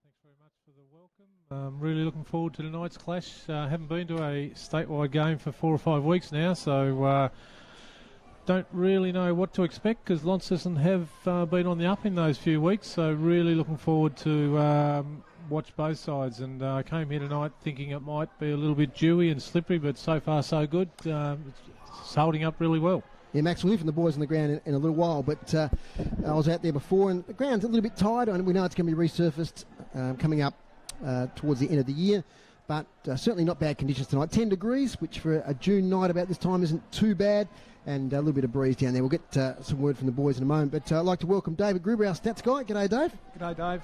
Thanks very much for the welcome. Really looking forward to tonight's clash. Haven't been to a statewide game for 4 or 5 weeks now, so don't really know what to expect because Launceston have been on the up in those few weeks. So really looking forward to watch both sides. And I came here tonight thinking it might be a little bit dewy and slippery, but so far so good. It's holding up really well. Yeah, Max, we'll hear from the boys on the ground in a little while, but I was out there before and the ground's a little bit tired, and we know it's going to be resurfaced coming up towards the end of the year, but certainly not bad conditions tonight. 10 degrees, which for a June night about this time isn't too bad, and a little bit of breeze down there. We'll get some word from the boys in a moment, but I'd like to welcome David Gruber, our stats guy. G'day, Dave. G'day, Dave.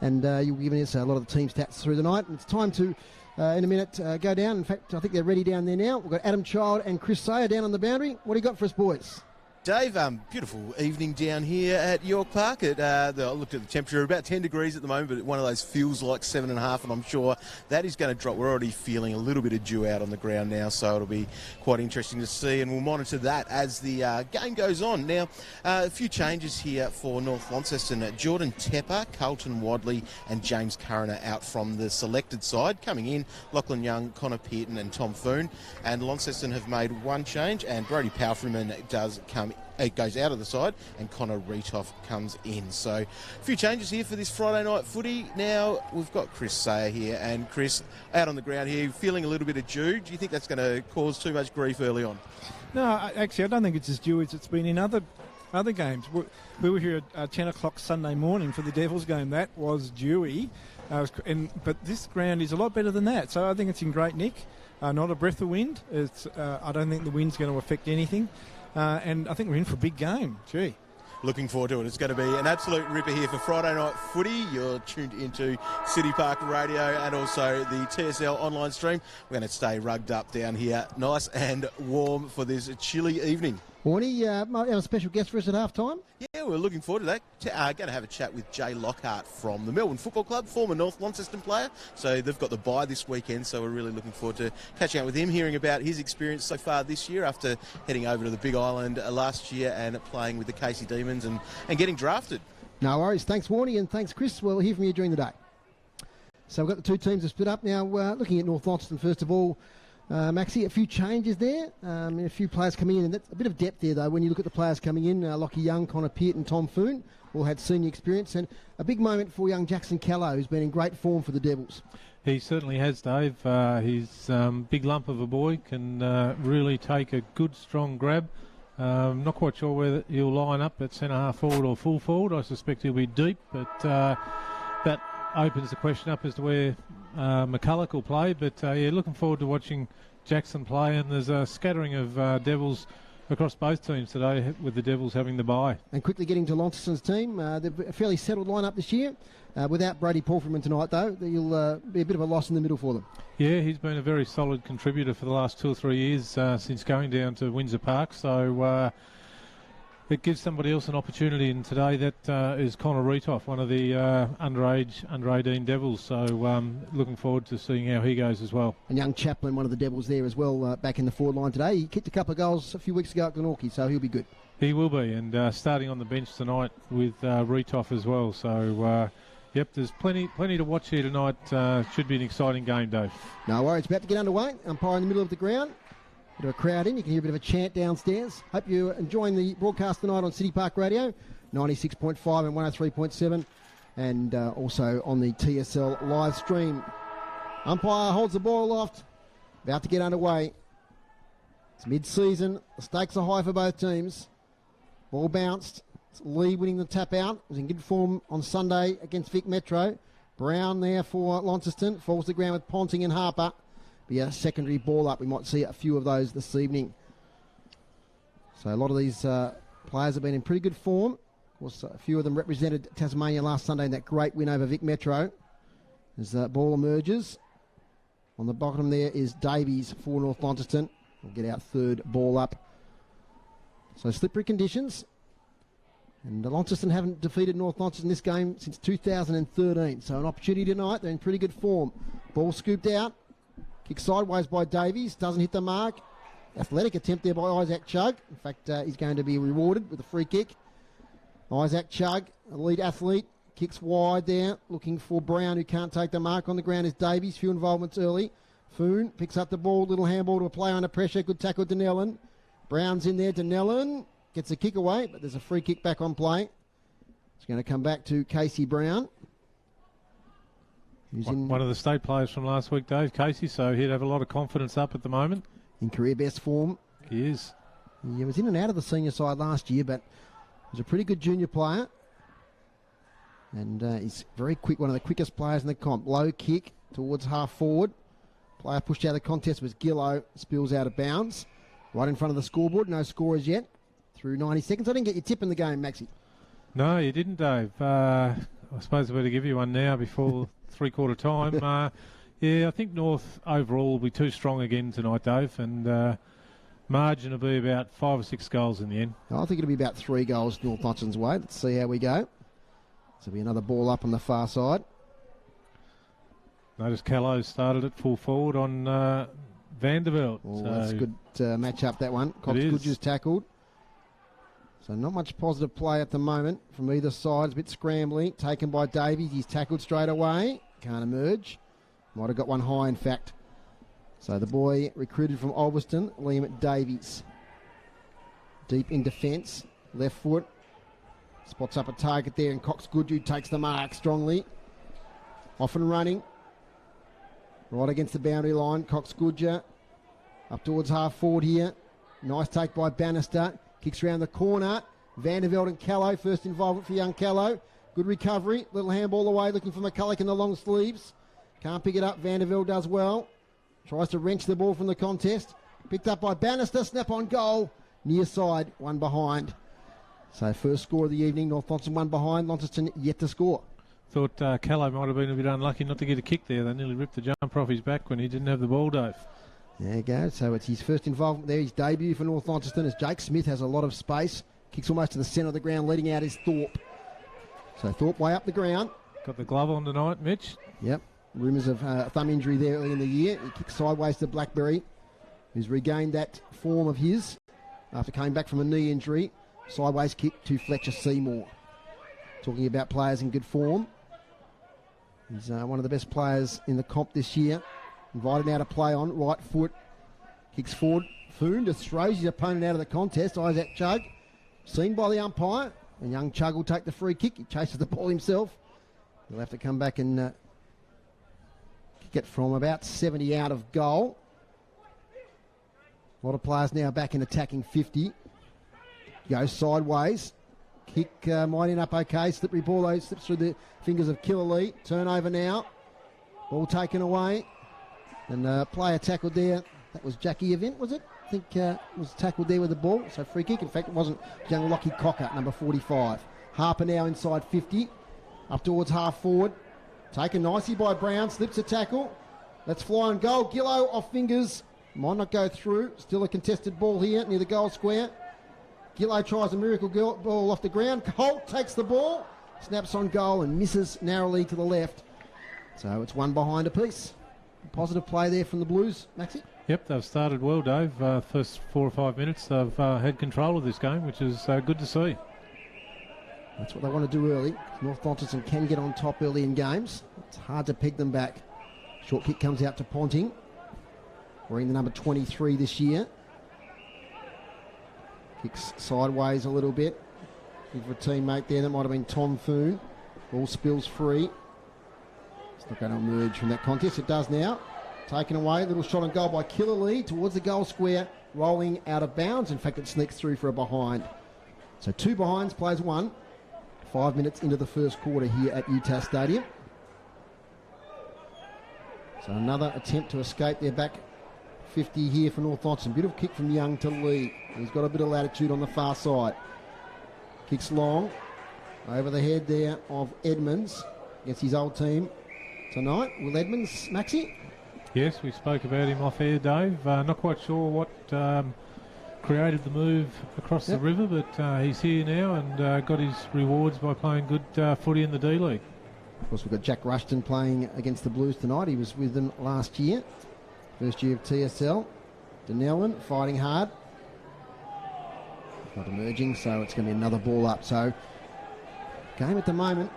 And you'll be giving us a lot of the team stats through the night, and it's time to in a minute, go down. In fact, I think they're ready down there now. We've got Adam Child and Chris Sayer down on the boundary. What do you got for us, boys? Dave, beautiful evening down here at York Park. I looked at the temperature, about 10 degrees at the moment, but one of those feels like 7.5, and I'm sure that is going to drop. We're already feeling a little bit of dew out on the ground now, so it'll be quite interesting to see, and we'll monitor that as the game goes on. Now, a few changes here for North Launceston. Jordan Tepper, Carlton Wadley and James Curran are out from the selected side. Coming in, Lachlan Young, Connor Pearton and Tom Foon. And Launceston have made one change, and Brody Palfreyman does come. It goes out of the side, and Connor Retoff comes in. So a few changes here for this Friday night footy. Now we've got Chris Sayer here, and Chris, out on the ground here, feeling a little bit of dew. Do you think that's going to cause too much grief early on? No, actually, I don't think it's as dewy as it's been in other games. We were here at 10 o'clock Sunday morning for the Devils game. That was dewy, but this ground is a lot better than that. So I think it's in great nick. Not a breath of wind. I don't think the wind's going to affect anything. And I think we're in for a big game. Gee. Looking forward to it. It's going to be an absolute ripper here for Friday night footy. You're tuned into City Park Radio and also the TSL online stream. We're going to stay rugged up down here, nice and warm for this chilly evening. Warnie, might have a special guest for us at half-time? Yeah, we're looking forward to that. Going to have a chat with Jay Lockhart from the Melbourne Football Club, former North Launceston player. So they've got the bye this weekend, so we're really looking forward to catching up with him, hearing about his experience so far this year after heading over to the Big Island last year and playing with the Casey Demons and getting drafted. No worries. Thanks, Warnie, and thanks, Chris. We'll hear from you during the day. So we've got the two teams that split up now. Looking at North Launceston, first of all, Maxie, a few changes there, and a few players coming in, and that's a bit of depth there though when you look at the players coming in. Lockie Young, Connor Pearton and Tom Foon all had senior experience, and a big moment for young Jackson Callow, who's been in great form for the Devils. He certainly has, Dave. He's big lump of a boy, can really take a good strong grab. Not quite sure whether he'll line up at centre-half forward or full forward. I suspect he'll be deep, but that opens the question up as to where McCulloch will play. But yeah, looking forward to watching Jackson play, and there's a scattering of Devils across both teams today, with the Devils having the bye. And quickly getting to Launceston's team, they've a fairly settled lineup this year. Without Brady Palfreyman tonight, though, he'll be a bit of a loss in the middle for them. Yeah, he's been a very solid contributor for the last 2 or 3 years since going down to Windsor Park. So it gives somebody else an opportunity, and today that is Connor Retoff, one of the under 18 Devils. So looking forward to seeing how he goes as well. And young Chaplin, one of the Devils there as well, back in the forward line today. He kicked a couple of goals a few weeks ago at Glenorchy, so he'll be good. He will be, and starting on the bench tonight with Retoff as well. So yep, there's plenty to watch here tonight. Should be an exciting game, Dave. No worries, about to get underway. Umpire in the middle of the ground. Bit of a crowd in. You can hear a bit of a chant downstairs. Hope you're enjoying the broadcast tonight on City Park Radio, 96.5 and 103.7, and also on the TSL live stream. Umpire holds the ball aloft, about to get underway. It's mid-season. The stakes are high for both teams. Ball bounced. It's Lee winning the tap out. Was in good form on Sunday against Vic Metro. Brown there for Launceston. Falls to the ground with Ponting and Harper. Be a secondary ball up. We might see a few of those this evening. So a lot of these players have been in pretty good form. Of course, a few of them represented Tasmania last Sunday in that great win over Vic Metro. As the ball emerges, on the bottom there is Davies for North Launceston. We'll get our third ball up. So slippery conditions. And Launceston haven't defeated North Launceston in this game since 2013. So an opportunity tonight. They're in pretty good form. Ball scooped out. Kick sideways by Davies. Doesn't hit the mark. Athletic attempt there by Isaac Chugg. In fact, he's going to be rewarded with a free kick. Isaac Chugg, elite athlete, kicks wide there, looking for Brown, who can't take the mark on the ground. Is Davies. Few involvements early. Foon picks up the ball, little handball to a play under pressure. Good tackle, Denellen. Brown's in there. Denellen gets a kick away, but there's a free kick back on play. It's going to come back to Casey Brown. One of the state players from last week, Dave, Casey, so he'd have a lot of confidence up at the moment. In career best form. He is. He was in and out of the senior side last year, but he's a pretty good junior player. And he's very quick, one of the quickest players in the comp. Low kick towards half forward. Player pushed out of the contest was Gillow, spills out of bounds. Right in front of the scoreboard, no scorers yet. Through 90 seconds. I didn't get your tip in the game, Maxie. No, you didn't, Dave. I suppose I better give you one now before three-quarter time. Yeah, I think North overall will be too strong again tonight, Dave, and margin will be about 5 or 6 goals in the end. I think it'll be about 3 goals North Launceston's way. Let's see how we go. So it'll be another ball up on the far side. Notice Callow started at full forward on Vanderbilt. Oh, that's a good match up, that one. Cox Goodger's tackled. So not much positive play at the moment from either side. It's a bit scrambly. Taken by Davies. He's tackled straight away. Can't emerge. Might have got one high, in fact. So the boy recruited from Ulverston, Liam Davies. Deep in defence. Left foot. Spots up a target there, and Cox Goodger takes the mark strongly. Off and running. Right against the boundary line. Cox Goodger up towards half forward here. Nice take by Bannister. Kicks around the corner. Vanderveld and Callow. First involvement for young Callow. Good recovery. Little handball away. Looking for McCulloch in the long sleeves. Can't pick it up. Vanderveld does well. Tries to wrench the ball from the contest. Picked up by Bannister. Snap on goal. Near side. One behind. So first score of the evening. North Launceston one behind. Launceston yet to score. Thought Callow might have been a bit unlucky not to get a kick there. They nearly ripped the jumper off his back when he didn't have the ball, Dave. There you go. So it's his first involvement there. His debut for North Launceston as Jake Smith has a lot of space. Kicks almost to the centre of the ground. Leading out is Thorpe. So Thorpe way up the ground. Got the glove on tonight, Mitch. Yep. Rumours of thumb injury there early in the year. He kicks sideways to Blackberry, who's regained that form of his after coming back from a knee injury. Sideways kick to Fletcher Seymour. Talking about players in good form. He's one of the best players in the comp this year. Invited now to play on. Right foot. Kicks forward. Foon just throws his opponent out of the contest. Isaac Chug. Seen by the umpire. And young Chug will take the free kick. He chases the ball himself. He'll have to come back and kick it from about 70 out of goal. A lot of players now back in attacking 50. Goes sideways. Kick might end up okay. Slippery ball though. Slips through the fingers of Killer Lee. Turnover now. Ball taken away. And player tackled there. That was Jackie Event, was it? I think was tackled there with the ball. So free kick. In fact, it wasn't. Young Lockie Cocker, number 45. Harper now inside 50. Up towards half forward. Taken nicely by Brown. Slips a tackle. Let's fly and goal. Gillow off fingers. Might not go through. Still a contested ball here near the goal square. Gillow tries a miracle ball off the ground. Holt takes the ball. Snaps on goal and misses narrowly to the left. So it's one behind apiece. Positive play there from the Blues, Maxie. Yep, they've started well, Dave. First 4 or 5 minutes, they've had control of this game, which is good to see. That's what they want to do early. North Launceston can get on top early in games. It's hard to peg them back. Short kick comes out to Ponting, wearing the number 23 this year. Kicks sideways a little bit. Looking for a teammate there. That might have been Tom Foon. Ball spills free. It's not going to emerge from that contest. It does now. Taken away. Little shot on goal by Killer Lee towards the goal square. Rolling out of bounds. In fact, it sneaks through for a behind. So 2 behinds, plays 1. 5 minutes into the first quarter here at UTAS Stadium. So another attempt to escape their back 50 here for North Launceston. Beautiful kick from Young to Lee. He's got a bit of latitude on the far side. Kicks long. Over the head there of Edmonds against his old team tonight. Will Edmonds, Maxie? Yes, we spoke about him off air, Dave. Not quite sure what created the move across the river, but he's here now and got his rewards by playing good footy in the D-League. Of course, we've got Jack Rushton playing against the Blues tonight. He was with them last year. First year of TSL. Denellen fighting hard. Not emerging, so it's going to be another ball up. So, game at the moment,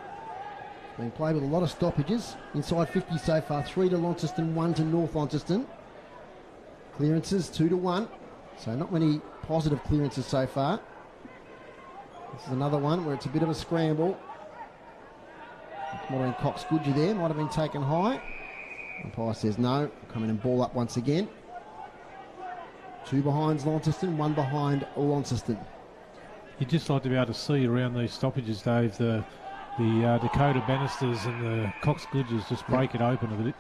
Been played with a lot of stoppages. Inside 50 so far. 3 to Launceston, 1 to North Launceston. Clearances 2 to 1. So not many positive clearances so far. This is another one where it's a bit of a scramble. Modern Cox Goodger there. Might have been taken high. Umpire says no. Come in and ball up once again. 2 behind Launceston, 1 behind Launceston. You'd just like to be able to see around these stoppages, Dave, the Dakota Bannisters and the Cox Goodgers just break it open a bit.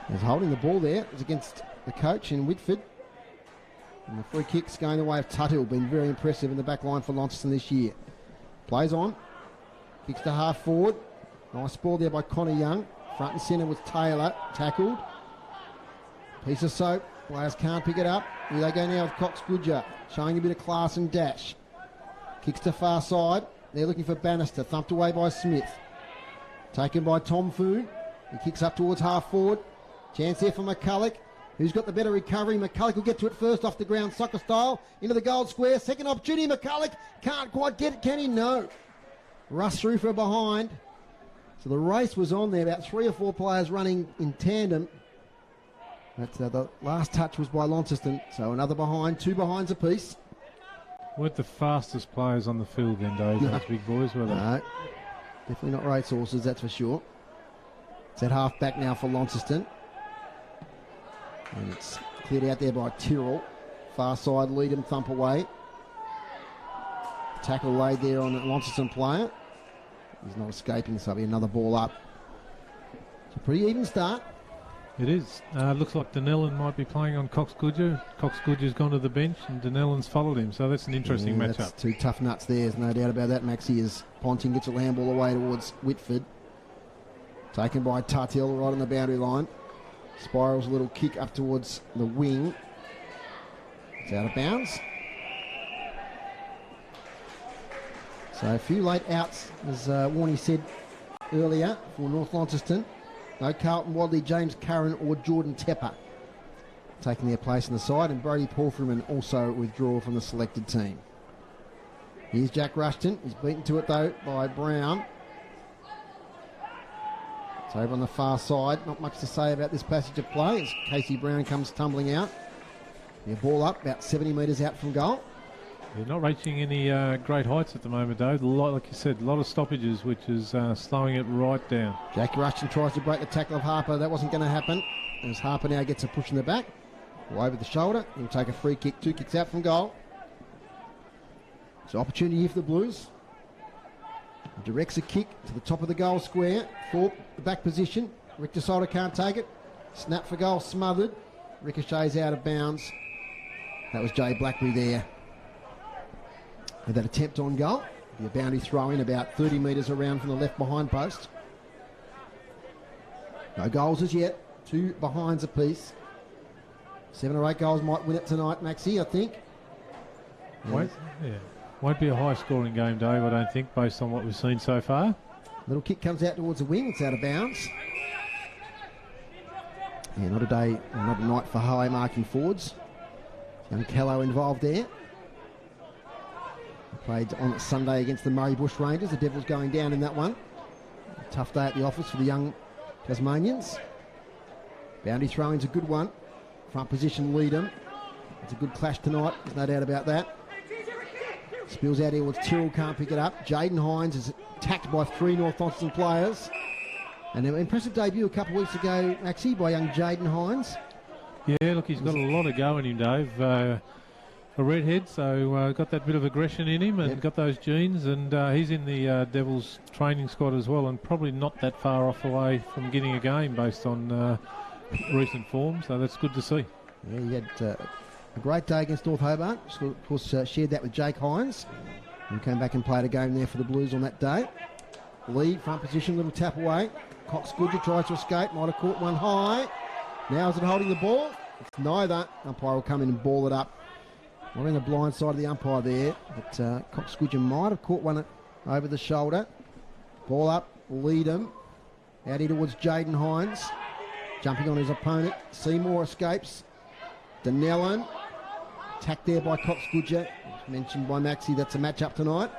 He's holding the ball there. It's against the coach in Whitford. And the free kick's going the way of Tuthill. Been very impressive in the back line for Launceston this year. Plays on. Kicks to half forward. Nice ball there by Connor Young. Front and centre was Taylor. Tackled. Piece of soap. Players can't pick it up. Here they go now with Cox Goodger. Showing a bit of class and dash. Kicks to far side. They're looking for Bannister. Thumped away by Smith. Taken by Tom Foon. He kicks up towards half forward. Chance there for McCulloch. Who's got the better recovery? McCulloch will get to it first off the ground, soccer style. Into the goal square. Second opportunity. McCulloch can't quite get it. Can he? No. Russ through for behind. So the race was on there. About 3 or 4 players running in tandem. But the last touch was by Launceston. So another behind. 2 behinds apiece. Weren't the fastest players on the field then, Dave, those big boys, were they? No. Definitely not racehorses, that's for sure. It's at half back now for Launceston. And it's cleared out there by Tyrrell. Far side, lead him, thump away. Tackle laid there on a Launceston player. He's not escaping, so it'll be another ball up. It's a pretty even start. It is. Looks like Dunellen might be playing on Cox Goodger. Cox Goodger's gone to the bench and Dunellen's followed him, so that's an interesting matchup. That's 2 tough nuts there, there's no doubt about that, Maxie, as Ponting gets a handball away towards Whitford. Taken by Tuthill right on the boundary line. Spirals a little kick up towards the wing. It's out of bounds. So a few late outs, as Warney said earlier, for North Launceston. No Carlton Wadley, James Curran or Jordan Tepper taking their place in the side, and Brody Porfriman also withdraw from the selected team. Here's Jack Rushton. He's beaten to it though by Brown. It's over on the far side. Not much to say about this passage of play as Casey Brown comes tumbling out. Their ball up about 70 metres out from goal. They're not reaching any great heights at the moment, Dave. Like you said, a lot of stoppages, which is slowing it right down. Jack Rushton tries to break the tackle of Harper. That wasn't going to happen. As Harper now gets a push in the back. Over the shoulder. He'll take a free kick. 2 kicks out from goal. So opportunity here for the Blues. Directs a kick to the top of the goal square. Thorpe, the back position. Richter Solder can't take it. Snap for goal, smothered. Ricochets out of bounds. That was Jay Blackberry there. With that attempt on goal. The boundary throw in about 30 metres around from the left behind post. No goals as yet. 2 behinds apiece. 7 or 8 goals might win it tonight, Maxie, I think. Won't be a high scoring game, Dave, I don't think, based on what we've seen so far. Little kick comes out towards the wing. It's out of bounds. Yeah, not a night for high marking forwards. Young Callow involved there. Played on Sunday against the Murray Bush Rangers. The Devils going down in that one. A tough day at the office for the young Tasmanians. Boundary throwing's a good one. Front position lead them. It's a good clash tonight. There's no doubt about that. Spills out here towards Tyrrell, can't pick it up. Jaden Hines is attacked by 3 North Launceston players. And an impressive debut a couple of weeks ago, Maxie, by young Jaden Hines. Yeah, look, he's got a lot of go in him, Dave. A redhead, so got that bit of aggression in him and got those genes, and he's in the Devils training squad as well, and probably not that far off away from getting a game based on recent form, so that's good to see. Yeah, he had a great day against North Hobart. Of course, shared that with Jake Hines, and came back and played a game there for the Blues on that day. Lead, front position, little tap away. Cox Goodger tries to escape, might have caught one high. Now is it holding the ball? It's neither. Umpire will come in and ball it up. Not in the blind side of the umpire there, but Cox Goodger might have caught one over the shoulder. Ball up, lead him. Out here towards Jaden Hines. Jumping on his opponent. Seymour escapes. Dunellen. Attacked there by Cox Goodger. Mentioned by Maxie, that's a match up tonight.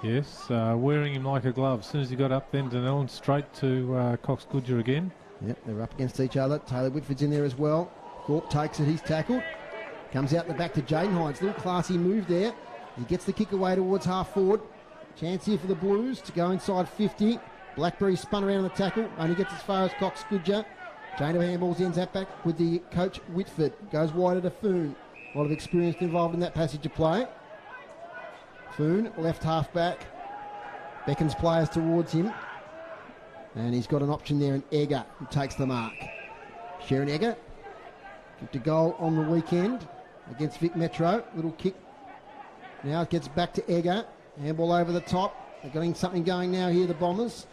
Yes, wearing him like a glove. As soon as he got up, then Dunellan straight to Cox Goodger again. Yep, they're up against each other. Taylor Whitford's in there as well. Gorp takes it, he's tackled. Comes out the back to Jaden Hines. Little classy move there. He gets the kick away towards half forward. Chance here for the Blues to go inside 50. Blackberry spun around the tackle. Only gets as far as Cox Goodger. Chain of handballs ends that back with the coach Whitford. Goes wide at a Foon. A lot of experience involved in that passage of play. Foon, left half back. Beckons players towards him. And he's got an option there in Egger, who takes the mark. Sharon Egger kicked a goal on the weekend against Vic Metro. Little kick. Now it gets back to Egger. Handball over the top. They're getting something going now here, the Bombers.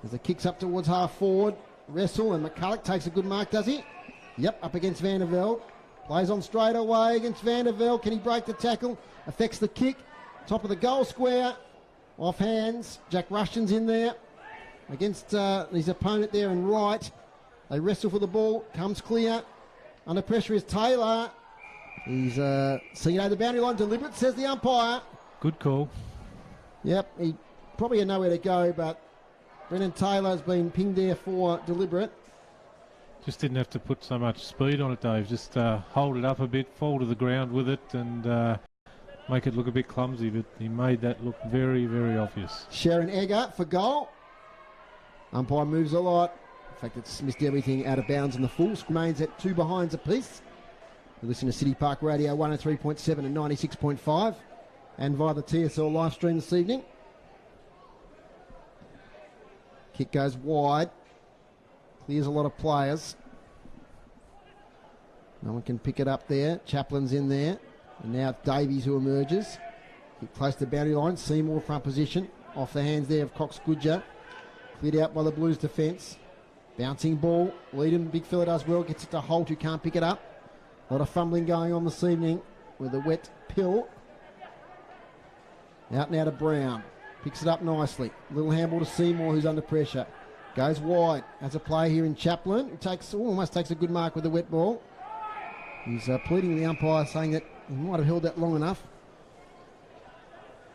As the kicks up towards half forward. Wrestle, and McCulloch takes a good mark, does he? Yep, up against Van der Velde. Plays on straight away against Van der Velde. Can he break the tackle? Affects the kick. Top of the goal square. Off hands. Jack Rushton's in there against his opponent there in right. They wrestle for the ball. Comes clear. Under pressure is Taylor. He's seeing it over the boundary line. Deliberate, says the umpire. Good call. Yep, he probably had nowhere to go, but Brendan Taylor's been pinged there for deliberate. Just didn't have to put so much speed on it, Dave. Just hold it up a bit, fall to the ground with it, and make it look a bit clumsy, but he made that look very, very obvious. Sharon Egger for goal. Umpire moves a lot. In fact, it's missed everything out of bounds, and the full remains at 2 behinds apiece. You listen to City Park Radio 103.7 and 96.5, and via the TSL live stream this evening. Kick goes wide. Clears a lot of players. No one can pick it up there. Chaplin's in there. And now it's Davies who emerges. Kick close to the boundary line. Seymour front position. Off the hands there of Cox Goodger. Cleared out by the Blues defence. Bouncing ball. Leedham, big fella does well. Gets it to Holt, who can't pick it up. A lot of fumbling going on this evening with a wet pill. Out now to Brown. Picks it up nicely. Little handball to Seymour, who's under pressure. Goes wide. Has a play here in Chaplin, who almost takes a good mark with the wet ball. He's pleading with the umpire, saying that he might have held that long enough.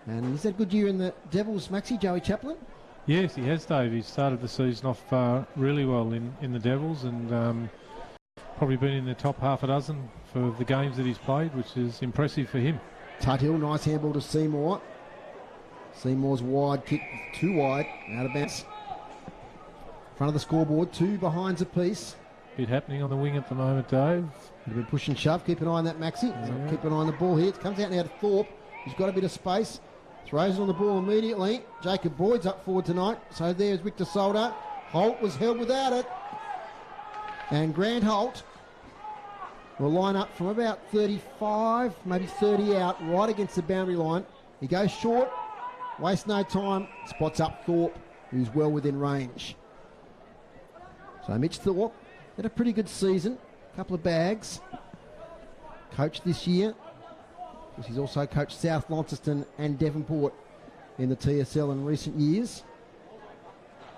And he's had a good year in the Devils, Maxie, Joey Chaplin? Yes, he has, Dave. He started the season off really well in the Devils, and probably been in the top half a dozen for the games that he's played, which is impressive for him. Tuthill, nice handball to Seymour. Seymour's wide kick, too wide, out of bounds. Front of the scoreboard, 2 behinds apiece. Bit happening on the wing at the moment, Dave. A bit push and shove. Keep an eye on that, Maxie. Yeah. Keep an eye on the ball here. It comes out now to Thorpe. He's got a bit of space. Throws it on the ball immediately. Jacob Boyd's up forward tonight. So there's Victor Solder. Holt was held without it. And Grant Holt will line up from about 35, maybe 30 out, right against the boundary line. He goes short. Waste no time. Spots up Thorpe, who's well within range. So Mitch Thorpe had a pretty good season. A couple of bags. Coached this year. He's also coached South Launceston and Devonport in the TSL in recent years.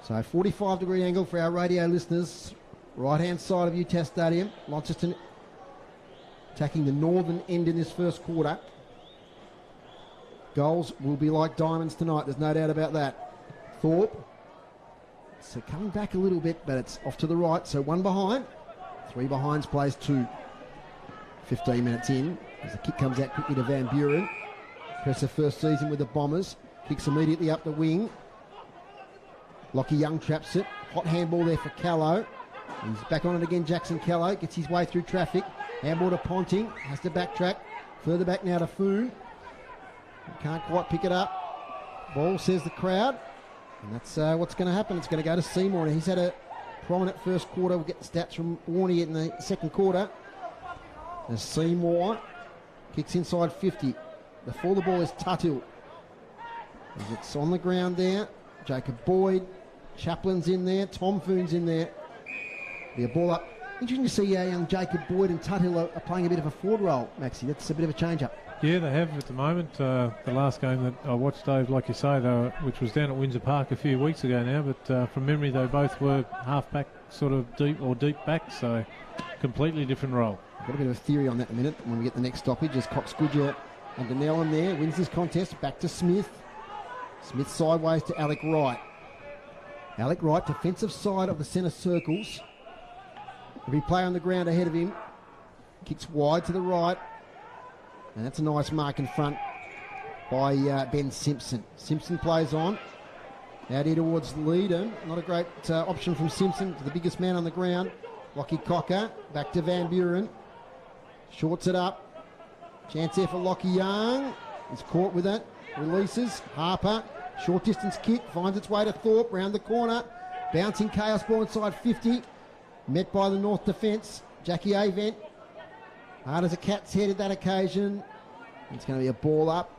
So 45-degree angle for our radio listeners. Right-hand side of UTAS Stadium. Launceston attacking the northern end in this first quarter. Goals will be like diamonds tonight. There's no doubt about that. Thorpe. So coming back a little bit, but it's off to the right. So 1 behind. 3 behinds plays 2. 15 minutes in. As the kick comes out quickly to Van Buren. Impressive first season with the Bombers. Kicks immediately up the wing. Lockie Young traps it. Hot handball there for Callow. He's back on it again, Jackson Callow. Gets his way through traffic. Handball to Ponting. Has to backtrack. Further back now to Foon. Can't quite pick it up. Ball, says the crowd. And that's what's going to happen. It's going to go to Seymour. He's had a prominent first quarter. We'll get the stats from Warney in the second quarter. As Seymour kicks inside 50. Before the ball is Tuthill. As it's on the ground there. Jacob Boyd. Chaplin's in there. Tom Foon's in there. Be a ball up. Interesting to see young Jacob Boyd and Tuthill are playing a bit of a forward role, Maxie. That's a bit of a change-up. Yeah, they have at the moment. The last game that I watched, Dave, like you say, which was down at Windsor Park a few weeks ago now, but from memory they both were half-back sort of deep back, so completely different role. Got a bit of a theory on that in a minute when we get the next stoppage as Cox Goodger and Dunellan there. Wins this contest. Back to Smith. Smith sideways to Alec Wright. Alec Wright, defensive side of the centre circles. Every player on the ground ahead of him. Kicks wide to the right. And that's a nice mark in front by Ben Simpson. Simpson plays on. Out here towards Leedham. Not a great option from Simpson, the biggest man on the ground. Lockie Cocker. Back to Van Buren. Shorts it up. Chance there for Lockie Young. He's caught with it. Releases. Harper. Short distance kick. Finds its way to Thorpe. Round the corner. Bouncing chaos ball inside 50. Met by the North defence. Jackie Avent. Hard as a cat's head at that occasion. It's going to be a ball up.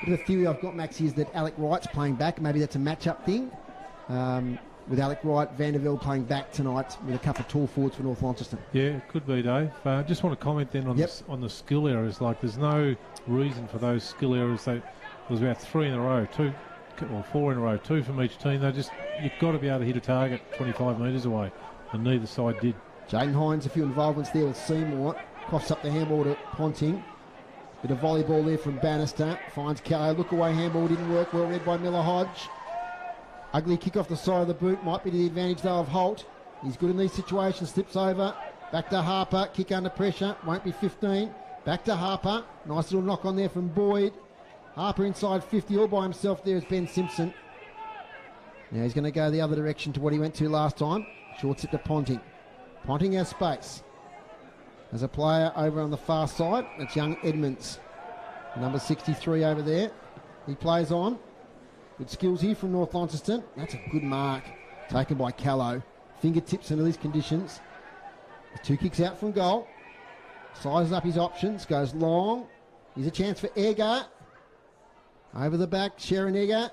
Bit of a theory I've got, Max, is that Alec Wright's playing back. Maybe that's a match-up thing. With Alec Wright, Vandervelde playing back tonight with a couple of tall forwards for North Launceston. Yeah, it could be, Dave. Just want to comment then on the skill errors. Like, there's no reason for those skill errors. There was about 3 in a row, 4 in a row, 2 from each team. You've got to be able to hit a target 25 metres away, and neither side did. Jaden Hines, a few involvements there with Seymour. Coughs up the handball to Ponting. Bit of volleyball there from Bannister. Finds Callow. Look away handball didn't work. Well read by Miller Hodge. Ugly kick off the side of the boot. Might be to the advantage though of Holt. He's good in these situations. Slips over. Back to Harper. Kick under pressure. Won't be 15. Back to Harper. Nice little knock on there from Boyd. Harper inside 50 all by himself there is Ben Simpson. Now he's going to go the other direction to what he went to last time. Shorts it to Ponting. Ponting has space. There's a player over on the far side. That's young Edmonds. Number 63 over there. He plays on. Good skills here from North Launceston. That's a good mark taken by Callow. Fingertips into these conditions. 2 kicks out from goal. Sizes up his options. Goes long. Here's a chance for Egger. Over the back, Sharon Egger.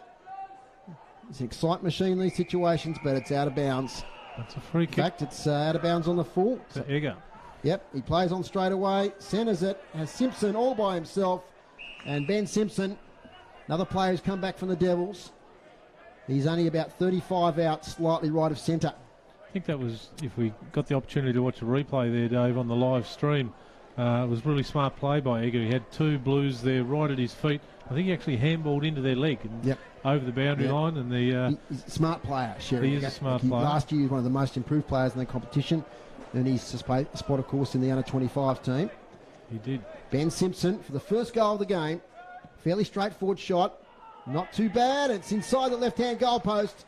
It's an excite machine in these situations, but it's out of bounds. That's a free kick. In fact, it's out of bounds on the full. To Egger. Yep, he plays on straight away, centres it, has Simpson all by himself, and Ben Simpson, another player who's come back from the Devils. He's only about 35 out, slightly right of centre. I think that was, if we got the opportunity to watch a replay there, Dave, on the live stream, it was really smart play by Egger. He had 2 blues there right at his feet. I think he actually handballed into their leg and over the boundary line. And he's a smart player, Sherry. He is a smart player. Last year he was one of the most improved players in the competition. And he's spot, of course, in the under-25 team. He did. Ben Simpson for the first goal of the game. Fairly straightforward shot. Not too bad. It's inside the left-hand goal post.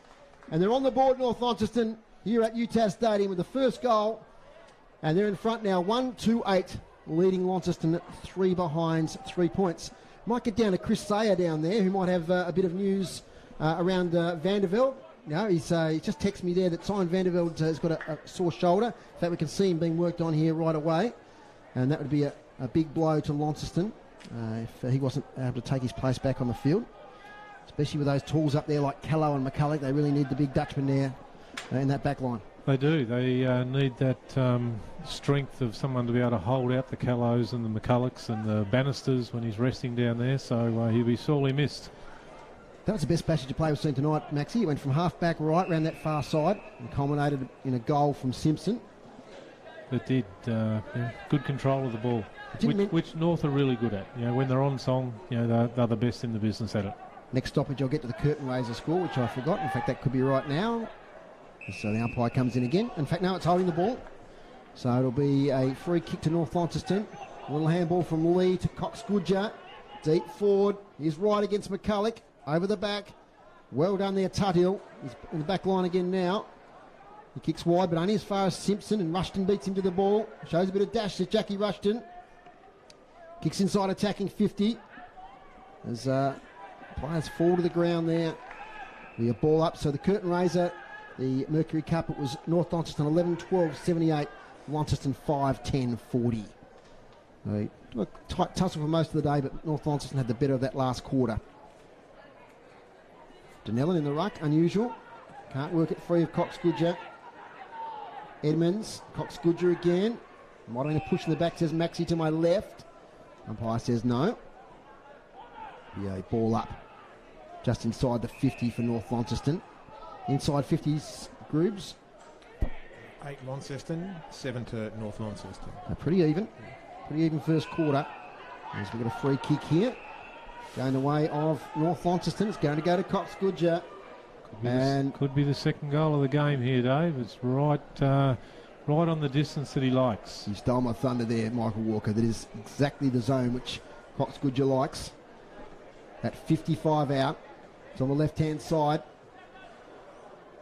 And they're on the board, North Launceston, here at UTAS Stadium with the first goal. And they're in front now, 1-2-8, leading Launceston 3 behind, 3 points. Might get down to Chris Sayer down there, who might have a bit of news around Vandervelde. No, he just texted me there that Simon Vandervelde has got a sore shoulder. In fact, we can see him being worked on here right away. And that would be a big blow to Launceston if he wasn't able to take his place back on the field. Especially with those tools up there like Callow and McCulloch. They really need the big Dutchman there in that back line. They do. They need that strength of someone to be able to hold out the Callows and the McCullochs and the Bannisters when he's resting down there. So he'll be sorely missed. That was the best passage of play we've seen tonight, Maxie. It went from half-back right around that far side and culminated in a goal from Simpson. It did. Good control of the ball, which North are really good at. When they're on song, they're the best in the business at it. Next stoppage, I'll get to the curtain raiser score, which I forgot. In fact, that could be right now. So the umpire comes in again. In fact, no, it's holding the ball. So it'll be a free kick to North Launceston. A little handball from Lee to Cox-Goodger. Deep forward. He's right against McCulloch. Over the back. Well done there, Tuthill. He's in the back line again now. He kicks wide, but only as far as Simpson, and Rushton beats him to the ball. Shows a bit of dash to Jackie Rushton. Kicks inside, attacking 50. As players fall to the ground there. We a ball up, so the curtain raiser, the Mercury Cup, it was North Launceston 11-12-78, Launceston 5-10-40. A tight tussle for most of the day, but North Launceston had the better of that last quarter. Denellen in the ruck, unusual. Can't work it free of Cox-Goodger. Edmonds, Cox-Goodger again. Modelling a push in the back, says Maxie to my left. Umpire says no. Yeah, ball up. Just inside the 50 for North Launceston. Inside 50s, Groobs. 8 Launceston, 7 to North Launceston. Pretty even. Pretty even first quarter. As we've got a free kick here Going the way of North Launceston. It's going to go to Coxgoodger. Could be the second goal of the game here, Dave. It's right on the distance that he likes. You stole my thunder there, Michael Walker. That is exactly the zone which Coxgoodger likes. That 55 out. It's on the left-hand side.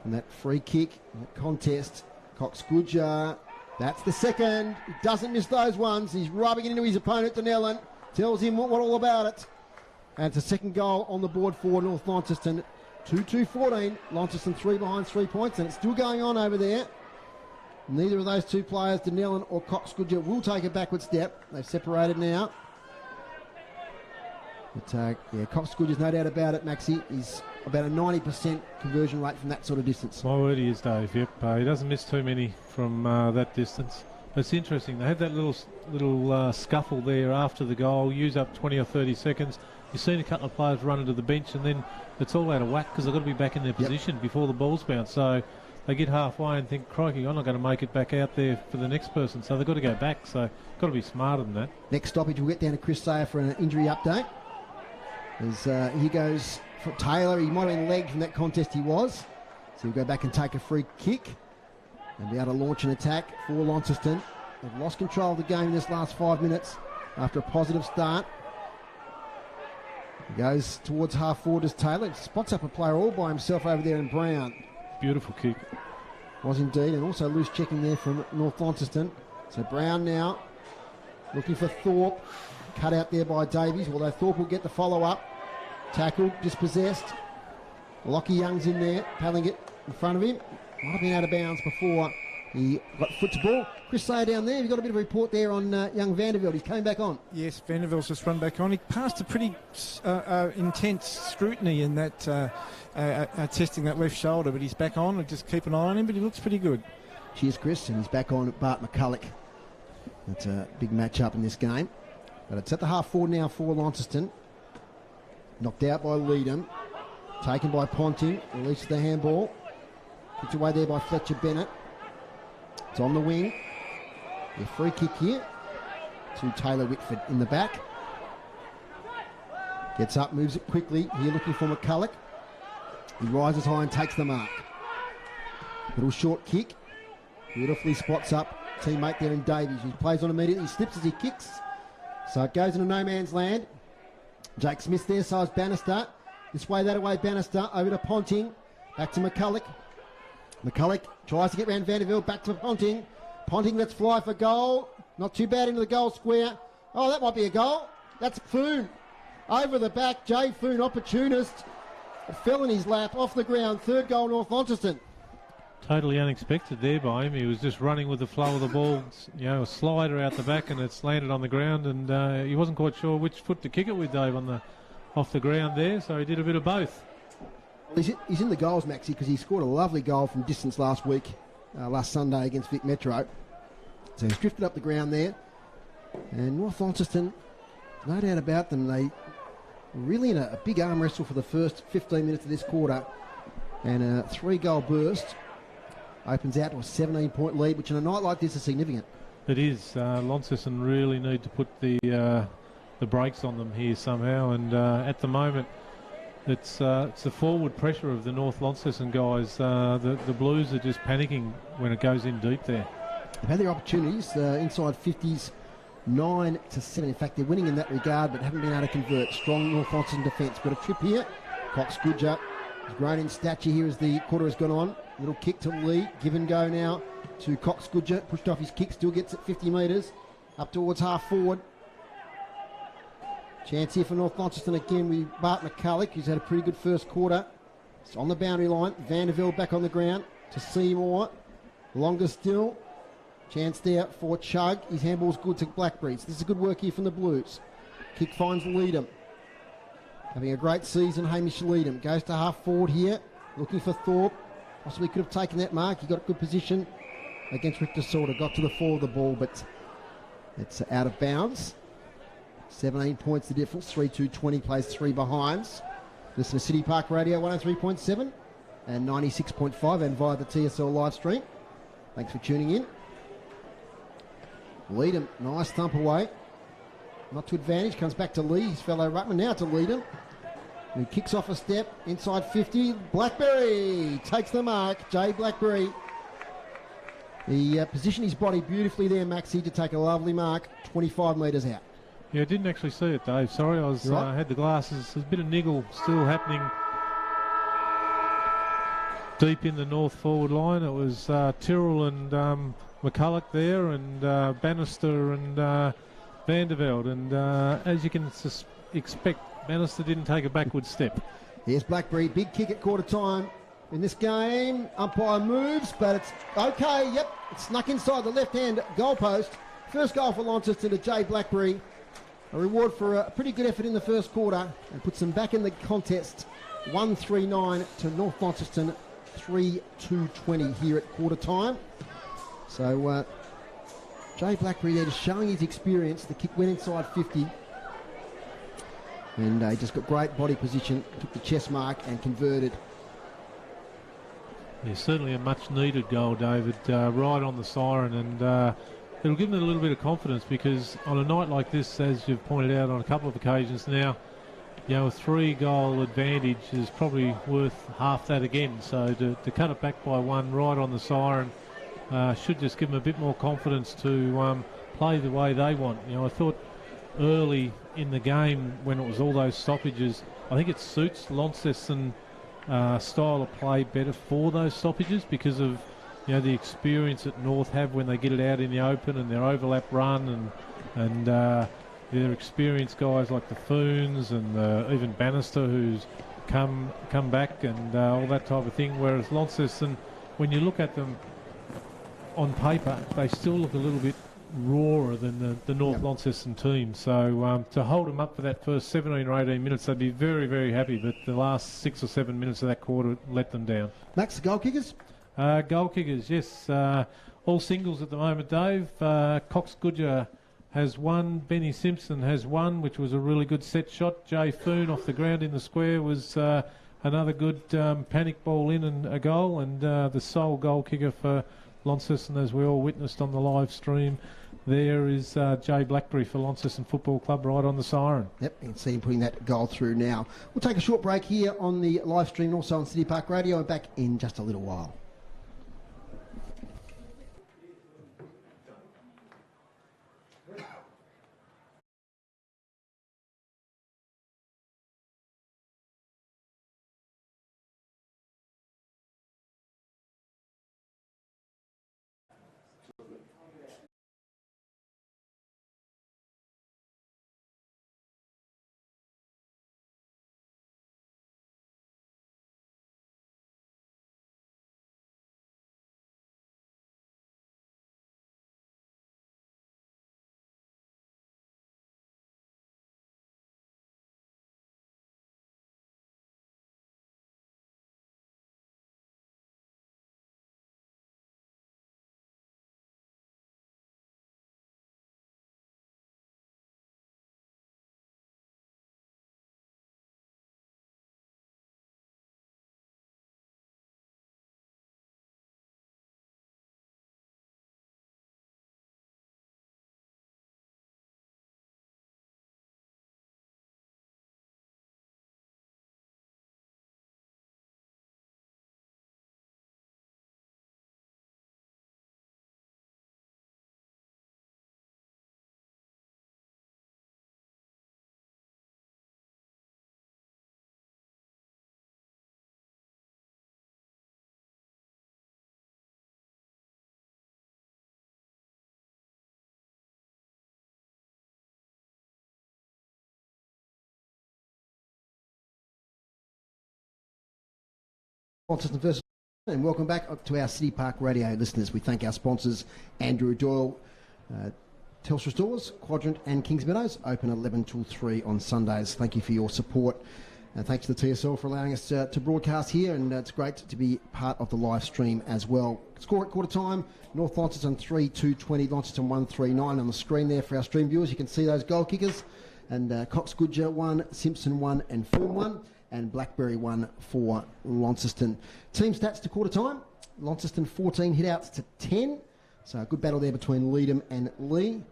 And that free kick, that contest, Coxgoodger. That's the second. He doesn't miss those ones. He's rubbing it into his opponent, Denellen. Tells him what all about it. And it's a second goal on the board for North Launceston. 2-2-14. Launceston 3 behind 3 points, and it's still going on over there. Neither of those two players, Denellen or Coxgoodger, will take a backward step. They've separated now. But, Coxgoodger's no doubt about it, Maxie. He's about a 90% conversion rate from that sort of distance. My word, he is, Dave. Yep, he doesn't miss too many from that distance. It's interesting. They had that little scuffle there after the goal. Use up 20 or 30 seconds. You've seen a couple of players run into the bench, and then it's all out of whack because they've got to be back in their position before the ball's bounced. So they get halfway and think, crikey, I'm not going to make it back out there for the next person. So they've got to go back. So got to be smarter than that. Next stoppage, we'll get down to Chris Sayer for an injury update. As he goes for Taylor. He might have been legged from that contest he was. So he'll go back and take a free kick and be able to launch an attack for Launceston. They've lost control of the game in this last 5 minutes after a positive start. He goes towards half forward as Taylor. He spots up a player all by himself over there in Brown. Beautiful kick. Was indeed, and also loose checking there from North Launceston. So Brown now looking for Thorpe. Cut out there by Davies, although Thorpe will get the follow-up. Tackled, dispossessed. Lockie Young's in there, paddling it in front of him. Might have been out of bounds before he got foot to ball. Chris Sayer down there, you've got a bit of a report there on young Vandervelde. He's coming back on. Yes, Vandervelde's just run back on. He passed a pretty intense scrutiny in that testing that left shoulder, but he's back on. And just keep an eye on him, but he looks pretty good. Cheers, Chris, and he's back on at Bart McCulloch. That's a big match-up in this game. But it's at the half forward now for Launceston. Knocked out by Leadham. Taken by Ponting. Releases the handball. Kicked away there by Fletcher Bennett. It's on the wing. A free kick here to Taylor Whitford in the back. Gets up, moves it quickly. Here looking for McCulloch. He rises high and takes the mark. Little short kick. Beautifully spots up teammate there in Davies. He plays on immediately. He slips as he kicks. So it goes into no man's land. Jake Smith there, so is Bannister. This way, that away, Bannister. Over to Ponting. Back to McCulloch. McCulloch tries to get round Vandervelde. Back to Ponting. Ponting lets fly for goal. Not too bad into the goal square. Oh, that might be a goal. That's Foon. Over the back, Jay Foon, opportunist. It fell in his lap, off the ground. Third goal, North Launceston. Totally unexpected there by him. He was just running with the flow of the ball, a slider out the back, and it's landed on the ground, and he wasn't quite sure which foot to kick it with, Dave, off the ground there, so he did a bit of both. He's in the goals, Maxie, because he scored a lovely goal from distance last week, last Sunday against Vic Metro. So he's drifted up the ground there, and North Launceston, no doubt about them, they were really in a big arm wrestle for the first 15 minutes of this quarter, and a 3-goal burst. Opens out to a 17-point lead, which in a night like this is significant. It is. Launceston really need to put the brakes on them here somehow, and at the moment it's the forward pressure of the North Launceston guys. The Blues are just panicking when it goes in deep there. They've had their opportunities, inside 50s, 9-7. In fact, they're winning in that regard, but haven't been able to convert. Strong North Launceston defence. Got a trip here. Coxgoodger has grown in stature here as the quarter has gone on. Little kick to Lee, give and go now to Coxgoodger. Pushed off his kick, still gets it 50 metres. Up towards half forward. Chance here for North Launceston again with Bart McCulloch, who's had a pretty good first quarter. It's on the boundary line. Vandervelde back on the ground to Seymour. Longer still. Chance there for Chug. His handball's good to Blackbreeds. This is good work here from the Blues. Kick finds Leadham. Having a great season, Hamish Leadham. Goes to half forward here. Looking for Thorpe. Possibly could have taken that mark. He got a good position against Richter Sorter. Got to the fore of the ball, but it's out of bounds. 17 points the difference. 3-2-20 plays 3 behinds. Listen to City Park Radio 103.7 and 96.5 and via the TSL live stream. Thanks for tuning in. Leadham, nice thump away. not to advantage, comes back to Lee, his fellow ruckman, now to Leedham. He kicks off a step, inside 50, Blackberry takes the mark, Jay Blackberry. He positioned his body beautifully there, Maxie, to take a lovely mark, 25 metres out. Yeah, I didn't actually see it, Dave. Sorry, I was Right. had the glasses. There's a bit of niggle still happening deep in the north forward line. It was Tyrrell and McCulloch there, and Bannister and Vanderveld. And as you can expect, Bannister didn't take a backward step. Here's Blackberry, big kick at quarter time in this game. Umpire moves, but it's okay. Yep, it's snuck inside the left-hand goalpost. First goal for Launceston to Jay Blackberry. A reward for a pretty good effort in the first quarter and puts them back in the contest. 1-3-9 to North Launceston, 3-2-20 here at quarter time. So Jay Blackberry there just showing his experience. The kick went inside 50. And he just got great body position, took the chest mark and converted. Yeah, certainly a much needed goal, David, right on the siren, and it'll give them a little bit of confidence, because on a night like this, as you've pointed out on a couple of occasions now, you know, a 3-goal advantage is probably worth half that again. So to cut it back by one right on the siren should just give them a bit more confidence to play the way they want. You know, I thought early in the game when it was all those stoppages, I think it suits Launceston style of play better for those stoppages, because of, you know, the experience that North have when they get it out in the open and their overlap run, and their experienced guys like the Foons and even Bannister, who's come back, and all that type of thing. Whereas Launceston, when you look at them on paper, they still look a little bit rawer than the North Launceston team. So to hold them up for that first 17 or 18 minutes, they'd be very, very happy. But the last 6 or 7 minutes of that quarter let them down. Max, the goal kickers? Goal kickers, yes. All singles at the moment, Dave. Cox Goodger has one. Benny Simpson has one, which was a really good set shot. Jay Foon off the ground in the square was another good panic ball in and a goal. And the sole goal kicker for Launceston, as we all witnessed on the live stream, there is Jay Blackberry for Launceston Football Club, right on the siren. Yep, you can see him putting that goal through now. We'll take a short break here on the live stream and also on City Park Radio, and back in just a little while. Launceston versus, and welcome back to our City Park Radio listeners. We thank our sponsors, Andrew Doyle, Telstra Stores, Quadrant and Kings Meadows, open 11 till 3 on Sundays. Thank you for your support, and thanks to the TSL for allowing us to broadcast here, and it's great to be part of the live stream as well. Score at quarter time, North Launceston 3-2-20, Launceston 1-3-9 on the screen there for our stream viewers. You can see those goal kickers, and Cox Goodger 1, Simpson 1 and Foon 1. And Blackberry 1 for Launceston. Team stats to quarter time. Launceston 14 hit-outs to 10. So a good battle there between Leedham and Lee.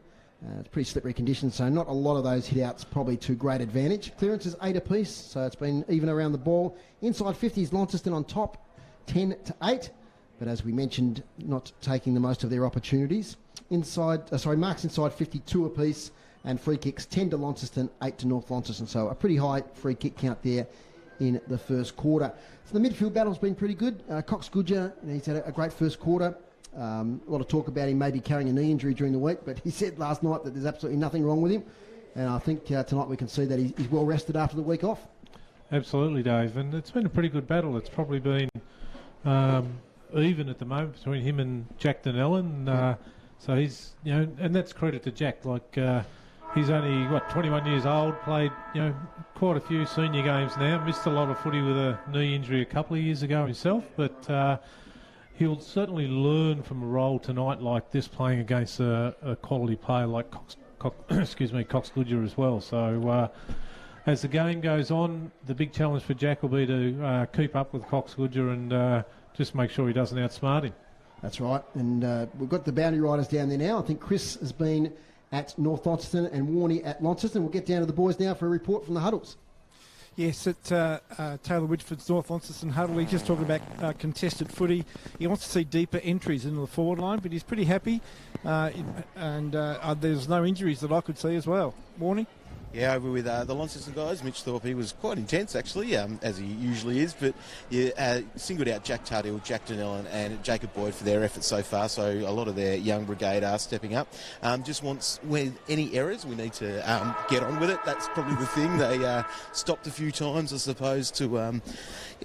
It's pretty slippery conditions, so not a lot of those hit-outs probably to great advantage. Clearance is 8 apiece, so it's been even around the ball. Inside 50 is Launceston on top, 10-8. But as we mentioned, not taking the most of their opportunities. Marks inside 52 apiece, and free kicks 10 to Launceston, 8 to North Launceston. So a pretty high free kick count there in the first quarter. So the midfield battle's been pretty good. Cox Goodger, he's had a great first quarter. A lot of talk about him maybe carrying a knee injury during the week, but he said last night that there's absolutely nothing wrong with him. And I think tonight we can see that he's well rested after the week off. Absolutely, Dave. And it's been a pretty good battle. It's probably been even at the moment between him and Jack Donnellan. So he's, and that's credit to Jack. He's only, 21 years old, played, quite a few senior games now, missed a lot of footy with a knee injury a couple of years ago himself, but he'll certainly learn from a role tonight like this, playing against a quality player like Cox Goodger as well. So as the game goes on, the big challenge for Jack will be to keep up with Cox Goodger and just make sure he doesn't outsmart him. That's right, and we've got the boundary riders down there now. I think Chris has been at North Launceston and Warney at Launceston. We'll get down to the boys now for a report from the huddles. Yes, at Taylor Whitford's North Launceston huddle, he's just talking about contested footy. He wants to see deeper entries into the forward line, but he's pretty happy, and there's no injuries that I could see as well. Warney? Yeah, over with the Launceston guys. Mitch thought he was quite intense, actually, as he usually is. But singled out Jack Tardell, Jack Donnellan and Jacob Boyd for their efforts so far. So a lot of their young brigade are stepping up. Just wants, with any errors, we need to get on with it. That's probably the thing. They stopped a few times, I suppose, to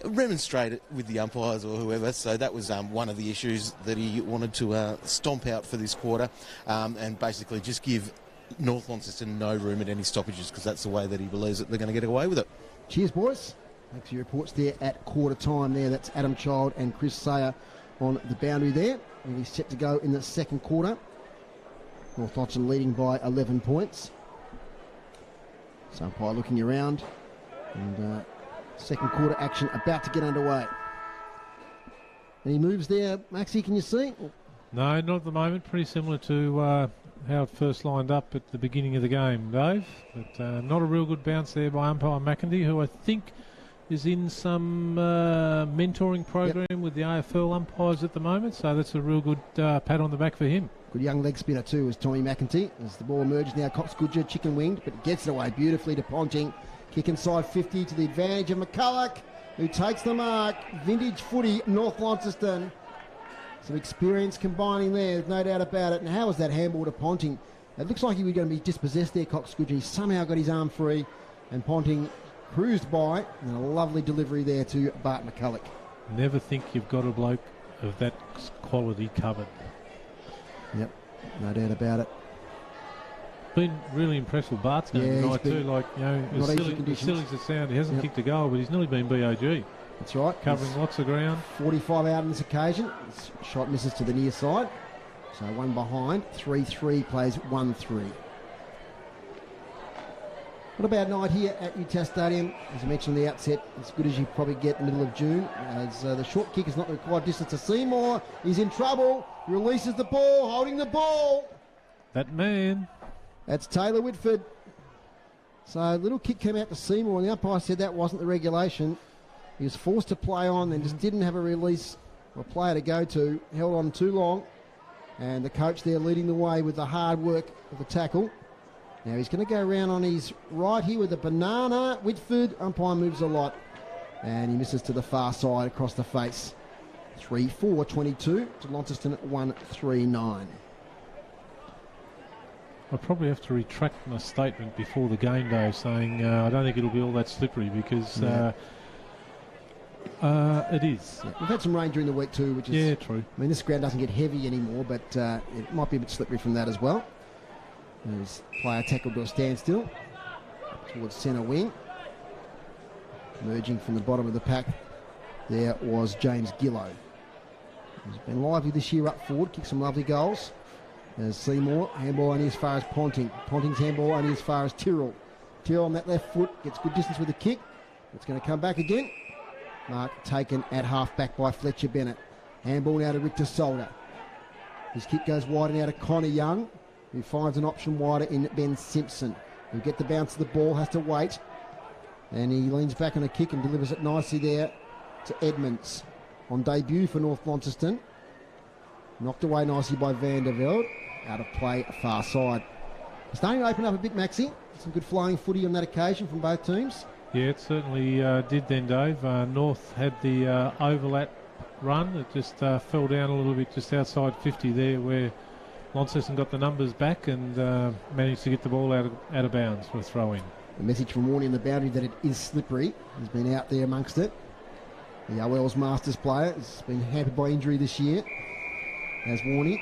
remonstrate it with the umpires or whoever. So that was one of the issues that he wanted to stomp out for this quarter, and basically just give North Launceston no room at any stoppages, because that's the way that he believes that they're going to get away with it. Cheers, boys. Thanks for your reports there at quarter time there. That's Adam Child and Chris Sayer on the boundary there. And he's set to go in the second quarter. North Launceston leading by 11 points. So umpire looking around. And second quarter action about to get underway. Any moves there, Maxie, can you see? No, not at the moment. Pretty similar to how it first lined up at the beginning of the game, Dave. But not a real good bounce there by umpire McIntyre, who I think is in some mentoring program with the AFL umpires at the moment. So that's a real good pat on the back for him. Good young leg spinner too is Tommy McIntyre. As the ball emerges now, Cox Goodger, chicken winged, but gets it away beautifully to Ponting. Kick inside 50 to the advantage of McCulloch, who takes the mark. Vintage footy, North Launceston. Some experience combining there, no doubt about it. And how was that handball to Ponting? It looks like he was going to be dispossessed there, Cox Goodger. He somehow got his arm free, and Ponting cruised by. And a lovely delivery there to Bart McCulloch. Never think you've got a bloke of that quality covered. Yep, no doubt about it. Been really impressed with Bart's game tonight too. As silly as it sounds, he hasn't kicked a goal, but he's nearly been BOG. That's right. Covering lots of ground. 45 out on this occasion. His shot misses to the near side. So one behind. 3-3 plays 1-3. What about night here at UTAS Stadium? As I mentioned at the outset, as good as you probably get in the middle of June. As the short kick is not the required distance to Seymour. He's in trouble. Releases the ball. Holding the ball. That man. That's Taylor Whitford. So a little kick came out to Seymour, and the umpire said that wasn't the regulation. He was forced to play on, then just didn't have a release or a player to go to. Held on too long. And the coach there leading the way with the hard work of the tackle. Now he's going to go around on his right here with the banana. Whitford, umpire moves a lot. And he misses to the far side across the face. 3-4-22 to Launceston 1-3-9. I probably have to retract my statement before the game, though, saying I don't think it'll be all that slippery, because it is. Yeah. We've had some rain during the week too, which is... true. I mean, this ground doesn't get heavy anymore, but it might be a bit slippery from that as well. There's player tackled to a standstill towards centre wing. Emerging from the bottom of the pack, there was James Gillow. He's been lively this year up forward, kicked some lovely goals. There's Seymour, handball only as far as Ponting. Ponting's handball only as far as Tyrrell. Tyrrell on that left foot, gets good distance with the kick. It's going to come back again. Mark taken at half back by Fletcher Bennett. Handball now to Richter Solder. His kick goes wide and out to Connor Young. who finds an option wider in Ben Simpson, who get the bounce of the ball, has to wait, and he leans back on a kick and delivers it nicely there to Edmonds. On debut for North Launceston. Knocked away nicely by Van der Velde. Out of play, far side. Starting to open up a bit, Maxi. Some good flying footy on that occasion from both teams. Yeah, it certainly did then, Dave. North had the overlap run. It just fell down a little bit just outside 50 there, where Launceston got the numbers back and managed to get the ball out of bounds for a throw-in. A message from Warney on the boundary that it is slippery. He's been out there amongst it. The OL's Masters player has been hampered by injury this year. As Warney,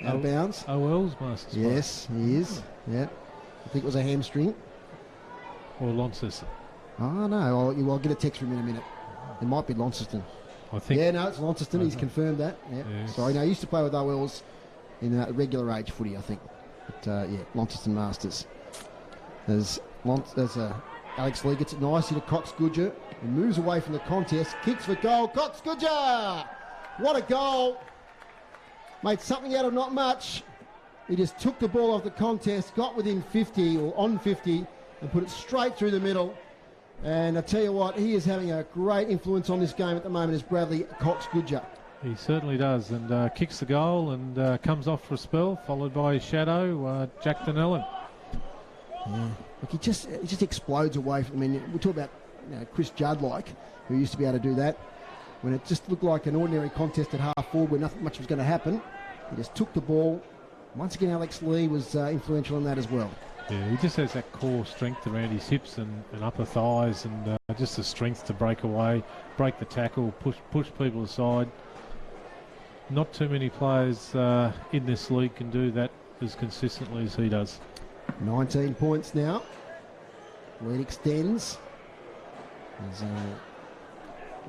out of bounds. OL's Masters player? Yes, he is. Yeah. I think it was a hamstring. Or Launceston? Oh, no. I'll get a text from him in a minute. It might be Launceston. I think. Yeah, no, it's Launceston. He's confirmed that. Yeah. Yes. Sorry, no, he used to play with OL's in regular age footy, I think. But, yeah, Launceston Masters. As Alex Lee gets it nicely to Cox Goodger. He moves away from the contest, kicks for goal. Cox Goodger! What a goal! Made something out of not much. He just took the ball off the contest, got within 50 or on 50, and put it straight through the middle. And I tell you what, he is having a great influence on this game at the moment as Bradley Cox Goodger. He certainly does, and kicks the goal and comes off for a spell, followed by his shadow, Jack Donnellan. Yeah. Look, he just explodes away from. I mean, we talk about Chris Judd, who used to be able to do that. When it just looked like an ordinary contest at half forward where nothing much was going to happen, he just took the ball. Once again, Alex Lee was influential in that as well. Yeah, he just has that core strength around his hips and upper thighs, and just the strength to break away, break the tackle, push people aside. Not too many players in this league can do that as consistently as he does. 19 points now. Lead extends. As,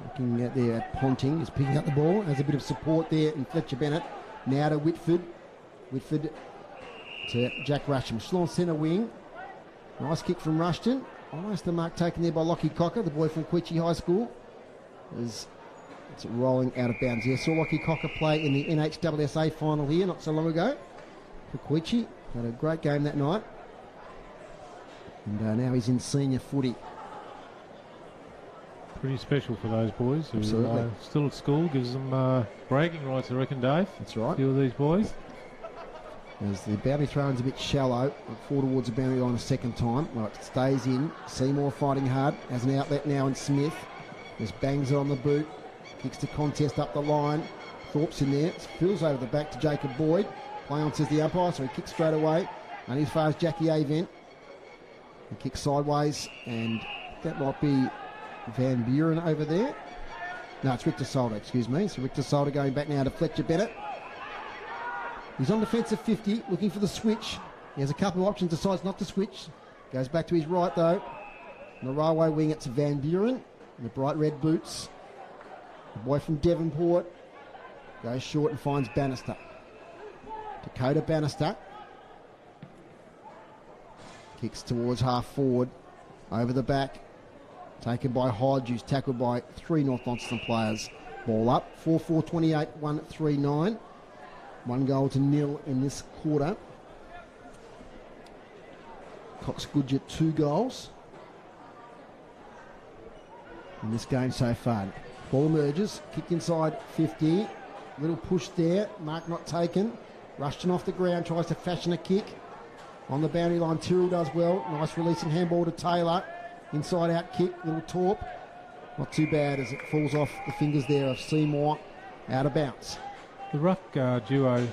looking at there at Ponting is picking up the ball. Has a bit of support there in Fletcher Bennett. Now to Whitford. Whitford to Jack Rushton. Still on centre wing. Nice kick from Rushton. Almost the mark taken there by Lockie Cocker, the boy from Queechee High School. It's rolling out of bounds here. Saw Lockie Cocker play in the NHWSA final here not so long ago for Queechee. Had a great game that night. And now he's in senior footy. Pretty special for those boys who Absolutely. are still at school. Gives them bragging rights, I reckon, Dave. That's right. A few of these boys. As the boundary throw-in's a bit shallow, look forward towards the boundary line a second time. Well, it stays in. Seymour fighting hard. Has an outlet now in Smith. Just bangs it on the boot. Kicks the contest up the line. Thorpe's in there. Spills over the back to Jacob Boyd. Play on, says the umpire, so he kicks straight away. Only as far as Jackie Avent. He kicks sideways, and that might be Van Buren over there. No, it's Richter Solder, excuse me. So Richter Solder going back now to Fletcher Bennett. He's on defensive 50, looking for the switch. He has a couple of options, decides not to switch. Goes back to his right, though. On the railway wing, it's Van Buren in the bright red boots. The boy from Devonport goes short and finds Bannister. Dakota Bannister kicks towards half forward, over the back, taken by Hodge, who's tackled by three North Launceston players. Ball up, 4-4-28, 1-3-9. 1-0 in this quarter. Cox Goodger 2 goals in this game so far. Ball emerges, kicked inside 50. Little push there, mark not taken. Rushton off the ground, tries to fashion a kick. On the boundary line, Tyrrell does well. Nice releasing handball to Taylor. Inside out kick, little torp. Not too bad as it falls off the fingers there of Seymour, out of bounds. The ruck duo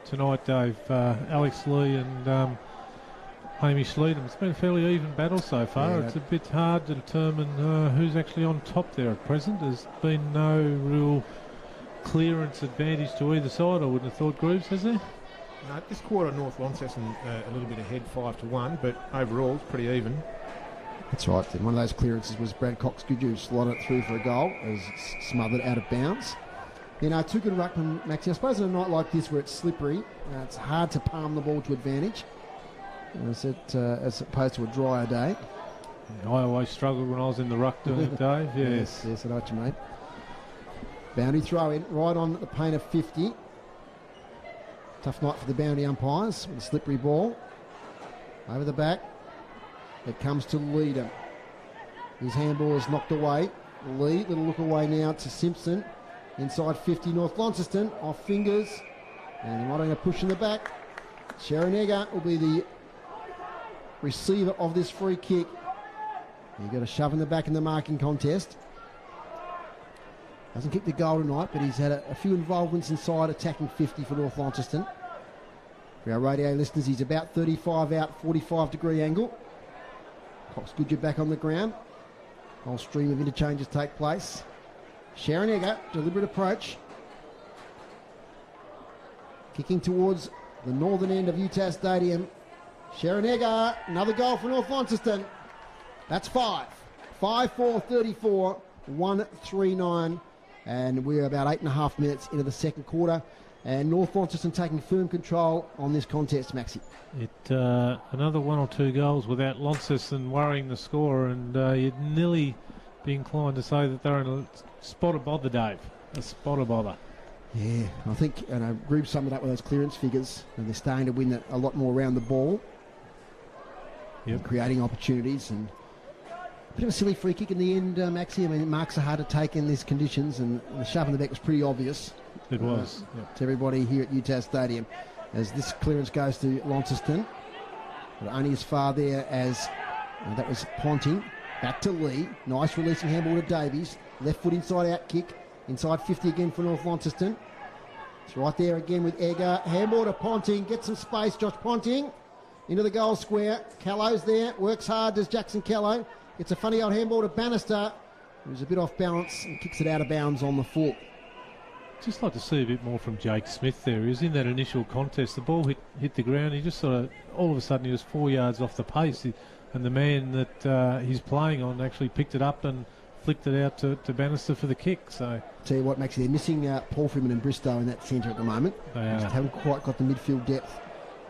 tonight, Dave, Alex Lee and Hamish Leedham. It's been a fairly even battle so far. Yeah. It's a bit hard to determine who's actually on top there at present. There's been no real clearance advantage to either side, I wouldn't have thought, Grooves, has there? No, this quarter, North Launceston a little bit ahead, 5-1, but overall it's pretty even. That's right. One of those clearances was Brad Cox Goodger, who slotted it through for a goal. It was smothered out of bounds. You know, two good ruckman, Maxi. I suppose on a night like this where it's slippery, it's hard to palm the ball to advantage as opposed to a drier day. I always struggled when I was in the ruck doing it, Dave. Yes, I know what you mean. Boundary throw in right on the paint of 50. Tough night for the boundary umpires with a slippery ball. Over the back. It comes to Leader. His handball is knocked away. Lee, little look away now to Simpson. Inside 50, North Launceston. Off fingers. And he might have a push in the back. Sharon Egger will be the receiver of this free kick. He got a shove in the back in the marking contest. Hasn't kicked the goal tonight, but he's had a few involvements inside attacking 50 for North Launceston. For our radio listeners, he's about 35 out, 45 degree angle. Cox Goodger back on the ground. Whole stream of interchanges take place. Sharon Egger, deliberate approach. Kicking towards the northern end of UTAS Stadium. Sharon Egger, another goal for North Launceston. That's 5. 5-4-34, 1-3-9. And we're about 8.5 minutes into the second quarter. And North Launceston taking firm control on this contest, Maxi. Another 1 or 2 goals without Launceston worrying the score, and you'd nearly be inclined to say that they're in a spot of bother, Dave. A spot of bother. Yeah, I think, and Groob summed it up with those clearance figures, and they're starting to win a lot more around the ball. Yep. Creating opportunities, and a bit of a silly free kick in the end, Maxi. I mean, marks are hard to take in these conditions, and the shove in the back was pretty obvious. It was. To everybody here at UTAS Stadium, as this clearance goes to Launceston, but only as far there as that was Ponting. Back to Lee. Nice releasing handball to Davies. Left foot inside out kick. Inside 50 again for North Launceston. It's right there again with Egger. Handball to Ponting. Gets some space. Josh Ponting into the goal square. Callow's there. Works hard, does Jackson Callow. Gets a funny old handball to Bannister, who's a bit off balance and kicks it out of bounds on the full. Just like to see a bit more from Jake Smith there. He was in that initial contest. The ball hit the ground. He just sort of, all of a sudden, he was 4 yards off the pace. And the man that he's playing on actually picked it up and flicked it out to Bannister for the kick. So, tell you what, Maxie, they're missing Paul Freeman and Bristow in that centre at the moment. They just haven't quite got the midfield depth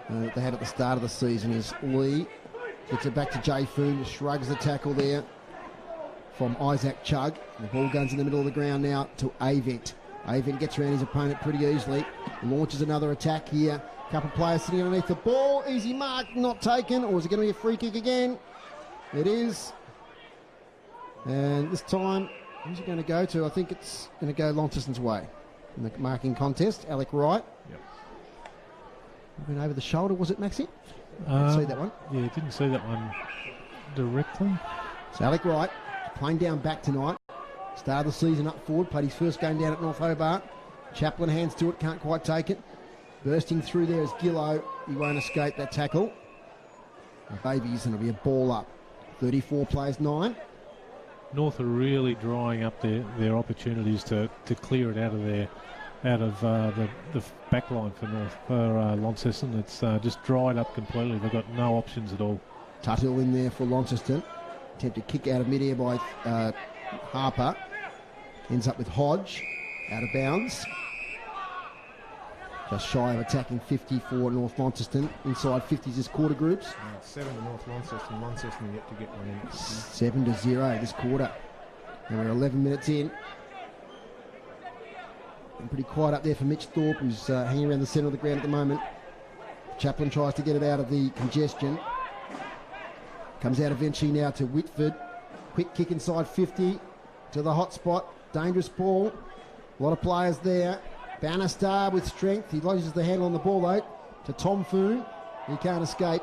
that they had at the start of the season. As Lee gets it back to Jay Foon, shrugs the tackle there from Isaac Chugg. The ball goes in the middle of the ground now to Avent. Avent gets around his opponent pretty easily. Launches another attack here. Couple of players sitting underneath the ball. Easy mark, not taken. Or is it going to be a free kick again? It is. And this time, who's it going to go to? I think it's going to go Launceston's way in the marking contest. Alec Wright. Yep. Went over the shoulder, was it, Maxie? Didn't see that one. Yeah, didn't see that one directly. So Alec Wright playing down back tonight. Started the season up forward. Played his first game down at North Hobart. Chaplin hands to it, can't quite take it. Bursting through there is Gillow. He won't escape that tackle. Babies, and it'll be a ball up. 34 plays 9. North are really drying up their opportunities to clear it out of the back line for Launceston. It's just dried up completely. They've got no options at all. Tuthill in there for Launceston. Attempted kick out of mid-air by Harper. Ends up with Hodge out of bounds. Just shy of attacking 50 for North Launceston. Inside 50s is quarter groups. 7 to North Launceston. Launceston yet to get one in. 7-0 this quarter. And we're 11 minutes in. And pretty quiet up there for Mitch Thorpe, who's hanging around the centre of the ground at the moment. Chaplin tries to get it out of the congestion. Comes out eventually now to Whitford. Quick kick inside 50 to the hot spot. Dangerous ball. A lot of players there. Bannister with strength. He lodges the handle on the ball though to Tom Foon. He can't escape.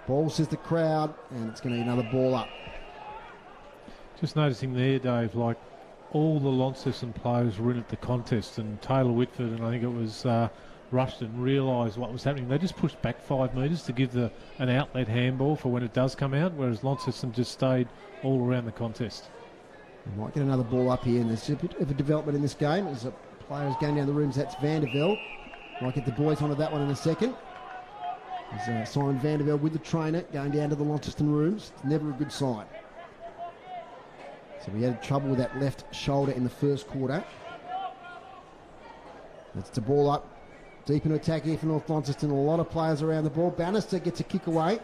Ball says the crowd, and it's going to be another ball up. Just noticing there, Dave, like all the Launceston players were in at the contest, and Taylor Whitford and I think it was Rushton realised what was happening. They just pushed back 5 metres to give an outlet handball for when it does come out, whereas Launceston just stayed all around the contest. We might get another ball up here, and there's a bit of a development in this game. There's a players going down the rooms. That's Vandervelde. Might get the boys onto that one in a second. There's Simon Vandervelde with the trainer going down to the Launceston rooms. It's never a good sign. So we had trouble with that left shoulder in the first quarter. That's the ball up. Deep in attack here for North Launceston. A lot of players around the ball. Bannister gets a kick away.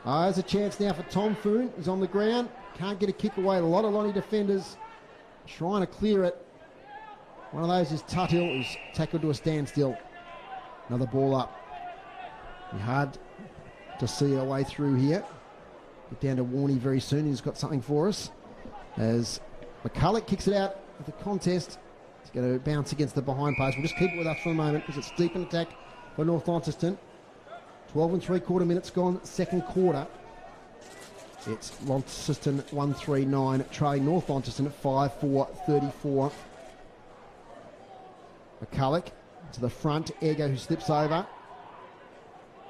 There's a chance now for Tom Foon. He's on the ground. Can't get a kick away. A lot of Lonnie defenders trying to clear it. One of those is Tuthill, who's tackled to a standstill. Another ball up. Be hard to see our way through here. Get down to Warney very soon. He's got something for us. As McCulloch kicks it out of the contest. It's going to bounce against the behind post. We'll just keep it with us for a moment because it's deep in attack for North Launceston. 12 and 3/4 minutes gone, second quarter. It's Launceston 1-3-9, trailing North Launceston at 5-4-34. McCulloch to the front, Ego who slips over.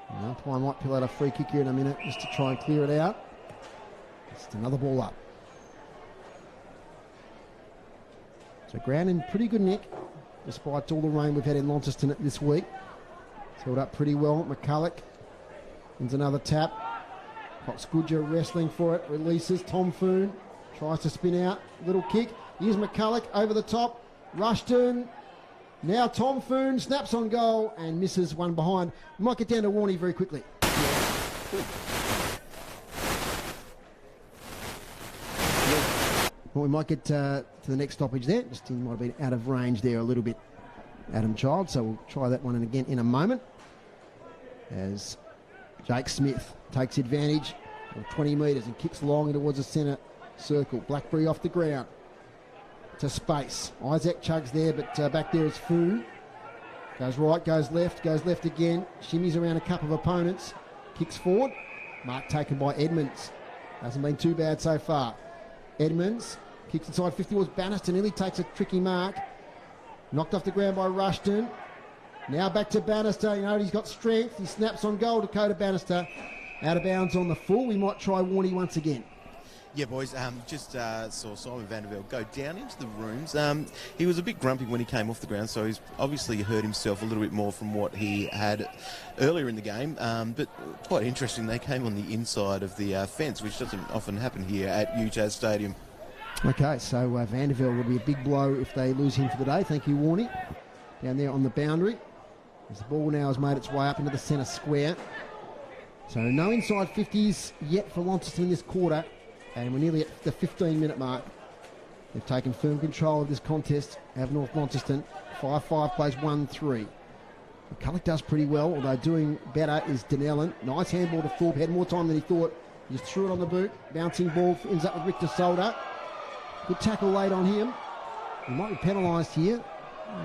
The umpire might pull out a free kick here in a minute just to try and clear it out. Just another ball up. So ground in pretty good nick, despite all the rain we've had in Launceston this week. It's held up pretty well. McCulloch wins another tap. Cox-Goodger wrestling for it, releases. Tom Foon tries to spin out, little kick. Here's McCulloch over the top. Rushton. Now Tom Foon snaps on goal and misses one behind. We might get down to Warney very quickly. Well, we might get to the next stoppage there. Just he might have been out of range there a little bit, Adam Child. So we'll try that one again in a moment. As Jake Smith takes advantage of 20 metres and kicks long towards the centre circle. Blackberry off the ground to space. Isaac chugs there, but back there is Foon. Goes right, goes left again. Shimmies around a couple of opponents. Kicks forward. Mark taken by Edmonds. Hasn't been too bad so far. Edmonds kicks inside 50 towards Bannister. Nearly takes a tricky mark. Knocked off the ground by Rushton. Now back to Bannister. You know, he's got strength. He snaps on goal. Dakota Bannister out of bounds on the full. We might try Warney once again. Yeah, boys, just saw Simon Vandervelde go down into the rooms. He was a bit grumpy when he came off the ground, so he's obviously hurt himself a little bit more from what he had earlier in the game. But quite interesting, they came on the inside of the fence, which doesn't often happen here at UTAS Stadium. Okay, so Vandervelde will be a big blow if they lose him for the day. Thank you, Warney. Down there on the boundary. As the ball now has made its way up into the centre square. So no inside 50s yet for Launceston in this quarter. And we're nearly at the 15-minute mark. They've taken firm control of this contest, have North Launceston. 5-5 plays 1-3. McCulloch does pretty well, although doing better is Denellen. Nice handball to Thorpe, had more time than he thought. He just threw it on the boot. Bouncing ball ends up with Richter Solder. Good tackle late on him. He might be penalised here.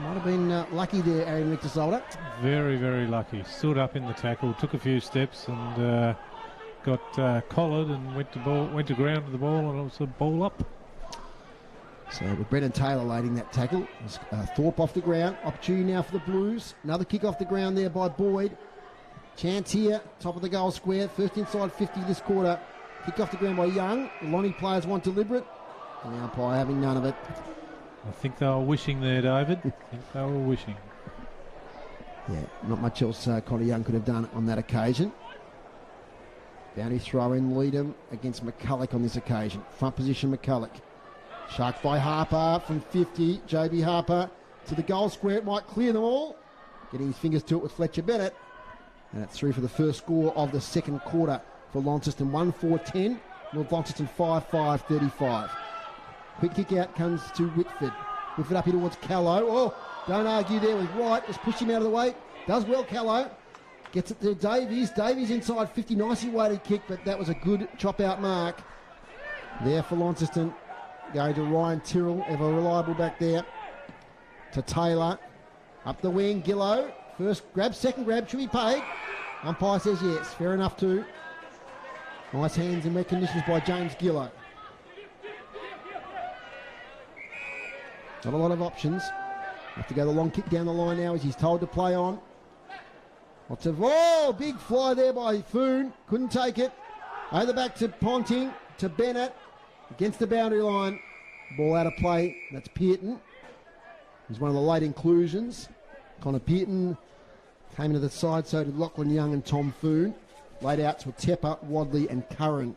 Might have been lucky there, Aaron Richter Solder. Very, very lucky. Stood up in the tackle, took a few steps and got collared and went to ground with the ball, and it was a ball up. So with Brendan Taylor leading that tackle. Thorpe off the ground. Opportunity now for the Blues. Another kick off the ground there by Boyd. Chance here, top of the goal square. First inside 50 this quarter. Kick off the ground by Young. The Lonnie players want deliberate. And the umpire having none of it. I think they were wishing there, David. I think they were wishing. Yeah, not much else Connor Young could have done on that occasion. Boundary throw in Leadham against McCulloch on this occasion. Front position McCulloch. Sharked by Harper from 50. JB Harper to the goal square. It might clear them all. Getting his fingers to it with Fletcher Bennett. And it's through for the first score of the second quarter for Launceston. 1-4-10. North Launceston 5-5-35. Quick kick out comes to Whitford. Whitford up here towards Callow. Oh, don't argue there with Wright. Just push him out of the way. Does well, Callow. Gets it to Davies. Davies inside 50. Nicely weighted kick, but that was a good chop out mark. There for Launceston. Going to Ryan Tyrrell, ever reliable back there. To Taylor. Up the wing, Gillow. First grab, second grab. Should be paid. Umpire says yes. Fair enough too. Nice hands and recognitions by James Gillow. Not a lot of options. Have to go the long kick down the line now as he's told to play on. Lots of, big fly there by Foon. Couldn't take it. Over back to Ponting, to Bennett. Against the boundary line. Ball out of play. That's Pearton. He's one of the late inclusions. Connor Pearton came into the side, so did Lachlan Young and Tom Foon. Laid out to Tepper, Wadley and Curran.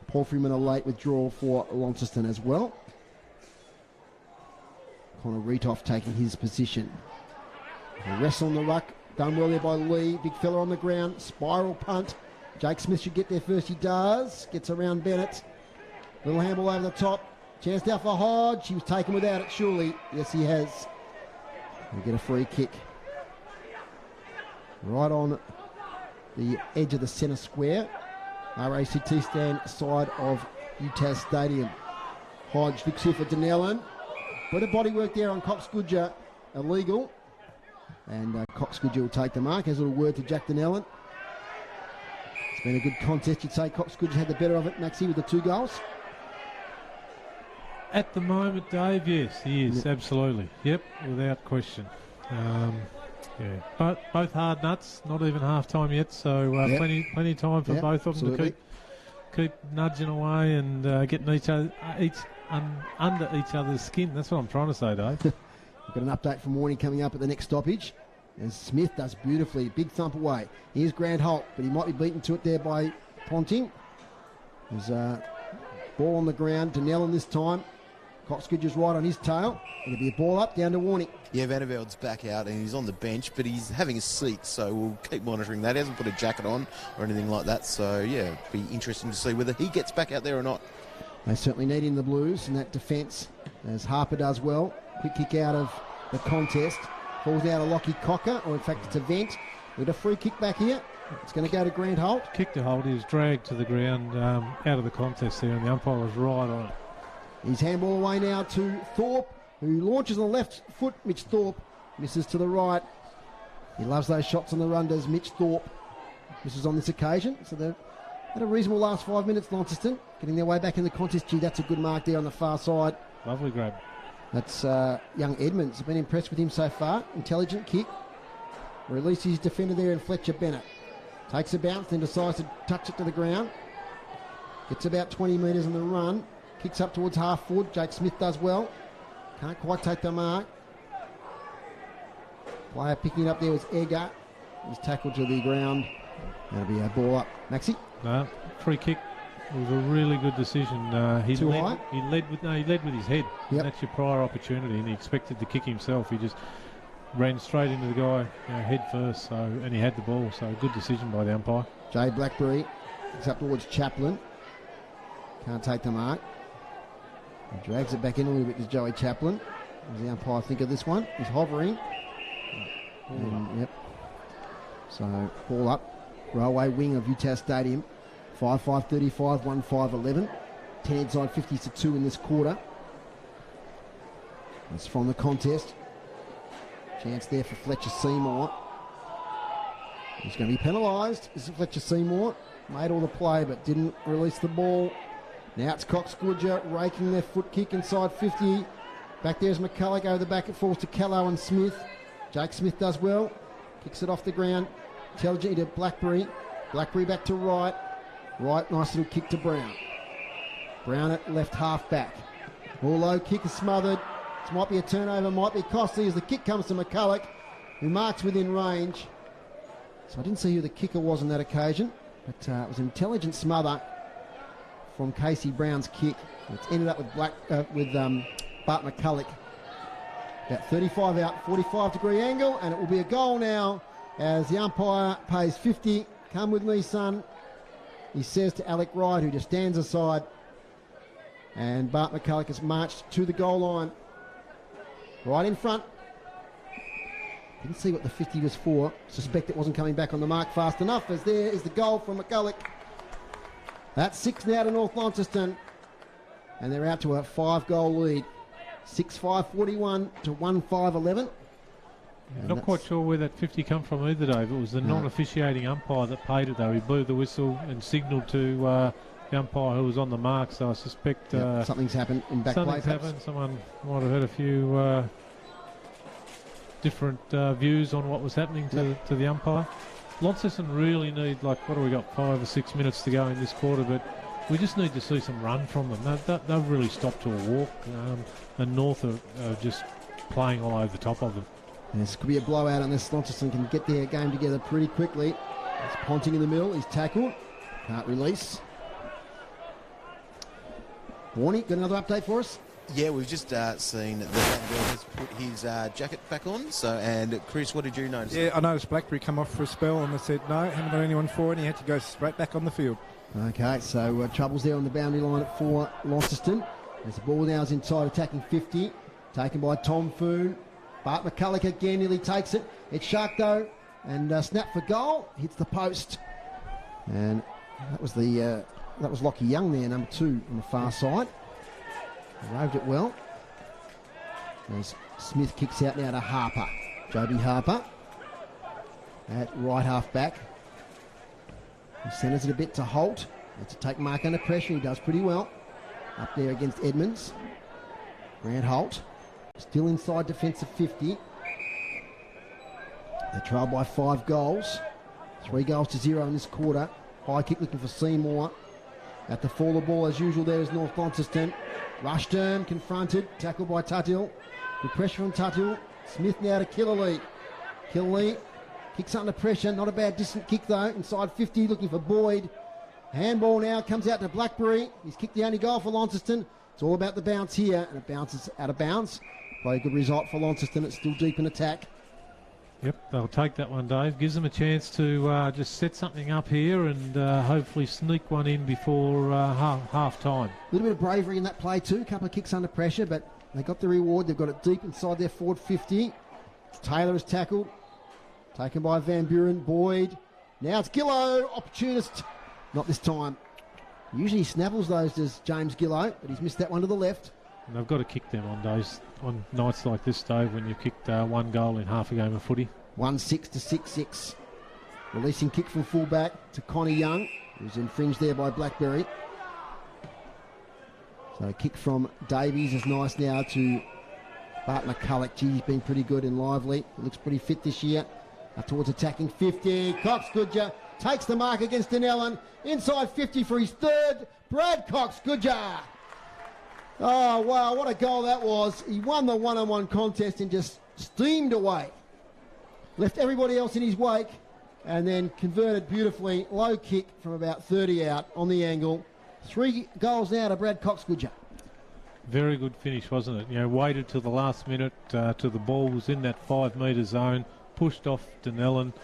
Paul Freeman a late withdrawal for Launceston as well. Connor Retoff taking his position. A wrestle on the ruck. Done well there by Lee. Big fella on the ground. Spiral punt. Jake Smith should get there first. He does. Gets around Bennett. Little handball over the top. Chance now for Hodge. He was taken without it, surely. Yes, he has. He'll get a free kick. right on the edge of the centre square. RACT stand side of UTAS Stadium. Hodge looks here for Denellen. Bit of body work there on Cox Goodger, illegal. And Cox Goodger will take the mark. Has a little word to Jack Denellen. It's been a good contest. You'd say Cox Goodger had the better of it, Maxie, with the 2 goals. At the moment, Dave, yes, he is, absolutely. Yep, without question. Yeah, but both hard nuts, not even half time yet, so plenty of time for both of them to keep nudging away and getting under each other's skin. That's what I'm trying to say, Dave. We've got an update from Warney coming up at the next stoppage. And Smith does beautifully, big thump away. Here's Grant Holt, but he might be beaten to it there by Ponting. There's a ball on the ground, Denellen this time. Cox Goodger's right on his tail. It'll be a ball up, down to Warney. Yeah, Vanderveld's back out and he's on the bench, but he's having a seat, so we'll keep monitoring that. He hasn't put a jacket on or anything like that, so yeah, it'll be interesting to see whether he gets back out there or not. They certainly need in the Blues in that defence, as Harper does well. Quick kick out of the contest. Falls out of Lockie Cocker, or in fact it's a vent. With a free kick back here. It's going to go to Grant Holt. Kick to Holt. He was dragged to the ground out of the contest there, and the umpire was right on it. His handball away now to Thorpe, who launches on the left foot. Mitch Thorpe misses to the right. He loves those shots on the run, does Mitch Thorpe. Misses on this occasion. So they've had a reasonable last 5 minutes, Launceston. Getting their way back in the contest. Gee, that's a good mark there on the far side. Lovely grab. That's young Edmonds. I've been impressed with him so far. Intelligent kick. Releases his defender there in Fletcher Bennett. Takes a bounce, then decides to touch it to the ground. Gets about 20 metres on the run. Kicks up towards half forward. Jake Smith does well. Can't quite take the mark. Player picking it up there was Egger. He's tackled to the ground. That'll be a ball up. Maxi? No, free kick. It was a really good decision. He led with his head. Yep. That's your prior opportunity, and he expected to kick himself. He just ran straight into the guy, head first. And he had the ball. So good decision by the umpire. Jay Blackberry kicks up towards Chaplin. Can't take the mark. He drags it back in a little bit to Joey Chaplin. What does the umpire think of this one? He's hovering. Yep. So ball up. Railway wing of UTAS Stadium. 5-5-35, 1-5-11. 10 inside 50s to 2 in this quarter. That's from the contest. Chance there for Fletcher Seymour. He's going to be penalised. This is Fletcher Seymour. Made all the play but didn't release the ball. Now it's Cox Goodger raking their foot kick inside 50. Back there's McCulloch over the back. It falls to Callow and Smith. Jake Smith does well. Kicks it off the ground. Intelligent to Blackberry. Blackberry back to right. Right, nice little kick to Brown. Brown at left half back. All low, kick is smothered. This might be a turnover, might be costly as the kick comes to McCulloch, who marks within range. So I didn't see who the kicker was on that occasion, but it was an intelligent smother from Casey Brown's kick. It's ended up with Bart McCulloch. About 35 out, 45-degree angle, and it will be a goal now as the umpire pays 50. Come with me, son. He says to Alec Wright, who just stands aside. And Bart McCulloch has marched to the goal line. Right in front. Didn't see what the 50 was for. Suspect it wasn't coming back on the mark fast enough, as there is the goal from McCulloch. That's 6 now to North Launceston. And they're out to a 5-goal lead. 6-5-41 to 1-5-11. Not quite sure where that 50 come from either, Dave. It was the non-officiating umpire that paid it, though. He blew the whistle and signalled to the umpire who was on the mark, so I suspect... something's happened in back play. Something's happened. Someone might have had a few different views on what was happening to the umpire. Launceston really need, what do we got, 5 or 6 minutes to go in this quarter, but we just need to see some run from them. They've really stopped to a walk, and North are just playing all over the top of them. And this could be a blowout unless Launceston can get their game together pretty quickly. It's Ponting in the middle. He's tackled. Can't release. Warney, got another update for us? Yeah, we've just seen that Vanderveld has put his jacket back on. And Chris, what did you notice? Yeah, I noticed Blackberry come off for a spell and they said, no, haven't got anyone for it, and he had to go straight back on the field. Okay, so troubles there on the boundary line for Launceston. As the ball now is inside attacking 50. Taken by Tom Foon. Bart McCulloch again nearly takes it. It's Shark though. and snap for goal. Hits the post. And that was Lockie Young there, number 2 on the far side. Roved it well. As Smith kicks out now to Harper. Joby Harper at right half back. He centres it a bit to Holt. To take Mark under pressure. He does pretty well. Up there against Edmonds. Grant Holt. Still inside defensive 50. They trail by 5 goals. 3 goals to 0 in this quarter. High kick looking for Seymour. At the fall of ball as usual there is North Launceston. Rushton confronted. Tackled by Tuthill. Good pressure from Tuthill. Smith now to Killerley. Killerley kicks under pressure. Not a bad distant kick though. Inside 50 looking for Boyd. Handball now comes out to Blackberry. He's kicked the only goal for Launceston. It's all about the bounce here, and it bounces out of bounds. Probably a good result for Launceston. It's still deep in attack. Yep, they'll take that one, Dave. Gives them a chance to just set something up here and hopefully sneak one in before half time. A little bit of bravery in that play too. A couple of kicks under pressure, but they got the reward. They've got it deep inside their forward 50. Taylor is tackled. Taken by Van Buren. Boyd. Now it's Gillow. Opportunist. Not this time. Usually he snavels those, does James Gillow, but he's missed that one to the left. And they've got to kick them on nights like this, Dave, when you've kicked 1 goal in half a game of footy. 1-6 to 6-6. Releasing kick from fullback to Connie Young, who's infringed there by Blackberry. So a kick from Davies is nice now to Bart McCulloch. Gee, he's been pretty good and lively. He looks pretty fit this year. Towards attacking 50. Cox Goodger takes the mark against Denellen. Inside 50 for his 3rd. Brad Cox Goodger. Oh, wow, what a goal that was. He won the one-on-one contest and just steamed away. Left everybody else in his wake and then converted beautifully. Low kick from about 30 out on the angle. 3 goals now to Brad Cox Goodger. Very good finish, wasn't it? You know, waited till the last minute till the ball was in that 5-metre zone, pushed off Denellen,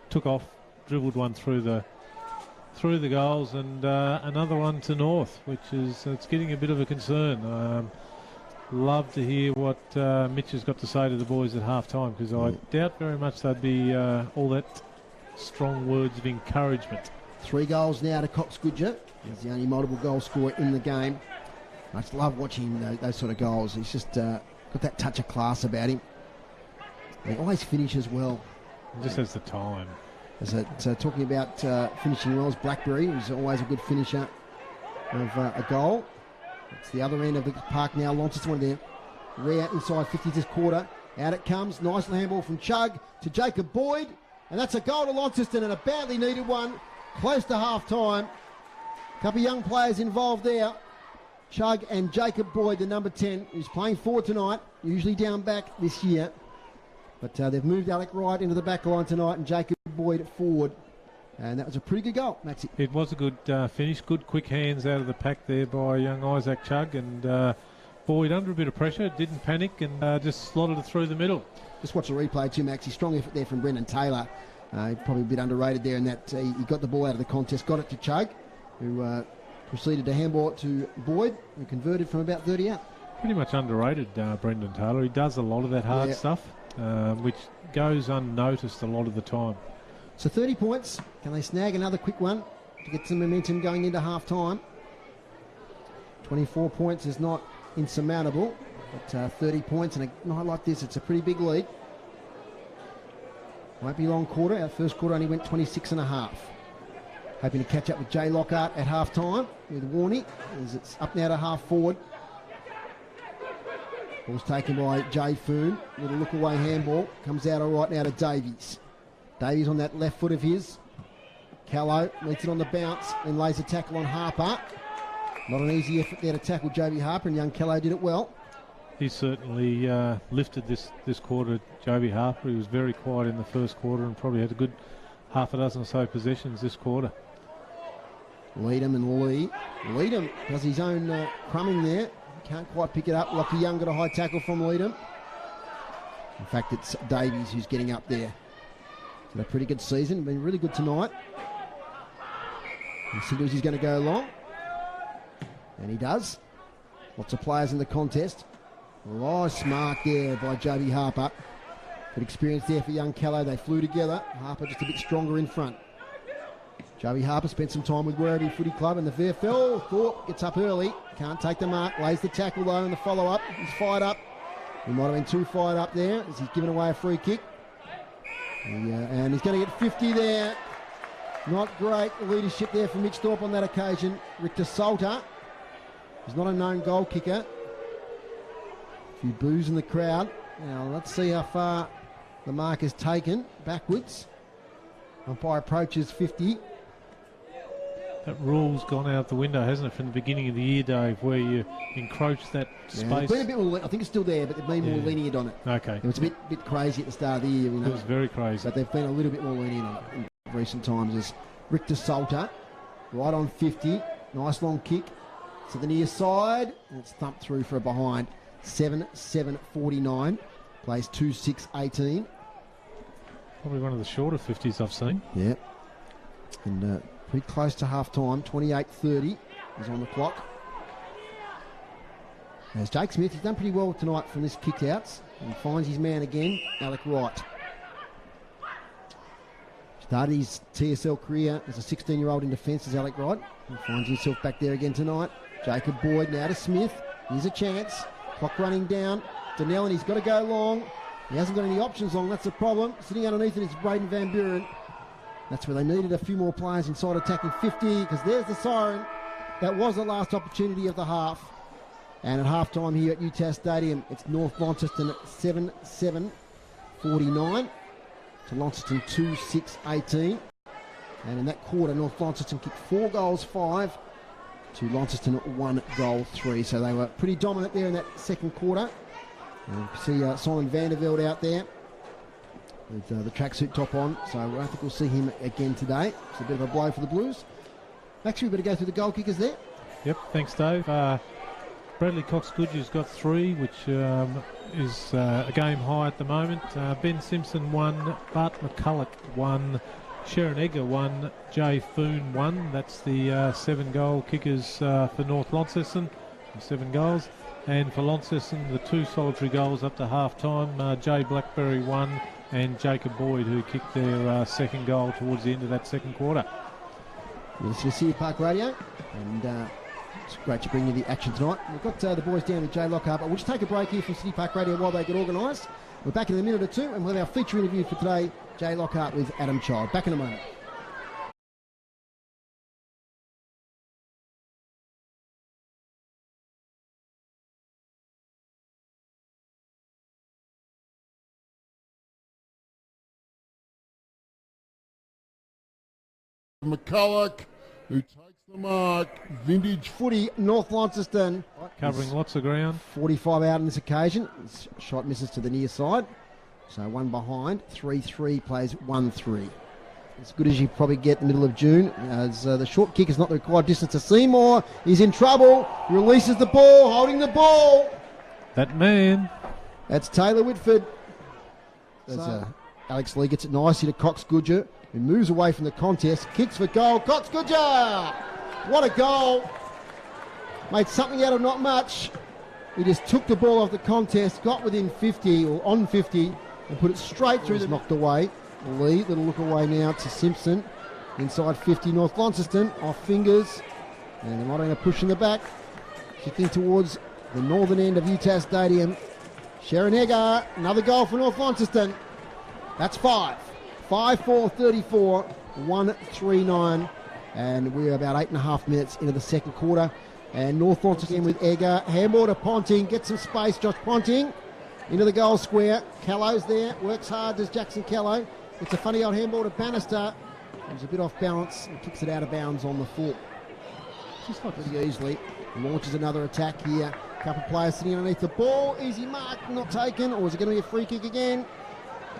took off, dribbled one through the goals, and another one to North, which is it's getting a bit of a concern. Love to hear what Mitch has got to say to the boys at half time, because I doubt very much they'd be all that strong words of encouragement. 3 goals now to Cox Goodger. He's the only multiple goal scorer in the game. I just love watching those sort of goals. He's just got that touch of class about him. He always finishes well. He just has the time. Talking about finishing well is Blackberry, who's always a good finisher of a goal. It's the other end of the park now. Launceston there. Rare inside 50 this quarter. Out it comes. Nice handball from Chug to Jacob Boyd. And that's a goal to Launceston and a badly needed one. Close to half time. A couple of young players involved there. Chug and Jacob Boyd, the number 10, who's playing forward tonight. Usually down back this year. But they've moved Alec Wright into the back line tonight and Jacob Boyd forward. And that was a pretty good goal, Maxie. It was a good finish. Good quick hands out of the pack there by young Isaac Chug. And Boyd under a bit of pressure, didn't panic and just slotted it through the middle. Just watch the replay too, Maxie. Strong effort there from Brendan Taylor. Probably a bit underrated there in that he got the ball out of the contest, got it to Chug, who proceeded to handball it to Boyd, who converted from about 30 out. Pretty much underrated, Brendan Taylor. He does a lot of that hard stuff, which goes unnoticed a lot of the time. So 30 points. Can they snag another quick one to get some momentum going into half time? 24 points is not insurmountable, but 30 points in a night like this, it's a pretty big lead. Won't be long quarter. Our first quarter only went 26 and a half. Hoping to catch up with Jay Lockhart at half time with Warney, as it's up now to half forward. Ball's taken by Jay Foon. Little look away handball. Comes out all right now to Davies. Davies on that left foot of his. Callow meets it on the bounce and lays a tackle on Harper. Not an easy effort there to tackle Joby Harper, and young Callow did it well. He certainly lifted this quarter, Joby Harper. He was very quiet in the first quarter and probably had a good half a dozen or so possessions this quarter. Leadham and Lee. Leadham does his own crumbing there. Can't quite pick it up. Lockie Young got a high tackle from Leadham. In fact, it's Davies who's getting up there. It's a pretty good season. Been really good tonight. And signals he's going to go long. And he does. Lots of players in the contest. Nice mark there by Joby Harper. Good experience there for young Callow. They flew together. Harper just a bit stronger in front. Joey Harper spent some time with Werribee Footy Club in the VFL. Thorpe gets up early. Can't take the mark. Lays the tackle though in the follow-up. He's fired up. He might have been too fired up there as he's given away a free kick. And he's going to get 50 there. Not great leadership there from Mitch Thorpe on that occasion. Richter Salter is not a known goal kicker. A few boos in the crowd. Now let's see how far the mark is taken. Backwards. Umpire approaches 50. That rule's gone out the window, hasn't it, from the beginning of the year, Dave, where you encroach that space? Been a bit more, I think it's still there, but they've been more lenient on it. Okay. It was a bit crazy at the start of the year. It was very crazy. But they've been a little bit more lenient on it in recent times. As Richter Salter, right on 50. Nice long kick to the near side. And it's thumped through for a behind. 7-7-49. Plays 2-6-18. Probably one of the shorter 50s I've seen. Yeah. And pretty close to half-time. 28-30 is on the clock. As Jake Smith, he's done pretty well tonight from this kick-outs. And finds his man again, Alec Wright. Started his TSL career as a 16-year-old in defence as Alec Wright. He finds himself back there again tonight. Jacob Boyd now to Smith. Here's a chance. Clock running down. Donnellan, he's got to go long. He hasn't got any options long, that's the problem. Sitting underneath it is Braden Van Buren. That's where they needed a few more players inside attacking 50, because there's the siren. That was the last opportunity of the half. And at half-time here at UTAS Stadium, it's North Launceston at 7-7-49 to Launceston 2-6-18. And in that quarter, North Launceston kicked 4 goals, 5 to Launceston 1 goal, 3. So they were pretty dominant there in that second quarter. And you see Simon Vanderveld out there with the tracksuit top on, so I don't think we'll see him again today. It's a bit of a blow for the Blues. Actually, we better go through the goal kickers there. Yep, thanks, Dave. Bradley Cox-Goodger's got 3, which is a game high at the moment. Ben Simpson 1, Bart McCulloch 1, Sharon Egger 1, Jay Foon 1. That's the 7 goal kickers for North Launceston, 7 goals. And for Launceston, the 2 solitary goals up to half-time, Jay Blackberry 1 and Jacob Boyd, who kicked their second goal towards the end of that second quarter. This is City Park Radio, and it's great to bring you the action tonight. We've got the boys down with Jay Lockhart, but we'll just take a break here from City Park Radio while they get organised. We're back in a minute or two, and we'll have our feature interview for today, Jay Lockhart with Adam Child. Back in a moment. McCulloch, who takes the mark. Vintage footy, North Launceston. Covering lots of ground. 45 out on this occasion. His shot misses to the near side. So 1 behind. 3-3 plays 1-3. As good as you probably get in the middle of June. As the short kick is not the required distance to Seymour. He's in trouble. Releases the ball, holding the ball. That man. That's Taylor Whitford. As Alex Lee gets it nicely to Cox-Goodger, who moves away from the contest, kicks for goal. Cox-Goodger! What a goal! Made something out of not much. He just took the ball off the contest, got within 50 or on 50, and put it straight through. Knocked away. Lee, little look away now to Simpson. Inside 50, North Launceston, off fingers. And they might have been a push in the back. Kicking towards the northern end of UTAS Stadium. Sharon Egger, another goal for North Launceston. That's 5. 5-4-34, 1-3-9, and we're about 8.5 minutes into the second quarter. And North Launceston with Egger, handball to Ponting, gets some space. Josh Ponting into the goal square. Callow's there, works hard, does Jackson Callow. It's a funny old handball to Bannister. He's a bit off balance and kicks it out of bounds on the foot. Just like pretty easily. Launches another attack here. A couple of players sitting underneath the ball. Easy mark, not taken. Or is it going to be a free kick again?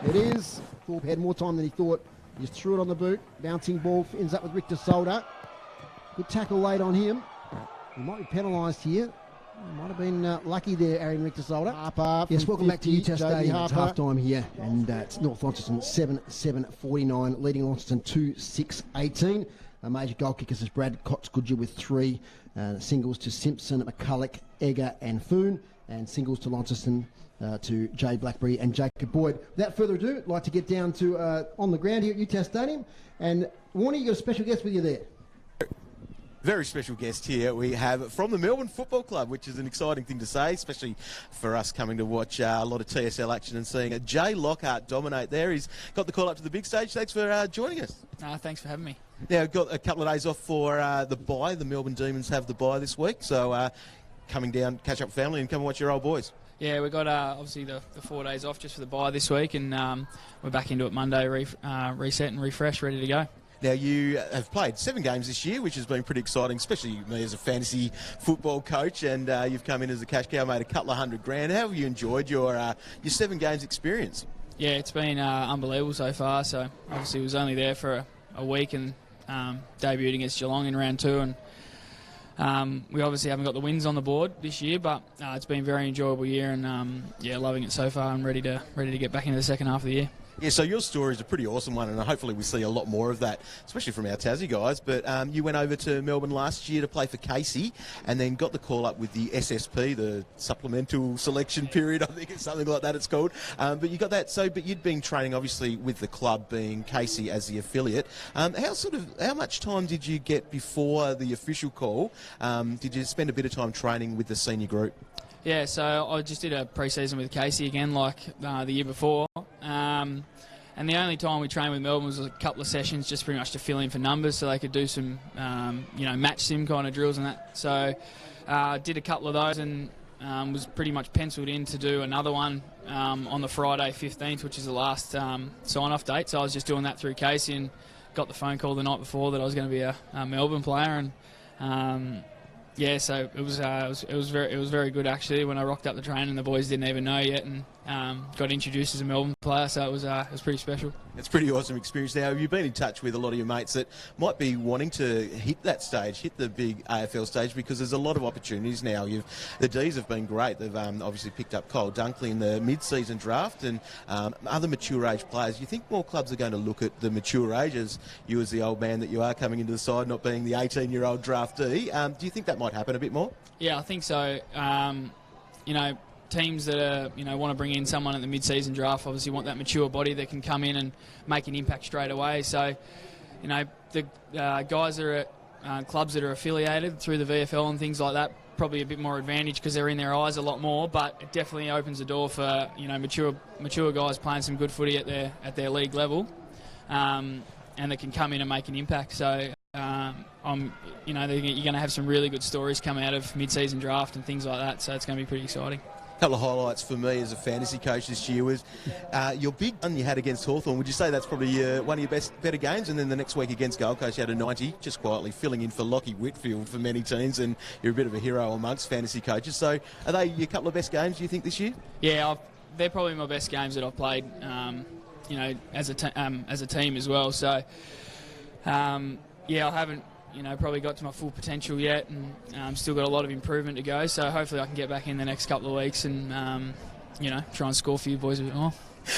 It is. Thorpe had more time than he thought. He just threw it on the boot. Bouncing ball ends up with Richter Solder. Good tackle late on him. He might be penalised here. Might have been lucky there, Aaron Richter Solder. Harper. Yes, welcome back to UTAS Stadium. It's half-time here, and it's North Launceston 7-7-49, leading Launceston 2-6-18. Major goal kickers is Brad Cox-Goodger with 3. Singles to Simpson, McCulloch, Egger and Foon. and singles to Launceston to Jay Blackberry and Jacob Boyd. Without further ado, I'd like to get down to on the ground here at UTAS Stadium. And Warnie, you've got a special guest with you there. Very special guest here we have from the Melbourne Football Club, which is an exciting thing to say, especially for us coming to watch a lot of TSL action and seeing Jay Lockhart dominate there. He's got the call up to the big stage. Thanks for joining us. Thanks for having me. Now, got a couple of days off for the bye. The Melbourne Demons have the bye this week, so coming down, catch up with family and come and watch your old boys. Yeah, we've got obviously the 4 days off just for the bye this week, and we're back into it Monday, reset and refresh, ready to go. Now, you have played 7 games this year, which has been pretty exciting, especially me as a fantasy football coach, and you've come in as a cash cow, made a couple of $100,000. How have you enjoyed your 7 games experience? Yeah, it's been unbelievable so far. So obviously was only there for a week and debuted against Geelong in round 2, and we obviously haven't got the wins on the board this year, but it's been a very enjoyable year, and loving it so far and ready to get back into the second half of the year. Yeah, so your story is a pretty awesome one, and hopefully we see a lot more of that, especially from our Tassie guys. But you went over to Melbourne last year to play for Casey, and then got the call up with the SSP, the Supplemental Selection Period, I think it's something like that it's called. But you got that. But you'd been training obviously with the club, being Casey as the affiliate. How much time did you get before the official call? Did you spend a bit of time training with the senior group? Yeah, so I just did a pre-season with Casey again, like the year before. And the only time we trained with Melbourne was a couple of sessions, just pretty much to fill in for numbers, so they could do some, match sim kind of drills and that. So did a couple of those, and was pretty much penciled in to do another one on the Friday 15th, which is the last sign-off date. So I was just doing that through Casey, and got the phone call the night before that I was going to be a Melbourne player, and so it was very good actually. When I rocked up the train, and the boys didn't even know yet, and got introduced as a Melbourne player, so it was pretty special. It's a pretty awesome experience. Now, have you been in touch with a lot of your mates that might be wanting to hit that stage, hit the big AFL stage, because there's a lot of opportunities now? The D's have been great. They've obviously picked up Cole Dunkley in the mid-season draft, and other mature age players. You think more clubs are going to look at the mature age, as you as the old man that you are coming into the side, not being the 18-year-old draftee? Do you think that might happen a bit more? Yeah, I think so. Teams that want to bring in someone at the mid-season draft obviously want that mature body that can come in and make an impact straight away. So, the guys that are at clubs that are affiliated through the VFL and things like that, probably a bit more advantage because they're in their eyes a lot more. But it definitely opens the door for mature guys playing some good footy at their league level, and they can come in and make an impact. So. You're going to have some really good stories come out of mid-season draft and things like that, so it's going to be pretty exciting. A couple of highlights for me as a fantasy coach this year was your big one you had against Hawthorn. Would you say that's probably one of your better games? And then the next week against Gold Coast, you had a 90, just quietly filling in for Lockie Whitfield for many teams, and you're a bit of a hero amongst fantasy coaches. So are they your couple of best games, do you think, this year? Yeah, they're probably my best games that I've played, as a team as well. So, I haven't probably got to my full potential yet, and still got a lot of improvement to go. So hopefully I can get back in the next couple of weeks and try and score for you boys a bit more.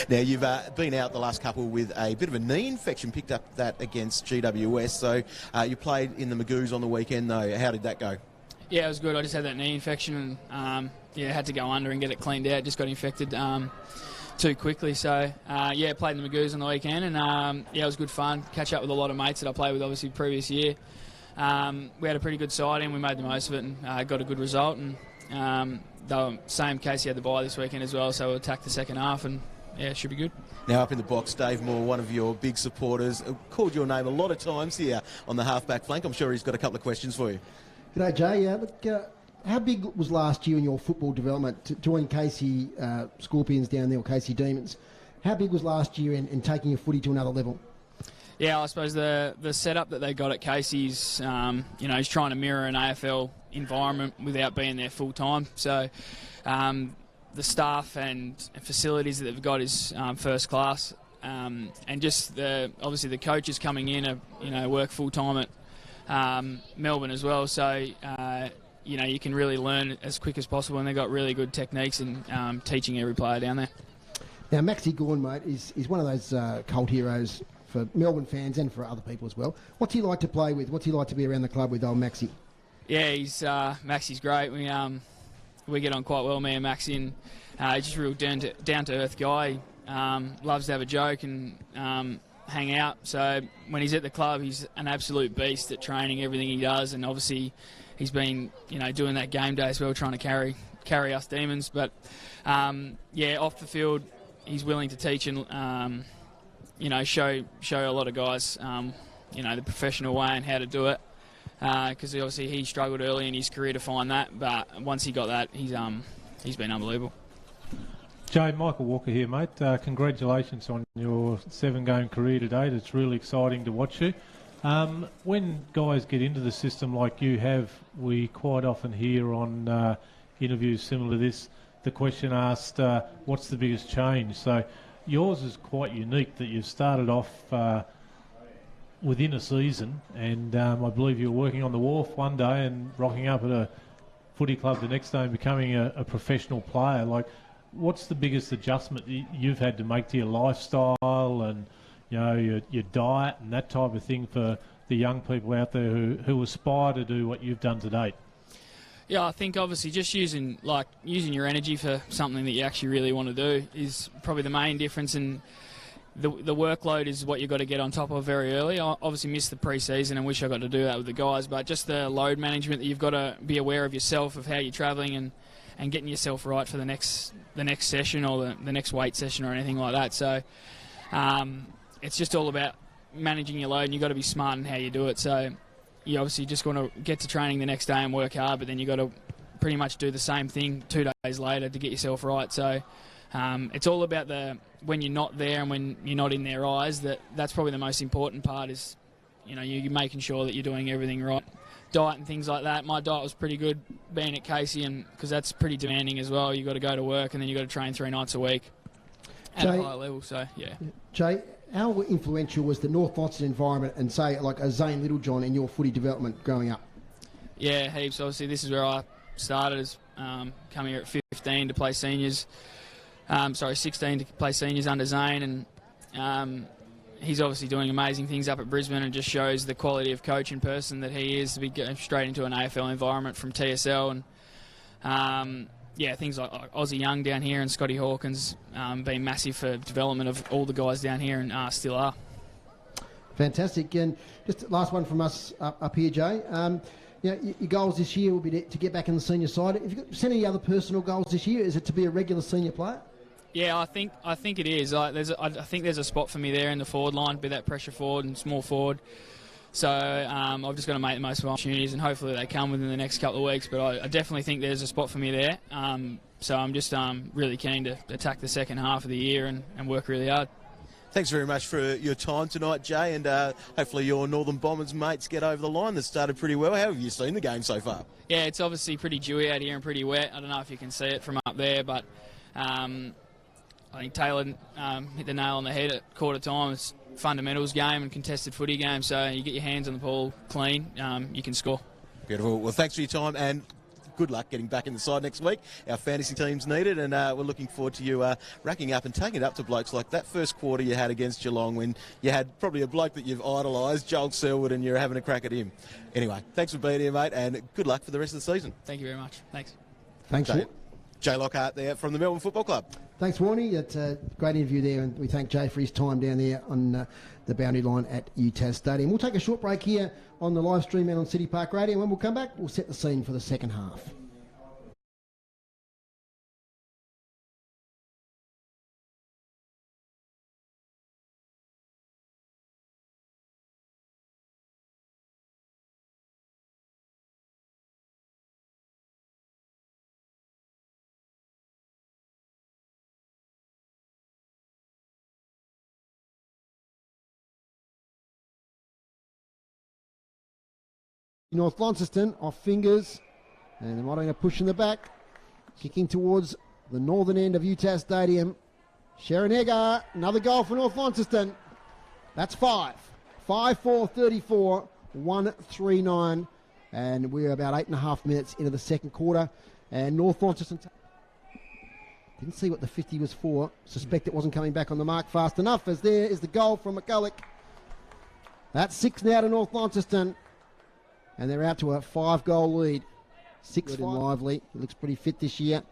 Now, you've been out the last couple with a bit of a knee infection, picked up that against GWS. So you played in the Magoos on the weekend, though. How did that go? Yeah, it was good. I just had that knee infection, and had to go under and get it cleaned out. Just got infected too quickly. So played in the Magoos on the weekend, and it was good fun. Catch up with a lot of mates that I played with obviously previous year. We had a pretty good side in. We made the most of it and got a good result. And the same Casey had the bye this weekend as well, so we'll attack the second half, and it should be good. Now up in the box, Dave Moore, one of your big supporters, called your name a lot of times here on the half-back flank. I'm sure he's got a couple of questions for you. G'day, Jay. How big was last year in your football development to join Casey Scorpions down there, or Casey Demons? How big was last year in taking your footy to another level? Yeah, I suppose the setup that they got at Casey's, he's trying to mirror an AFL environment without being there full time. So the staff and facilities that they've got is first class, and just obviously the coaches coming in work full time at Melbourne as well. So you can really learn as quick as possible, and they've got really good techniques in teaching every player down there. Now, Maxi Gawn, mate, is one of those cult heroes for Melbourne fans and for other people as well. What's he like to play with? What's he like to be around the club with, old Maxi? Yeah, Maxi's great. we get on quite well, me and Maxi, and he's just a real down-to-earth guy. Loves to have a joke and hang out. So when he's at the club, he's an absolute beast at training, everything he does, and obviously he's been, doing that game day as well, trying to carry us Demons. But off the field, he's willing to teach and show a lot of guys the professional way and how to do it, because obviously he struggled early in his career to find that, but once he got that, he's been unbelievable. Jay, Michael Walker here, mate. Congratulations on your 7-game career to date. It's really exciting to watch you. When guys get into the system like you have, we quite often hear on interviews similar to this, the question asked, what's the biggest change? So yours is quite unique that you've started off within a season, and I believe you were working on the wharf one day and rocking up at a footy club the next day and becoming a professional player. Like, what's the biggest adjustment you've had to make to your lifestyle and your diet and that type of thing for the young people out there who aspire to do what you've done to date? Yeah, I think obviously just using your energy for something that you actually really want to do is probably the main difference, and the workload is what you've got to get on top of very early. I obviously missed the pre-season and wish I got to do that with the guys, but just the load management that you've got to be aware of yourself, of how you're travelling and getting yourself right for the next session or the next weight session or anything like that. So it's just all about managing your load, and you've got to be smart in how you do it. So you obviously just want to get to training the next day and work hard, but then you've got to pretty much do the same thing 2 days later to get yourself right. So it's all about when you're not there and when you're not in their eyes, that's probably the most important part is, you're making sure that you're doing everything right. Diet and things like that. My diet was pretty good being at Casey, and because that's pretty demanding as well. You've got to go to work and then you've got to train 3 nights a week at a high level. So, yeah. Jay, how influential was the North Launceston environment and, say, like a Zane Littlejohn in your footy development growing up? Yeah, heaps. Obviously, this is where I started, as coming here at 15 to play seniors. 16 to play seniors under Zane, and he's obviously doing amazing things up at Brisbane, and just shows the quality of coach and person that he is to be going straight into an AFL environment from TSL. And things like Aussie Young down here and Scotty Hawkins been massive for development of all the guys down here, and still are. Fantastic. And just last one from us up here, Jay. Your goals this year will be to get back in the senior side. Have you got any other personal goals this year? Is it to be a regular senior player? Yeah, I think it is. I think there's a spot for me there in the forward line, be that pressure forward and small forward. So I've just got to make the most of my opportunities, and hopefully they come within the next couple of weeks. But I definitely think there's a spot for me there. So I'm just really keen to attack the second half of the year and work really hard. Thanks very much for your time tonight, Jay, and hopefully your Northern Bombers mates get over the line. That started pretty well. How have you seen the game so far? Yeah, it's obviously pretty dewy out here and pretty wet. I don't know if you can see it from up there, but I think Taylor hit the nail on the head at quarter time. It's a fundamentals game and contested footy game, so you get your hands on the ball clean, you can score. Beautiful. Well, thanks for your time, and good luck getting back in the side next week. Our fantasy team's needed, and we're looking forward to you racking up and taking it up to blokes like that first quarter you had against Geelong, when you had probably a bloke that you've idolised, Joel Selwood, and you're having a crack at him. Anyway, thanks for being here, mate, and good luck for the rest of the season. Thank you very much. Thanks. Thanks, Jay Lockhart there from the Melbourne Football Club. Thanks, Warnie. It's a great interview there, and we thank Jay for his time down there on the boundary line at UTAS Stadium. We'll take a short break here on the live stream and on City Park Radio, and when we'll come back, we'll set the scene for the second half. North Launceston off fingers, and they're not push in the back, kicking towards the northern end of UTAS Stadium. Sharon Eggar, another goal for North Launceston. That's 5. 5-4-34, 1-3-9, and we're about 8.5 minutes into the second quarter, and North Launceston didn't see what the 50 was for. Suspect it wasn't coming back on the mark fast enough, as there is the goal from McCulloch. That's 6 now to North Launceston, and they're out to a 5-goal lead. 6-5. Lively. He looks pretty fit this year.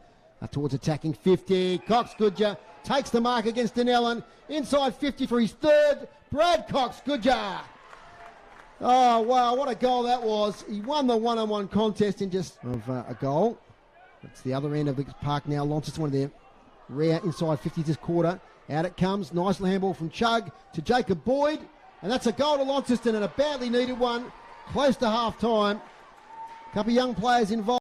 Towards attacking 50. Cox Goodger takes the mark against Denellen. Inside 50 for his third. Brad Cox Goodger. Oh, wow, what a goal that was. He won the one-on-one contest in just of a goal. That's the other end of the park now. Launceston, one of their rare inside 50s this quarter. Out it comes. Nice handball from Chug to Jacob Boyd. And that's a goal to Launceston and a badly needed one. Close to half-time. A couple of young players involved.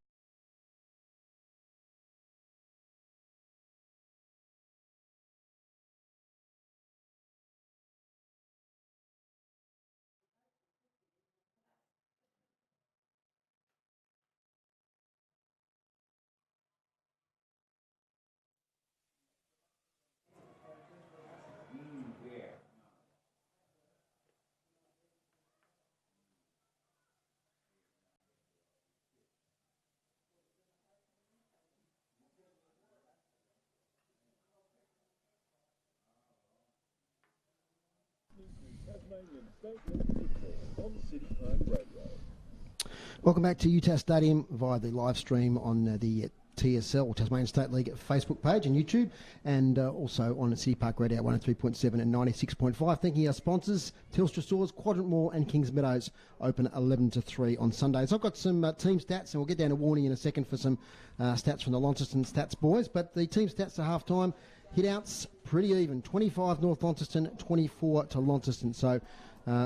Welcome back to UTAS Stadium via the live stream on the TSL, Tasmanian State League Facebook page and YouTube, and also on City Park Radio 103.7 and 96.5. Thanking our sponsors, Telstra Stores, Quadrant Mall and Kings Meadows, open 11 to 3 on Sundays. I've got some team stats, and we'll get down to Warney in a second for some stats from the Launceston Stats boys, but the team stats at half-time, hit-outs pretty even, 25 North Launceston, 24 to Launceston, so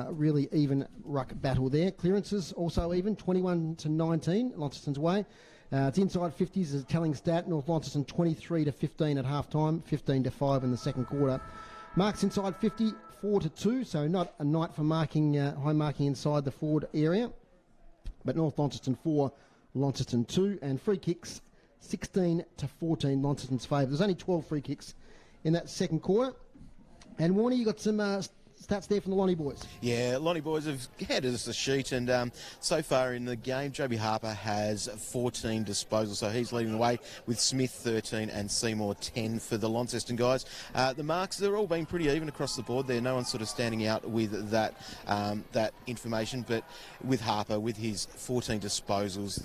really even ruck battle there. Clearances also even, 21 to 19, Launceston's way. It's inside 50s is a telling stat. North Launceston 23 to 15 at half time, 15 to 5 in the second quarter. Marks inside 50, 4 to 2, so not a night for marking, high marking inside the forward area. But North Launceston 4, Launceston 2, and free kicks 16 to 14, Launceston's favour. There's only 12 free kicks in that second quarter. And Warner, you got some stats there from the Lonnie boys. Yeah, Lonnie boys have handed us a sheet, and so far in the game, Joby Harper has 14 disposals, so he's leading the way with Smith 13 and Seymour 10 for the Launceston guys. The marks, they're all been pretty even across the board there. No one's sort of standing out with that information, but with Harper, with his 14 disposals,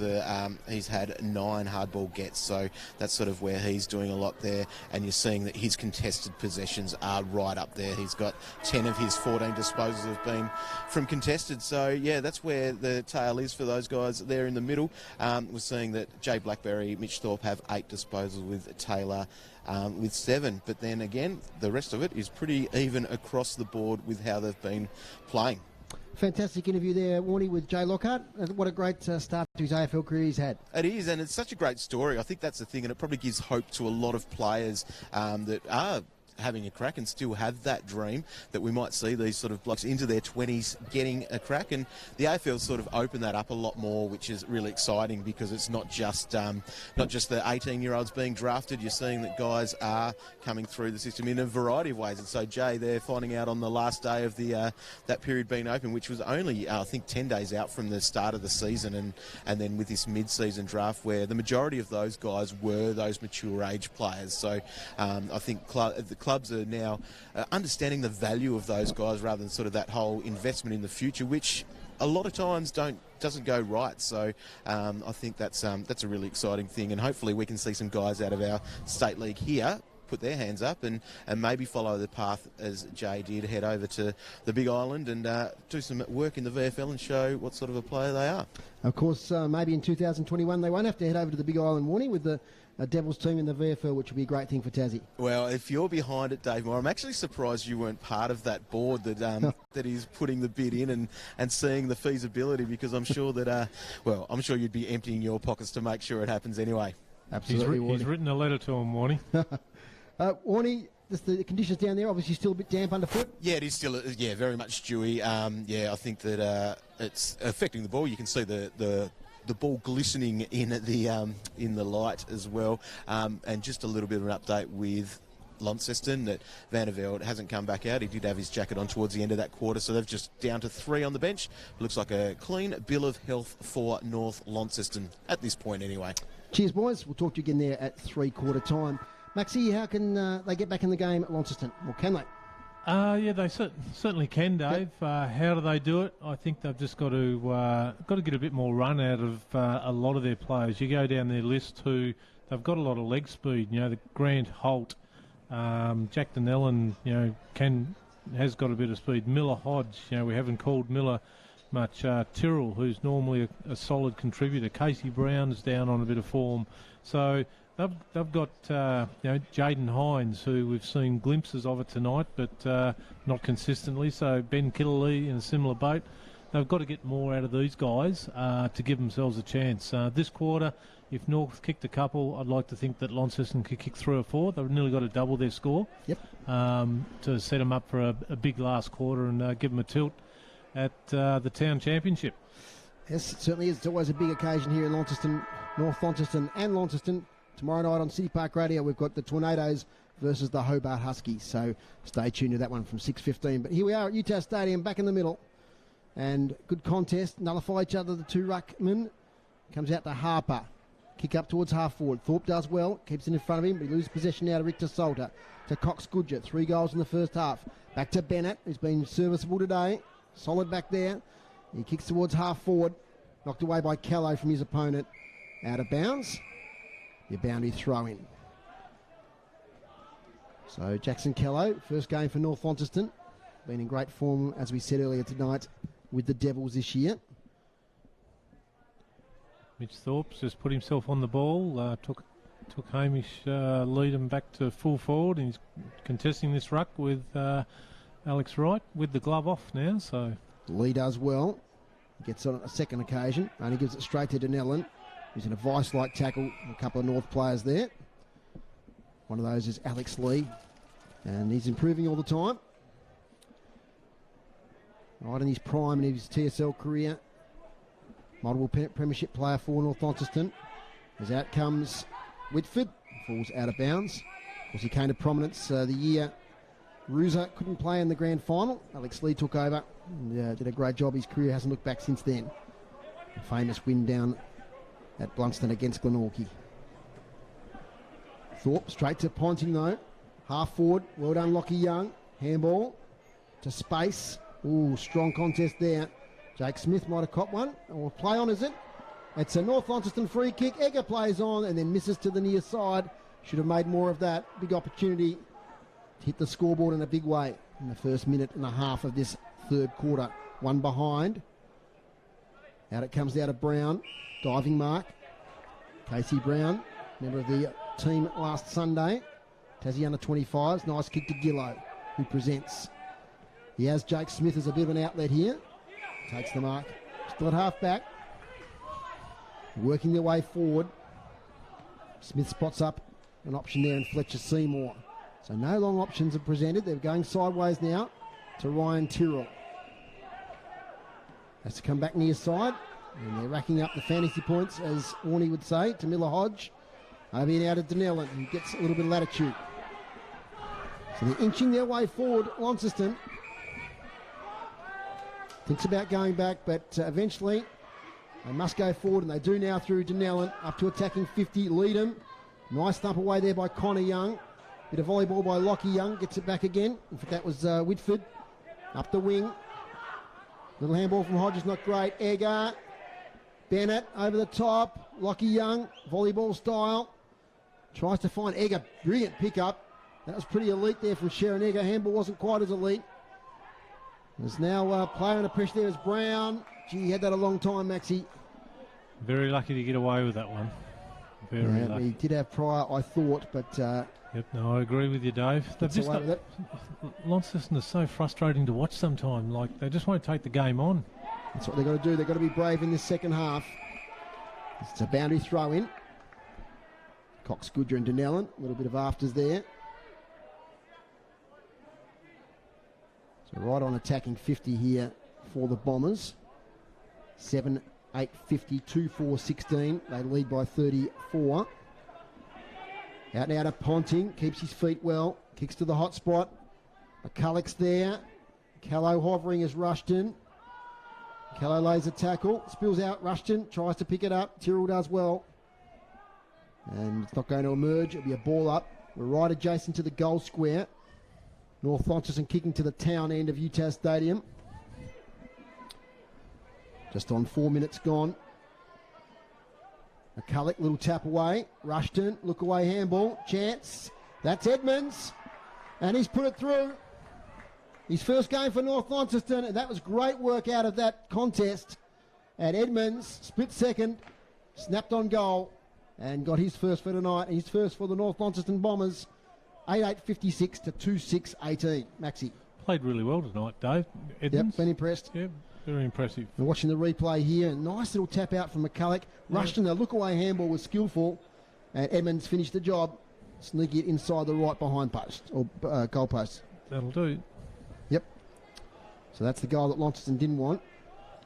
he's had 9 hardball gets, so that's sort of where he's doing a lot there, and you're seeing that his contested possessions are right up there. He's got 10 of his 14 disposals have been from contested. So, yeah, that's where the tail is for those guys there in the middle. We're seeing that Jay Blackberry, Mitch Thorpe have 8 disposals with Taylor with 7. But then again, the rest of it is pretty even across the board with how they've been playing. Fantastic interview there, Warnie, with Jay Lockhart. What a great start to his AFL career he's had. It is, and it's such a great story. I think that's the thing, and it probably gives hope to a lot of players that are having a crack and still have that dream that we might see these sort of blokes into their 20s getting a crack, and the AFL sort of opened that up a lot more, which is really exciting because it's not just the 18-year-olds being drafted. You're seeing that guys are coming through the system in a variety of ways, and so Jay, they're finding out on the last day of the that period being open, which was only I think 10 days out from the start of the season, and then with this mid-season draft where the majority of those guys were those mature age players. So I think the clubs are now understanding the value of those guys rather than sort of that whole investment in the future, which a lot of times doesn't go right. So I think that's a really exciting thing, and hopefully we can see some guys out of our state league here put their hands up and maybe follow the path as Jay did, head over to the Big Island and do some work in the VFL and show what sort of a player they are. Of course, maybe in 2021 they won't have to head over to the Big Island, Warnie, with the Devils team in the VFL, which would be a great thing for Tassie. Well, if you're behind it, Dave Moore, I'm actually surprised you weren't part of that board that that is putting the bid in and seeing the feasibility, because I'm sure that, I'm sure you'd be emptying your pockets to make sure it happens anyway. Absolutely, He's written a letter to him, Warnie. Warnie, just the conditions down there, obviously still a bit damp underfoot. Yeah, it is still, very much dewy. I think that it's affecting the ball. You can see the ball glistening in the light as well. And just a little bit of an update with Launceston, that Van der Velde hasn't come back out. He did have his jacket on towards the end of that quarter, so they've just down to 3 on the bench. Looks like a clean bill of health for North Launceston at this point anyway. Cheers, boys. We'll talk to you again there at 3/4 time. Maxie, how can they get back in the game at Launceston? Or can they? Yeah, they certainly can, Dave. How do they do it? I think they've just got to get a bit more run out of a lot of their players. You go down their list who they've got a lot of leg speed. You know, the Grant Holt, Jack Donnellan, you know, has got a bit of speed. Miller Hodge, you know, we haven't called Miller much. Tyrrell, who's normally a solid contributor. Casey Brown's down on a bit of form. So they've got you know, Jaden Hines, who we've seen glimpses of it tonight, but not consistently. So Ben Kitterlee in a similar boat. They've got to get more out of these guys to give themselves a chance. This quarter, if North kicked a couple, I'd like to think that Launceston could kick 3 or 4. They've nearly got to double their score. Yep. To set them up for a big last quarter and give them a tilt at the town championship. Yes, it certainly is. It's always a big occasion here in Launceston, North Launceston and Launceston. Tomorrow night on City Park Radio, we've got the Tornadoes versus the Hobart Huskies. So stay tuned to that one from 6:15. But here we are at UTAS Stadium, back in the middle. And good contest. Nullify each other, the two ruckmen. Comes out to Harper. Kick up towards half forward. Thorpe does well. Keeps it in front of him, but he loses possession now to Richter Salter. To Cox Goodger. 3 goals in the first half. Back to Bennett, who's been serviceable today. Solid back there. He kicks towards half forward. Knocked away by Callow from his opponent. Out of bounds. Your boundary throw in. So Jackson Callow, first game for North Launceston. Been in great form, as we said earlier tonight, with the Devils this year. Mitch Thorpe's just put himself on the ball, took Hamish Leadham back to full forward, and he's contesting this ruck with Alex Wright with the glove off now. So Lee does well. Gets on a second occasion, only gives it straight to Donnellan. He's in a vice-like tackle. A couple of North players there. One of those is Alex Lee, and he's improving all the time. Right in his prime in his TSL career. Multiple premiership player for North Launceston. As out comes Whitford, falls out of bounds. Of course, he came to prominence the year Rooser couldn't play in the grand final. Alex Lee took over and did a great job. His career hasn't looked back since then. A famous win down at Blunston against Glenorchy. Thorpe straight to Ponting though. Half forward. Well done, Lockie Young. Handball to space. Ooh, strong contest there. Jake Smith might have caught one. Or play on, is it? It's a North Launceston free kick. Egger plays on and then misses to the near side. Should have made more of that. Big opportunity to hit the scoreboard in a big way in the first minute and a half of this third quarter. One behind. Out it comes out of Brown. Diving mark. Casey Brown, member of the team last Sunday. Tassie under 25s. Nice kick to Gillow, who presents. He has Jake Smith as a bit of an outlet here. Takes the mark. Still at half back. Working their way forward. Smith spots up an option there in Fletcher Seymour. So no long options are presented. They're going sideways now to Ryan Tyrrell. Has to come back near side. And they're racking up the fantasy points, as Orney would say, to Miller Hodge. Over and out of Donnellan, who gets a little bit of latitude. So they're inching their way forward, Launceston. Thinks about going back, but eventually they must go forward, and they do now through Donnellan, up to attacking 50. Leadham. Nice thump away there by Connor Young. Bit of volleyball by Lockie Young, gets it back again. In fact, that was Whitford. Up the wing. Little handball from Hodges, not great. Egger. Bennett over the top. Lockie Young, volleyball style. Tries to find Egger. Brilliant pickup. That was pretty elite there from Sharon Egger. Handball wasn't quite as elite. There's now a player under pressure there is Brown. Gee, he had that a long time, Maxie. Very lucky to get away with that one. Very lucky. He did have prior, I thought, but... Yep, no, I agree with you, Dave. Launceston is so frustrating to watch sometimes. Like, they just won't take the game on. That's what they've got to do. They've got to be brave in this second half. It's a boundary throw in. Cox, Goodger and Donnellan. A little bit of afters there. So right on attacking 50 here for the Bombers. 7, 8, 50, 2, 4, 16. They lead by 34. Out now to Ponting. Keeps his feet well. Kicks to the hot spot. McCulloch's there. Callow hovering as Rushton. Callow lays a tackle. Spills out. Rushton tries to pick it up. Tyrrell does well. And it's not going to emerge. It'll be a ball up. We're right adjacent to the goal square. North Launceston kicking to the town end of UTAS Stadium. Just on 4 minutes gone. McCulloch, little tap away. Rushton, look away handball. Chance. That's Edmonds. And he's put it through. His first game for North Launceston, and that was great work out of that contest. And Edmonds, split second, snapped on goal and got his first for tonight. His first for the North Launceston Bombers. 88-56 to 26-18. Maxi. Played really well tonight, Dave. Edmonds. Yep, been impressed. Yeah, very impressive. We're watching the replay here. Nice little tap out from McCulloch. Rushton, the look-away handball was skillful. And Edmonds finished the job. Sneaky it inside the right behind post, or goal post. That'll do. Yep. So that's the goal that Launceston didn't want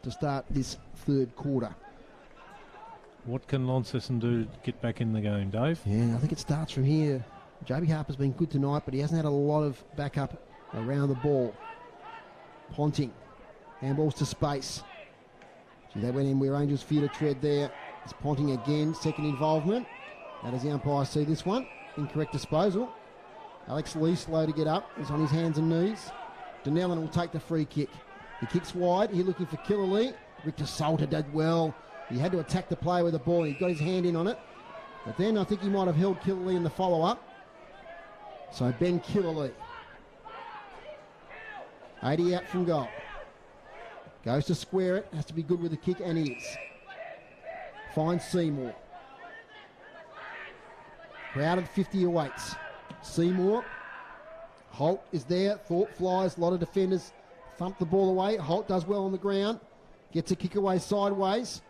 to start this third quarter. What can Launceston do to get back in the game, Dave? Yeah, I think it starts from here. JB Harper's been good tonight, but he hasn't had a lot of backup around the ball. Ponting. Handballs to space. Gee, they went in where Angels fear to tread there. It's Ponting again, second involvement. How does the umpire see this one? Incorrect disposal. Alex Lee slow to get up. He's on his hands and knees. Donnellan will take the free kick. He kicks wide. Here looking for Killerley. Richter Salter did well. He had to attack the play with the ball. He got his hand in on it. But then I think he might have held Killerley in the follow-up. So Ben Killerley. 80 out from goal. Goes to square it. Has to be good with the kick, and he is. Finds Seymour. Crowded 50 awaits. Seymour. Holt is there. Thorpe flies. A lot of defenders thump the ball away. Holt does well on the ground. Gets a kick away sideways.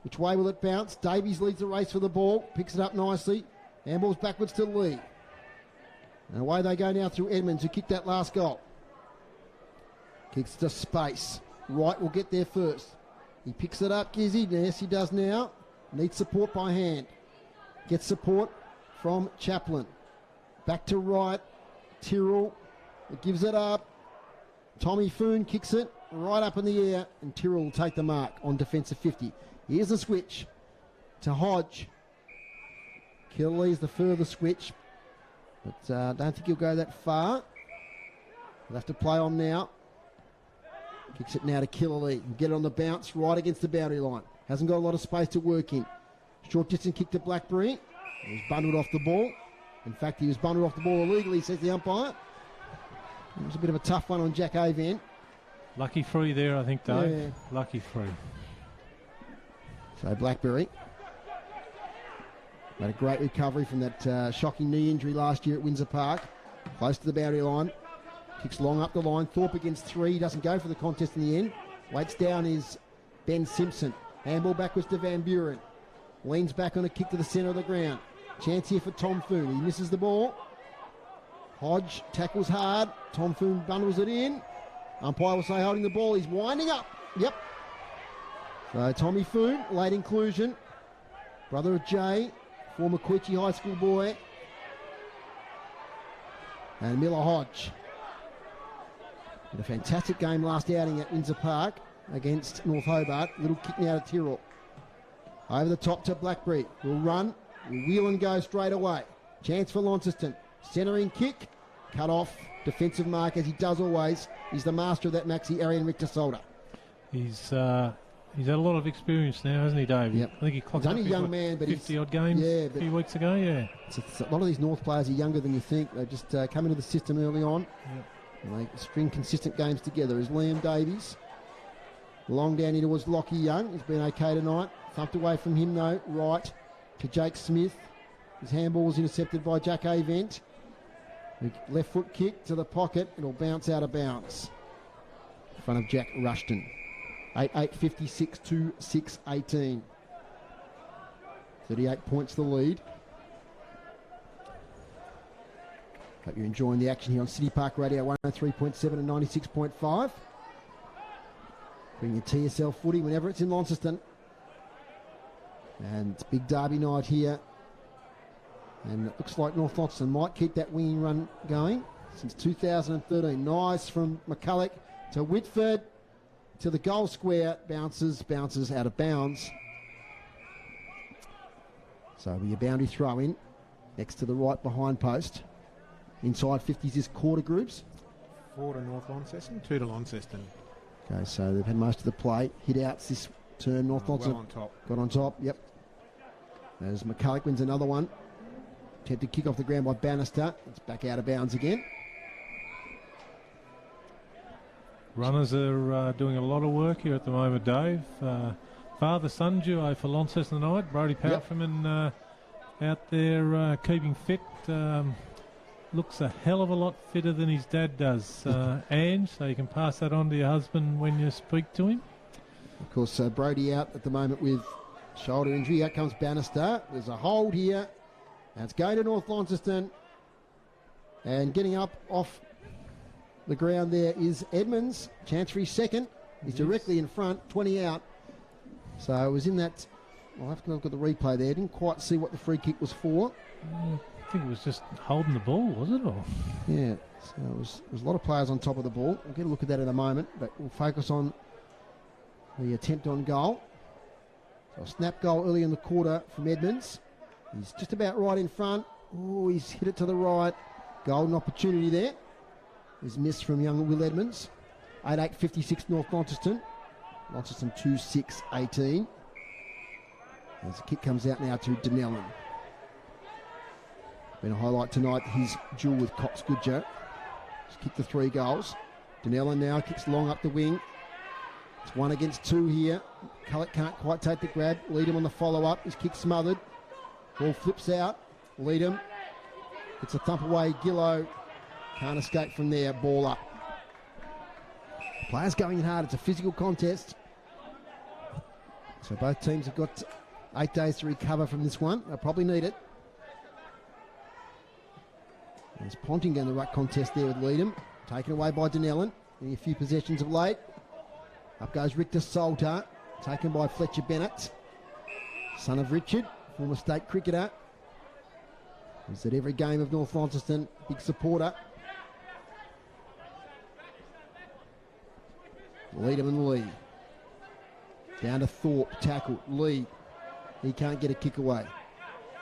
Which way will it bounce? Davies leads the race for the ball. Picks it up nicely. Handballs backwards to Lee. And away they go now through Edmonds, who kicked that last goal. Kicks to space. Wright will get there first. He picks it up, Gizzy. Yes, he does now. Needs support by hand. Gets support from Chaplin. Back to Wright. Tyrrell. It gives it up. Tommy Foon kicks it right up in the air, and Tyrrell will take the mark on defensive 50. Here's a switch to Hodge. Killerley's the further switch, but don't think he'll go that far. He'll have to play on now. Kicks it now to Killerley. Get it on the bounce right against the boundary line. Hasn't got a lot of space to work in. Short distance kick to Blackberry. He was bundled off the ball. In fact, he was bundled off the ball illegally, says the umpire. It was a bit of a tough one on Jack Avent. Lucky free there, I think, Dave. Yeah. Lucky free. So Blackberry made a great recovery from that shocking knee injury last year at Windsor Park. Close to the boundary line. Kicks long up the line. Thorpe against three. Doesn't go for the contest in the end. Waits down is Ben Simpson. Handball backwards to Van Buren. Leans back on a kick to the centre of the ground. Chance here for Tom Foon. He misses the ball. Hodge tackles hard. Tom Foon bundles it in. Umpire will say holding the ball. He's winding up. Yep. So Tommy Foon, late inclusion. Brother of Jay, former Queechee High School boy. And Miller Hodge. Had a fantastic game last outing at Windsor Park against North Hobart. Little kick now to Tyrrell. Over the top to Blackberry. Will run. Will wheel and go straight away. Chance for Launceston. Centering kick. Cut off. Defensive mark as he does always. He's the master of that Maxi, Arian Richter Solder. He's had a lot of experience now, hasn't he, Dave? Yep. I think he clocked He's only up a young man, but 50-odd games a few weeks ago, yeah. A lot of these North players are younger than you think. They just come into the system early on. Yep. And they string consistent games together. Is Liam Davies. Long down here towards Lockie Young. He's been okay tonight. Thumped away from him, though. Right to Jake Smith. His handball was intercepted by Jack Avent. Left foot kick to the pocket. It'll bounce out of bounds. In front of Jack Rushton. 8-8-56 to 6-18. 38 points the lead. Hope you're enjoying the action here on City Park Radio 103.7 and 96.5. Bring your TSL footy whenever it's in Launceston. And it's big derby night here. And it looks like North Launceston might keep that winging run going since 2013. Nice from McCulloch to Whitford to the goal square. Bounces out of bounds. So it'll be a boundary throw in next to the right behind post. Inside 50s is quarter groups. 4 to North Launceston, 2 to Launceston. Okay, so they've had most of the play. Hit outs this turn. North Launceston Well on top. got on top, yep. As McCulloch wins another one. Attempted kick off the ground by Bannister. It's back out of bounds again. Runners are doing a lot of work here at the moment, Dave. Father-son duo for Launceston tonight. Brodie Powerfirman out there keeping fit. Looks a hell of a lot fitter than his dad does. Ange, so you can pass that on to your husband when you speak to him. Of course, Brodie out at the moment with shoulder injury. Out comes Bannister. There's a hold here. And it's going to North Launceston. And getting up off the ground there is Edmonds. Chance for his second. He's directly in front, 20 out. So it was in that. I'll have to look at the replay there. Didn't quite see what the free kick was for. I think it was just holding the ball, was it? Or? Yeah, so there was a lot of players on top of the ball. We'll get a look at that in a moment, but we'll focus on the attempt on goal. So a snap goal early in the quarter from Edmonds. He's just about right in front. Oh, he's hit it to the right. Golden opportunity there. His miss from young Will Edmonds. 8-8-56 North Launceston. Launceston 2-6-18. As the kick comes out now to Denellen. Been a highlight tonight, his duel with Cox Goodger. He's kicked the 3 goals. Denellen now kicks long up the wing. It's 1 against 2 here. Cullett can't quite take the grab. Leadham on the follow-up. His kick smothered. Ball flips out. Leadham. It's a thump away. Gillow can't escape from there. Ball up. Players going in hard. It's a physical contest. So both teams have got 8 days to recover from this one. They'll probably need it. There's Ponting in the ruck contest there with Leadham. Taken away by Denellen. In a few possessions of late. Up goes Richter Salter. Taken by Fletcher Bennett. Son of Richard, former state cricketer. He's at every game of North Launceston. Big supporter. Leadham and Lee. Down to Thorpe. Tackle. Lee. He can't get a kick away.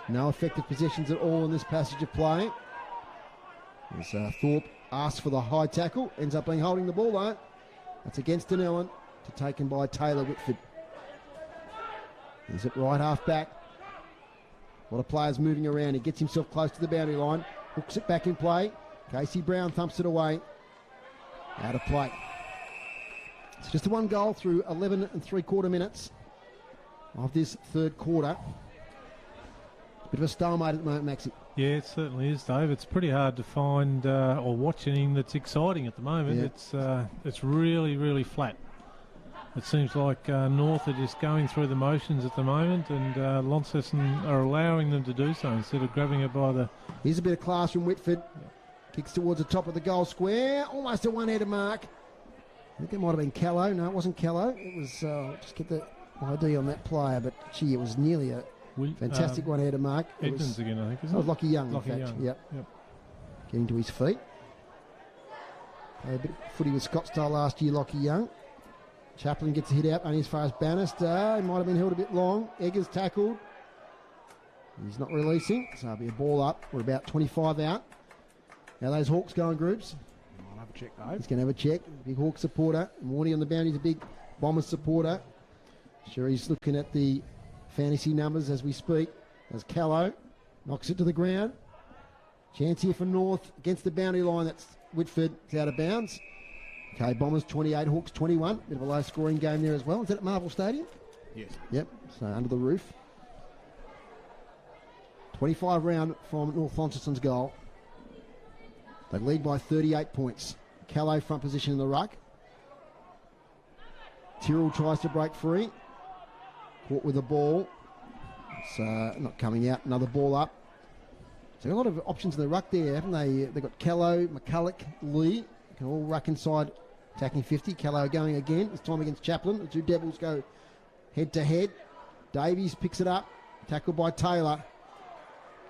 No effective possessions at all in this passage of play. As Thorpe asks for the high tackle. Ends up being holding the ball though. That's against Denellen. Taken by Taylor Whitford. He's at right half back. A lot of players moving around. He gets himself close to the boundary line. Hooks it back in play. Casey Brown thumps it away. Out of play. It's just a 1 goal through 11 3/4 minutes of this third quarter. Bit of a stalemate at the moment, Maxie. Yeah, it certainly is, Dave. It's pretty hard to find or watch anything that's exciting at the moment. Yeah. It's really, really flat. It seems like North are just going through the motions at the moment, and Launceston are allowing them to do so instead of grabbing it by the... Here's a bit of class from Whitford. Kicks towards the top of the goal square. Almost a one-headed mark. I think it might have been Callow. No, it wasn't Callow. It was... just get the ID on that player, but gee, it was nearly a fantastic one-headed mark. Edmonds again, I think, isn't it? That was Lockie Young, Lockie in fact. Young. Yep. Yep. Getting to his feet. Played a bit of footy with Scottsdale last year, Lockie Young. Chaplin gets a hit out only as far as Bannister. He might have been held a bit long. Eggers tackled. He's not releasing, so it'll be a ball up. We're about 25 out. Now those Hawks go in groups. I'll have a check, though. He's going to have a check. Big Hawk supporter. Morty on the boundary's a big Bombers supporter. Sure, he's looking at the fantasy numbers as we speak. As Callow knocks it to the ground. Chance here for North against the boundary line. That's Whitford. It's out of bounds. Okay, Bombers 28, Hawks 21. Bit of a low-scoring game there as well. Is that at Marvel Stadium? Yes. Yep, so under the roof. 25 round from North Launceston's goal. They lead by 38 points. Callow front position in the ruck. Tyrrell tries to break free. Caught with the ball. It's not coming out. Another ball up. So a lot of options in the ruck there, haven't they? They've got Callow, McCulloch, Lee. Can all ruck inside, attacking 50. Callow going again, this time against Chaplin. The two Devils go head-to-head. Davies picks it up, tackled by Taylor.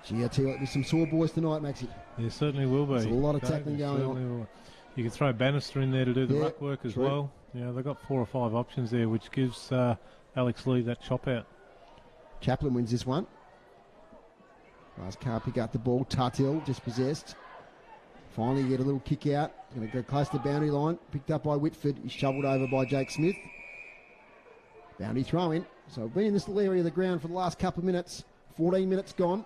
Gee, I tell you what, there'll be some sore boys tonight, Maxie. There certainly will be. There's a lot of tackling going on. Will. You can throw Bannister in there to do the ruck work as well. Yeah, they've got 4 or 5 options there, which gives Alex Lee that chop out. Chaplin wins this one. Last can't pick up the ball. Tuthill dispossessed. Finally, you get a little kick out. Going to go close to the boundary line. Picked up by Whitford. He's shoveled over by Jake Smith. Boundary throw in. So we've been in this little area of the ground for the last couple of minutes. 14 minutes gone.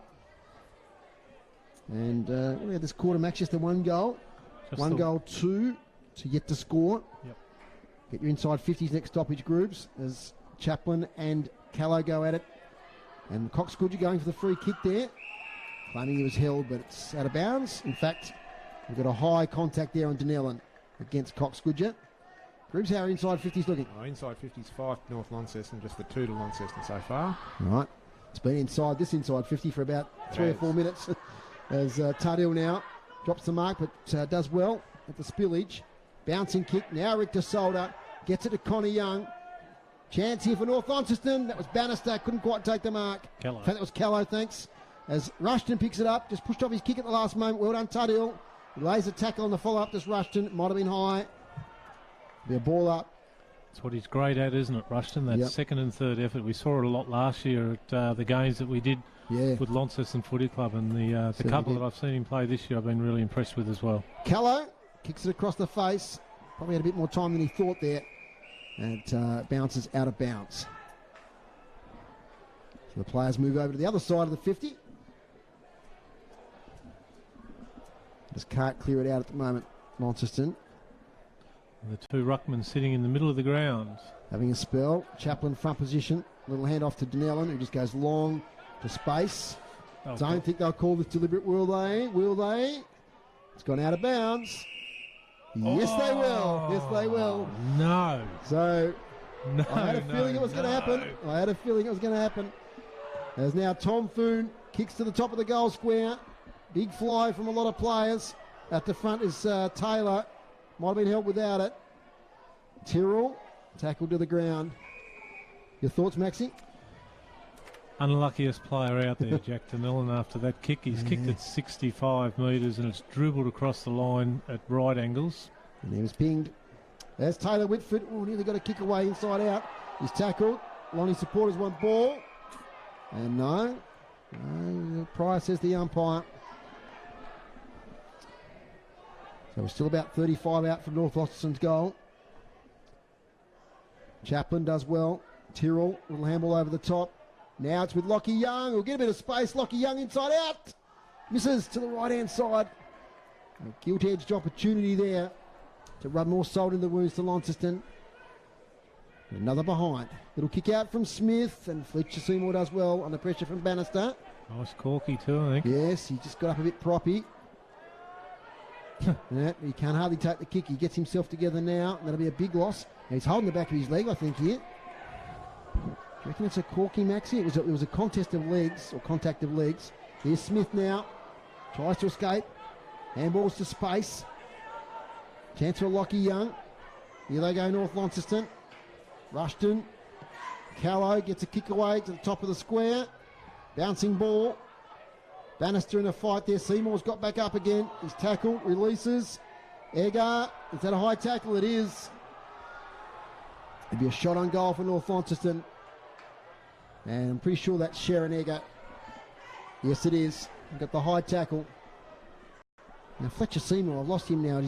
And we had this quarter, Max, just a one goal. One goal, two to yet to score. Yep. Get your inside 50s next stoppage groups as Chaplin and Callow go at it. And Coxgoodger going for the free kick there. Claiming he was held, but it's out of bounds. In fact, we've got a high contact there on Dunellan against Coxgoodger. Groups, how are inside 50s looking? Inside 50s 5 to North Launceston, just the 2 to Launceston so far. Right. It's been inside 50 for about 3 or 4 minutes. As Tardil now drops the mark, but does well at the spillage. Bouncing kick. Now Richter Solder gets it to Connor Young. Chance here for North Launceston. That was Bannister. Couldn't quite take the mark. Callow. In fact, that was Callow, thanks. As Rushton picks it up. Just pushed off his kick at the last moment. Well done, Tardil. He lays a tackle on the follow-up. Just Rushton. Might have been high. Be a ball up. That's what he's great at, isn't it, Rushton? That second and third effort. We saw it a lot last year at the games that we did with Launceston Footy Club, and the couple that I've seen him play this year I've been really impressed with as well. Callow kicks it across the face. Probably had a bit more time than he thought there. And it bounces out of bounds. So the players move over to the other side of the 50. Just can't clear it out at the moment, Launceston. And the two ruckmen sitting in the middle of the ground. Having a spell. Chaplin front position. Little hand off to Dunellan, who just goes long to space. Don't think they'll call this deliberate, will they? Will they? It's gone out of bounds. Yes, they will. Yes, they will. No. So, I had a feeling it was going to happen. I had a feeling it was going to happen. As now Tom Foon kicks to the top of the goal square. Big fly from a lot of players. At the front is Taylor. Might have been helped without it. Tyrrell tackled to the ground. Your thoughts, Maxie? Unluckiest player out there, Jack Dunellan, after that kick. He's kicked at 65 metres and it's dribbled across the line at right angles. And he was pinged. There's Taylor Whitford. Oh, nearly got a kick away inside out. He's tackled. Lonnie supporters want ball. And no. Pryor says the umpire. So we're still about 35 out from North Launceston's goal. Chaplin does well. Tyrrell, little handball over the top. Now it's with Lockie Young. We'll get a bit of space. Lockie Young inside out. Misses to the right-hand side. A gilt-edged opportunity there to rub more salt in the wounds to Launceston. Another behind. Little kick out from Smith, and Fletcher Seymour does well under pressure from Bannister. Nice corky too, I think. Yes, he just got up a bit proppy. He can't hardly take the kick. He gets himself together now. That'll be a big loss. Now he's holding the back of his leg, I think, here. Do you reckon it's a corky, Maxie? It was a contest of legs, or contact of legs. Here's Smith now. Tries to escape. Handballs to space. Chance for Lockie Young. Here they go, North Launceston. Rushton. Callow gets a kick away to the top of the square. Bouncing ball. Bannister in a fight there. Seymour's got back up again. He's tackled. Releases. Eggar. Is that a high tackle? It is. It'd be a shot on goal for North Launceston. And I'm pretty sure that's Sharon Eggar. Yes, it is. We've got the high tackle. Now, Fletcher Seymour, I've lost him now.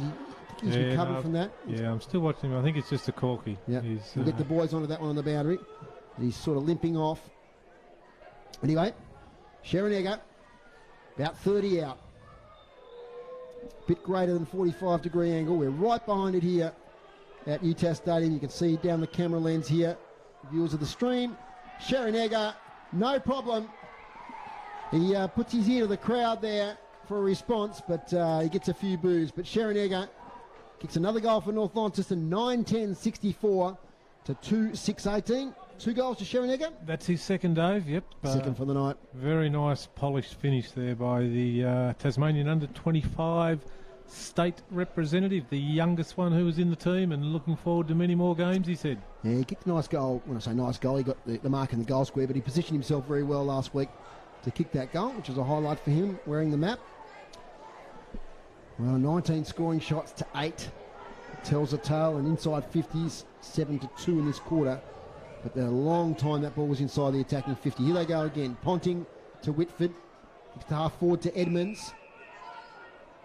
He's recovered from that. Yeah, I'm still watching him. I think it's just a corky. Yeah, we'll get the boys onto that one on the boundary. He's sort of limping off. Anyway, Sharon Eggar, about 30 out. Bit greater than 45-degree angle. We're right behind it here at UTAS Stadium. You can see down the camera lens here, viewers of the stream. Sharon Eggar, no problem. He puts his ear to the crowd there for a response, but he gets a few boos. But Sharon Eggar kicks another goal for North Launceston, 9-10-64 to 2-6-18. 2 goals to Sharon Eggar. That's his second, Dave, yep. Second for the night. Very nice polished finish there by the Tasmanian under-25 state representative, the youngest one who was in the team, and looking forward to many more games, he said. Yeah, he kicked a nice goal. When I say nice goal, he got the mark in the goal square, but he positioned himself very well last week to kick that goal, which was a highlight for him, wearing the map. Well, 19 scoring shots to 8. It tells a tale, and inside 50s, 7-2 in this quarter. But a long time that ball was inside the attacking 50. Here they go again. Ponting to Whitford. Kicks to half forward to Edmonds.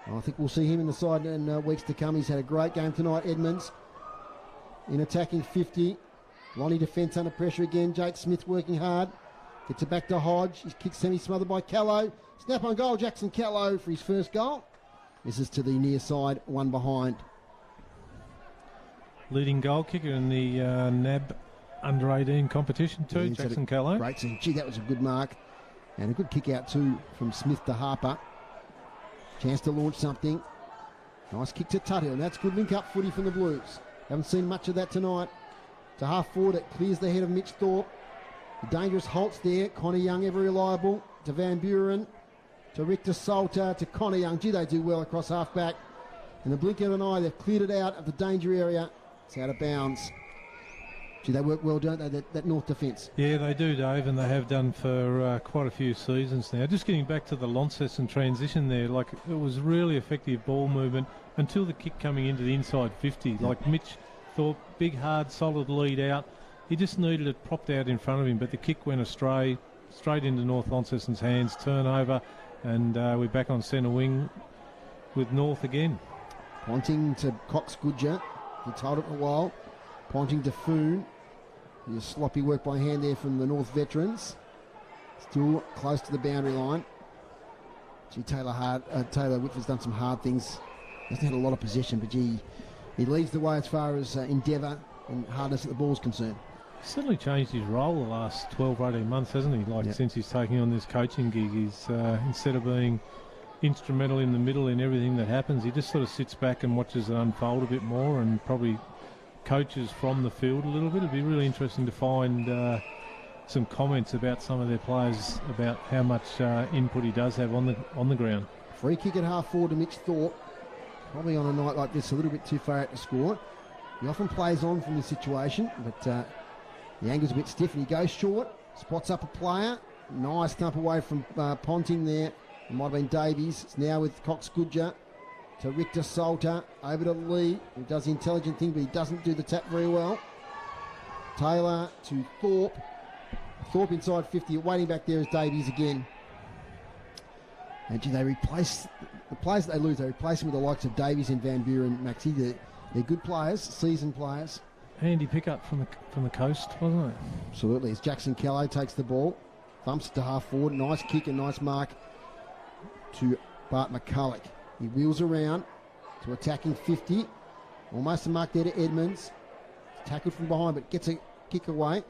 I think we'll see him in the side in weeks to come. He's had a great game tonight, Edmonds. In attacking 50. Lonnie defence under pressure again. Jake Smith working hard. Gets it back to Hodge. His kick semi-smothered by Callow. Snap on goal, Jackson Callow for his first goal. This is to the near side, one behind. Leading goal kicker in the NAB under-18 competition too, Yeah, Jackson Callow. Great season. Gee, that was a good mark. And a good kick out too from Smith to Harper. Chance to launch something. Nice kick to Tuthill. And that's good link-up footy from the Blues. Haven't seen much of that tonight. To half forward, it clears the head of Mitch Thorpe. The dangerous Holtz there. Connor Young, ever reliable. To Van Buren. To Richter Salter. To Connor Young. Gee, they do well across half-back. In the blink of an eye, they've cleared it out of the danger area. It's out of bounds. Gee, they work well, don't they, that North defence? Yeah, they do, Dave, and they have done for quite a few seasons now. Just getting back to the Launceston transition there, like it was really effective ball movement until the kick coming into the inside 50. Like Mitch Thorpe, big, hard, solid lead out. He just needed it propped out in front of him, but the kick went astray, straight into North Launceston's hands, turnover, and we're back on centre wing with North again. Ponting to Cox Goodger. He held it a while. Ponting to Foon. Just sloppy work by hand there from the North veterans. Still close to the boundary line. Gee, Taylor Whitford's done some hard things. Hasn't had a lot of possession, but gee, he leads the way as far as endeavour and hardness at the ball is concerned. Certainly changed his role the last 12 or 18 months, hasn't he? Like since he's taking on this coaching gig, he's instead of being instrumental in the middle in everything that happens, he just sort of sits back and watches it unfold a bit more and probably coaches from the field a little bit. It'd be really interesting to find some comments about some of their players about how much input he does have on the ground. Free kick at half forward to Mitch Thorpe. Probably on a night like this a little bit too far out to score. He often plays on from this situation, but the angle's a bit stiff and he goes short. Spots up a player. Nice thump away from Ponting there. It might have been Davies. It's now with Cox Goodger to Richter Salter. Over to Lee, who does the intelligent thing, but he doesn't do the tap very well. Taylor to Thorpe. Thorpe inside 50. Waiting back there is Davies again. And gee, they replace the players that they lose. They replace them with the likes of Davies and Van Buren, Maxi. They're good players, seasoned players. Handy pickup from the coast, wasn't it? Absolutely. As Jackson Callow takes the ball, thumps it to half forward. Nice kick and nice mark to Bart McCulloch. He wheels around to attacking 50. Almost a mark there to Edmonds. Tackled from behind, but gets a kick away.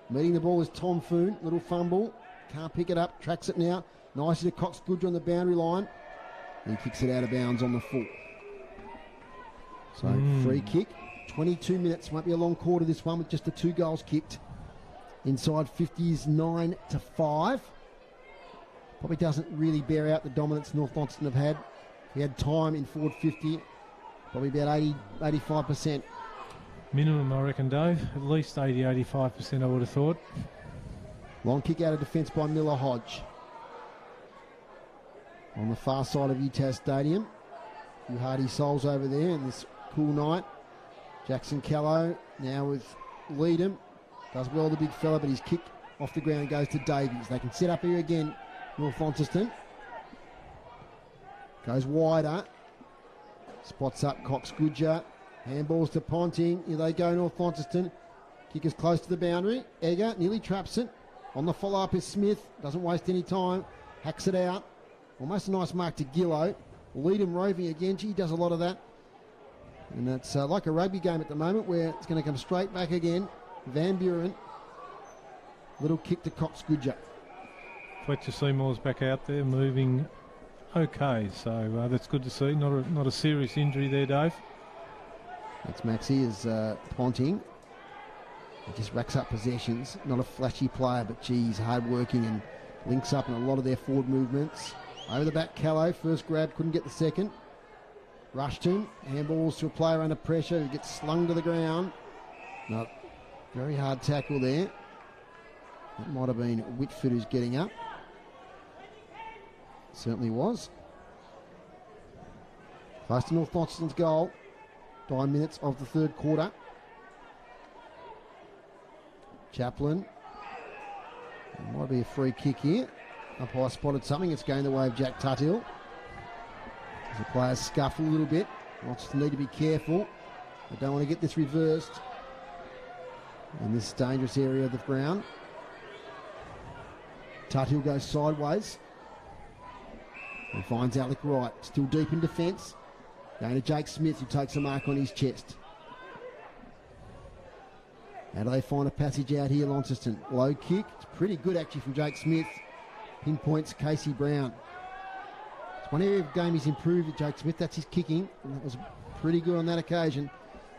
Meeting the ball is Tom Foon. Little fumble. Can't pick it up. Tracks it now. Nicely to Cox Goodger on the boundary line. He kicks it out of bounds on the full. So free kick. 22 minutes. Won't be a long quarter this one with just the 2 goals kicked. Inside 50 is 9-5. Probably doesn't really bear out the dominance North Launceston have had. He had time in forward 50. Probably about 85%. Minimum, I reckon, Dave. At least 80-85%, I would have thought. Long kick out of defence by Miller Hodge. On the far side of UTAS Stadium. A few hardy souls over there in this cool night. Jackson Callow now with Leadham. Does well, the big fella, but his kick off the ground goes to Davies. They can set up here again, North Launceston. Goes wider. Spots up Cox Goodger. Handballs to Ponting. Here they go, North Launceston. Kick is close to the boundary. Egger nearly traps it. On the follow-up is Smith. Doesn't waste any time. Hacks it out. Almost a nice mark to Gillow. Leadham roving again. Gee, he does a lot of that. And that's like a rugby game at the moment where it's going to come straight back again. Van Buren. Little kick to Cox Goodger. Fletcher Seymour's back out there moving okay. So that's good to see. Not a serious injury there, Dave. That's Maxi as Ponting. He just racks up possessions. Not a flashy player, but gee, he's hard-working and links up in a lot of their forward movements. Over the back, Callow. First grab, couldn't get the second. Rushton. Handballs to a player under pressure who gets slung to the ground. No, very hard tackle there. That might have been Whitford who's getting up. Certainly was. Close to North Launceston's goal. 9 minutes of the third quarter. Chaplin. There might be a free kick here. Umpire spotted something. It's going the way of Jack Tuthill. As the players scuffle a little bit, Launceston need to be careful. They don't want to get this reversed in this dangerous area of the ground. Tuthill goes sideways and finds Alec Wright, still deep in defence. Going to Jake Smith, who takes a mark on his chest. How do they find a passage out here, Launceston? Low kick. It's pretty good actually from Jake Smith. Pinpoints Casey Brown. It's one area of the game he's improved at Jake Smith. That's his kicking. And that was pretty good on that occasion.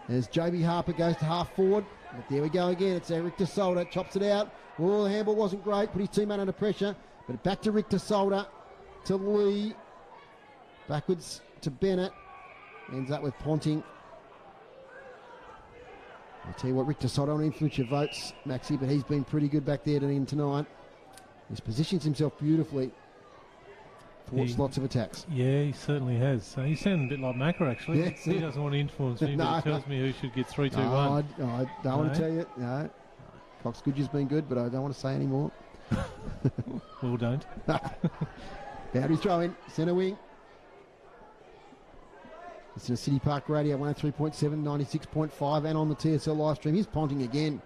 As JB Harper goes to half forward. But there we go again. It's Richter Solder. Chops it out. Oh, the handball wasn't great. Put his teammate under pressure. But back to Richter Solder. To Lee. Backwards to Bennett. Ends up with Ponting. I'll tell you what, Richter Solder, I don't influence your votes, Maxie, but he's been pretty good back there tonight. He's positions himself beautifully. Thwarts lots of attacks. Yeah, he certainly has. He's sounding a bit like Macca, actually. Yes. He doesn't want to influence me, No. but he tells me who should get 3-2-1. I don't want to tell you. No. Cox Goodger's been good, but I don't want to say any more. Well, don't. Boundary throw in, centre wing. It's in City Park Radio, 103.7, 96.5, and on the TSL live stream. Here's Ponting again.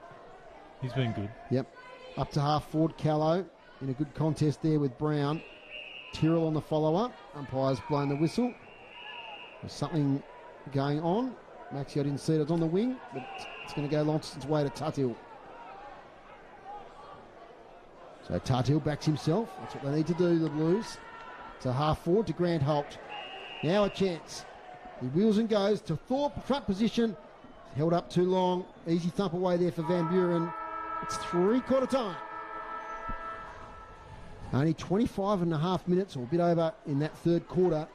He's been good. Yep. Up to half forward, Callow in a good contest there with Brown. Tyrrell on the follow-up. Umpire's blown the whistle. There's something going on. Maxie, I didn't see it. It was on the wing, but it's going to go Launceston's way to Tuthill. So Tuthill backs himself. That's what they need to do, the Blues. To half forward to Grant Holt. Now a chance. He wheels and goes to Thorpe, front position. Held up too long. Easy thump away there for Van Buren. It's three-quarter time. Only 25 and a half minutes, or a bit over, in that third quarter.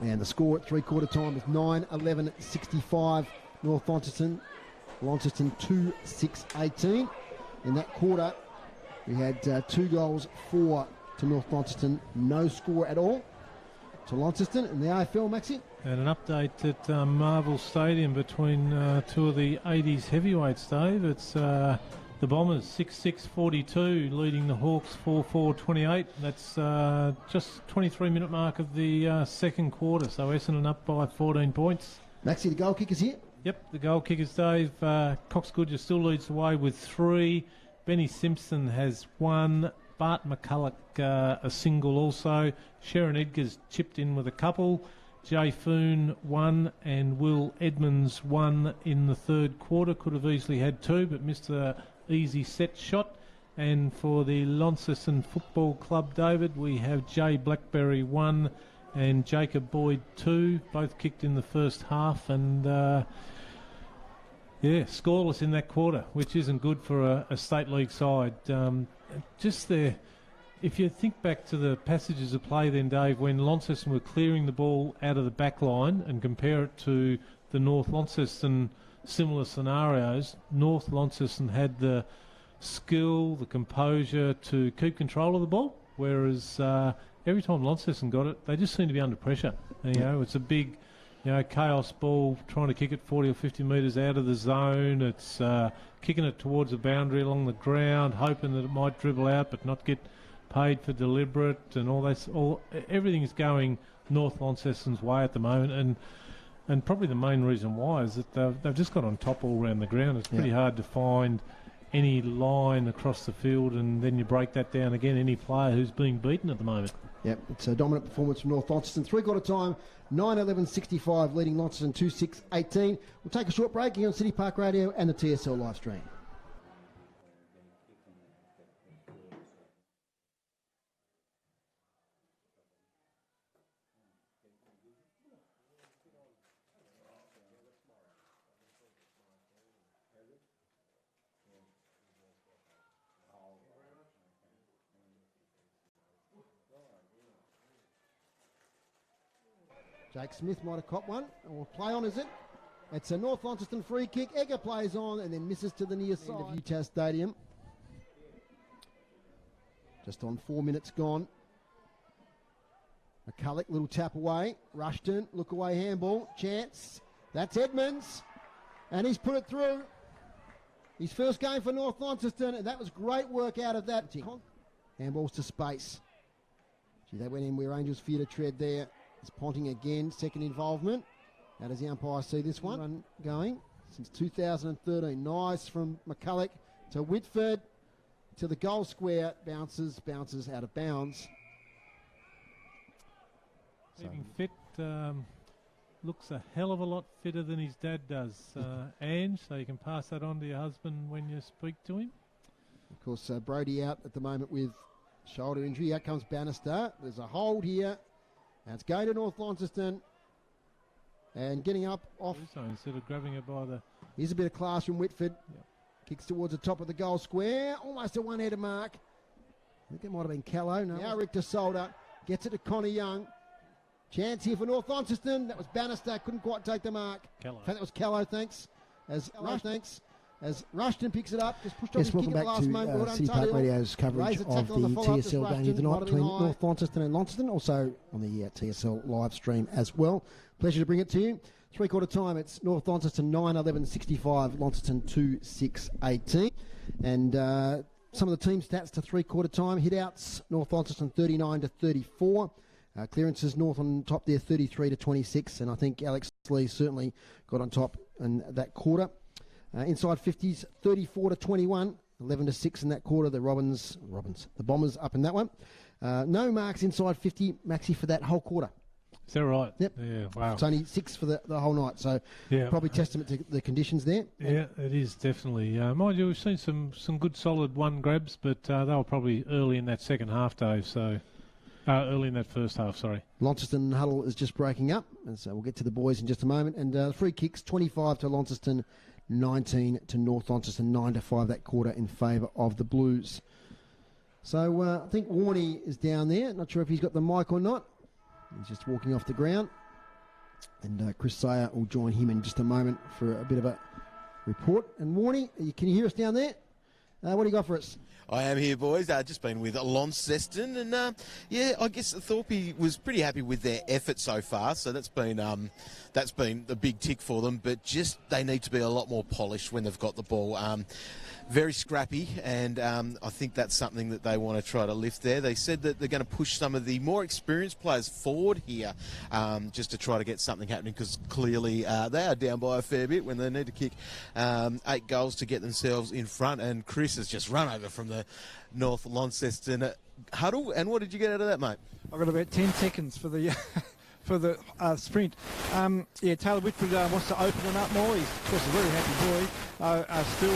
And the score at three-quarter time is 9-11-65. North Launceston. Launceston 2-6-18. In that quarter, we had 2 goals, 4 to North Launceston. No score at all to Launceston in the AFL, Maxi. And an update at Marvel Stadium between two of the 80s heavyweights, Dave. It's the Bombers 6-6-42 leading the Hawks 4-4-28. That's just 23-minute mark of the second quarter. So Essendon up by 14 points. Maxi, the goal kickers here. Yep, the goal kickers, Dave. Cox Goodger still leads the way with 3. Benny Simpson has 1. Bart McCulloch a single also. Sharon Edgar's chipped in with a couple. Jay Foon 1 and Will Edmonds 1 in the third quarter. Could have easily had 2 but missed a easy set shot. And for the Launceston Football Club, David, we have Jay Blackberry 1 and Jacob Boyd 2, both kicked in the first half. And scoreless in that quarter, which isn't good for a state league side. Just there, if you think back to the passages of play then, Dave, when Launceston were clearing the ball out of the back line and compare it to the North Launceston similar scenarios, North Launceston had the skill, the composure to keep control of the ball, whereas every time Launceston got it, they just seemed to be under pressure. And, it's a big, chaos ball, trying to kick it 40 or 50 metres out of the zone. It's kicking it towards the boundary along the ground, hoping that it might dribble out but not get paid for deliberate, and all that. Everything's going North Launceston's way at the moment, and probably the main reason why is that they've just got on top all around the ground. It's pretty hard to find any line across the field, and then you break that down again, any player who's being beaten at the moment. Yep, it's a dominant performance from North Launceston. Three-quarter time, 9-11-65, leading Launceston 2-6-18. We'll take a short break here on City Park Radio and the TSL live stream. Jake Smith might have caught one. Or play on, is it? It's a North Launceston free kick. Egger plays on and then misses to the near side of UTAS Stadium. Just on 4 minutes gone. McCulloch, little tap away. Rushton, look away handball. Chance. That's Edmonds. And he's put it through. His first game for North Launceston, and that was great work out of that. Handballs to space. Gee, they went in where Angels fear to tread there. It's Ponting again, second involvement. How does the umpire see this one? Run going since 2013. Nice from McCulloch to Whitford to the goal square. Bounces out of bounds. Keeping fit, looks a hell of a lot fitter than his dad does, Ange, so you can pass that on to your husband when you speak to him. Of course, Brody out at the moment with shoulder injury. Out comes Bannister. There's a hold here. And it's going to North Launceston. And getting up off. So instead of grabbing it by the... Here's a bit of class from Whitford. Yep. Kicks towards the top of the goal square. Almost a one-headed mark. I think it might have been Callow. No. Now Richter Solder gets it to Connor Young. Chance here for North Launceston. That was Bannister. Couldn't quite take the mark. Callow. In fact, that was Callow, thanks. As Rushton picks it up, just pushed off his kick at the last moment. Welcome back to City Park Radio's coverage of the TSL game here tonight between North Launceston and Launceston, also on the TSL live stream as well. Pleasure to bring it to you. Three-quarter time, it's North Launceston 9-11-65, Launceston 2-6-18. And some of the team stats to three-quarter time. Hit-outs, North Launceston 39-34. Clearances, North on top there 33-26. And I think Alex Lee certainly got on top in that quarter. Inside 50s, 34-21, 11-6 in that quarter. The the Bombers up in that one. No marks inside 50, Maxi, for that whole quarter. Is that right? Yep. Yeah, wow. It's only 6 for the whole night, so yeah, probably testament to the conditions there. Yeah, it is definitely. Mind you, we've seen some good solid one grabs, but they were probably early in that second half, Dave, so... early in that first half, sorry. Launceston huddle is just breaking up, and so we'll get to the boys in just a moment. And free kicks, 25 to Launceston, 19 to North Launceston, 9-5 that quarter in favour of the Blues. So I think Warney is down there. Not sure if he's got the mic or not. He's just walking off the ground. And Chris Sayer will join him in just a moment for a bit of a report. And Warney, can you hear us down there? What do you got for us? I am here, boys. Just been with Launceston, and yeah, I guess Thorpe was pretty happy with their effort so far. So that's been a big tick for them. But just they need to be a lot more polished when they've got the ball. Very scrappy, and I think that's something that they want to try to lift there. They said that they're going to push some of the more experienced players forward here just to try to get something happening, because clearly they are down by a fair bit when they need to kick 8 goals to get themselves in front. And Chris has just run over from the North Launceston huddle. And what did you get out of that, mate? I got about 10 seconds for the... for the sprint. Yeah, Taylor Whitford wants to open it up more. He's, of course, a very happy boy. Still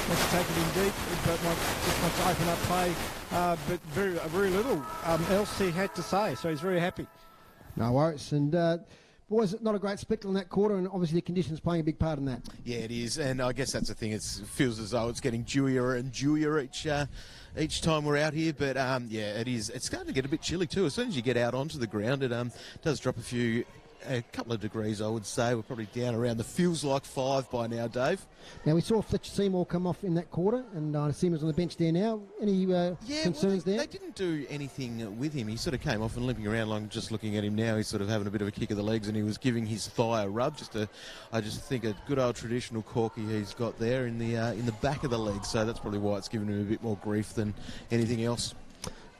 wants to take it in deep, but just wants to open up play. But very little else he had to say, so he's very happy. No worries. And boys, not a great spectacle in that quarter, and obviously the conditions playing a big part in that. Yeah, it is, and I guess that's the thing. It feels as though it's getting dewier and dewier each time we're out here, but yeah, it is. It's starting to get a bit chilly too. As soon as you get out onto the ground, it does drop a couple of degrees, I would say. We're probably down around feels like 5 by now, Dave. Now, we saw Fletcher Seymour come off in that quarter, and I see him on the bench there now. Any concerns there? They didn't do anything with him. He sort of came off and limping around. Like, just looking at him now, he's sort of having a bit of a kick of the legs, and he was giving his thigh a rub. I just think a good old traditional corky he's got there in the back of the leg. So that's probably why it's giving him a bit more grief than anything else.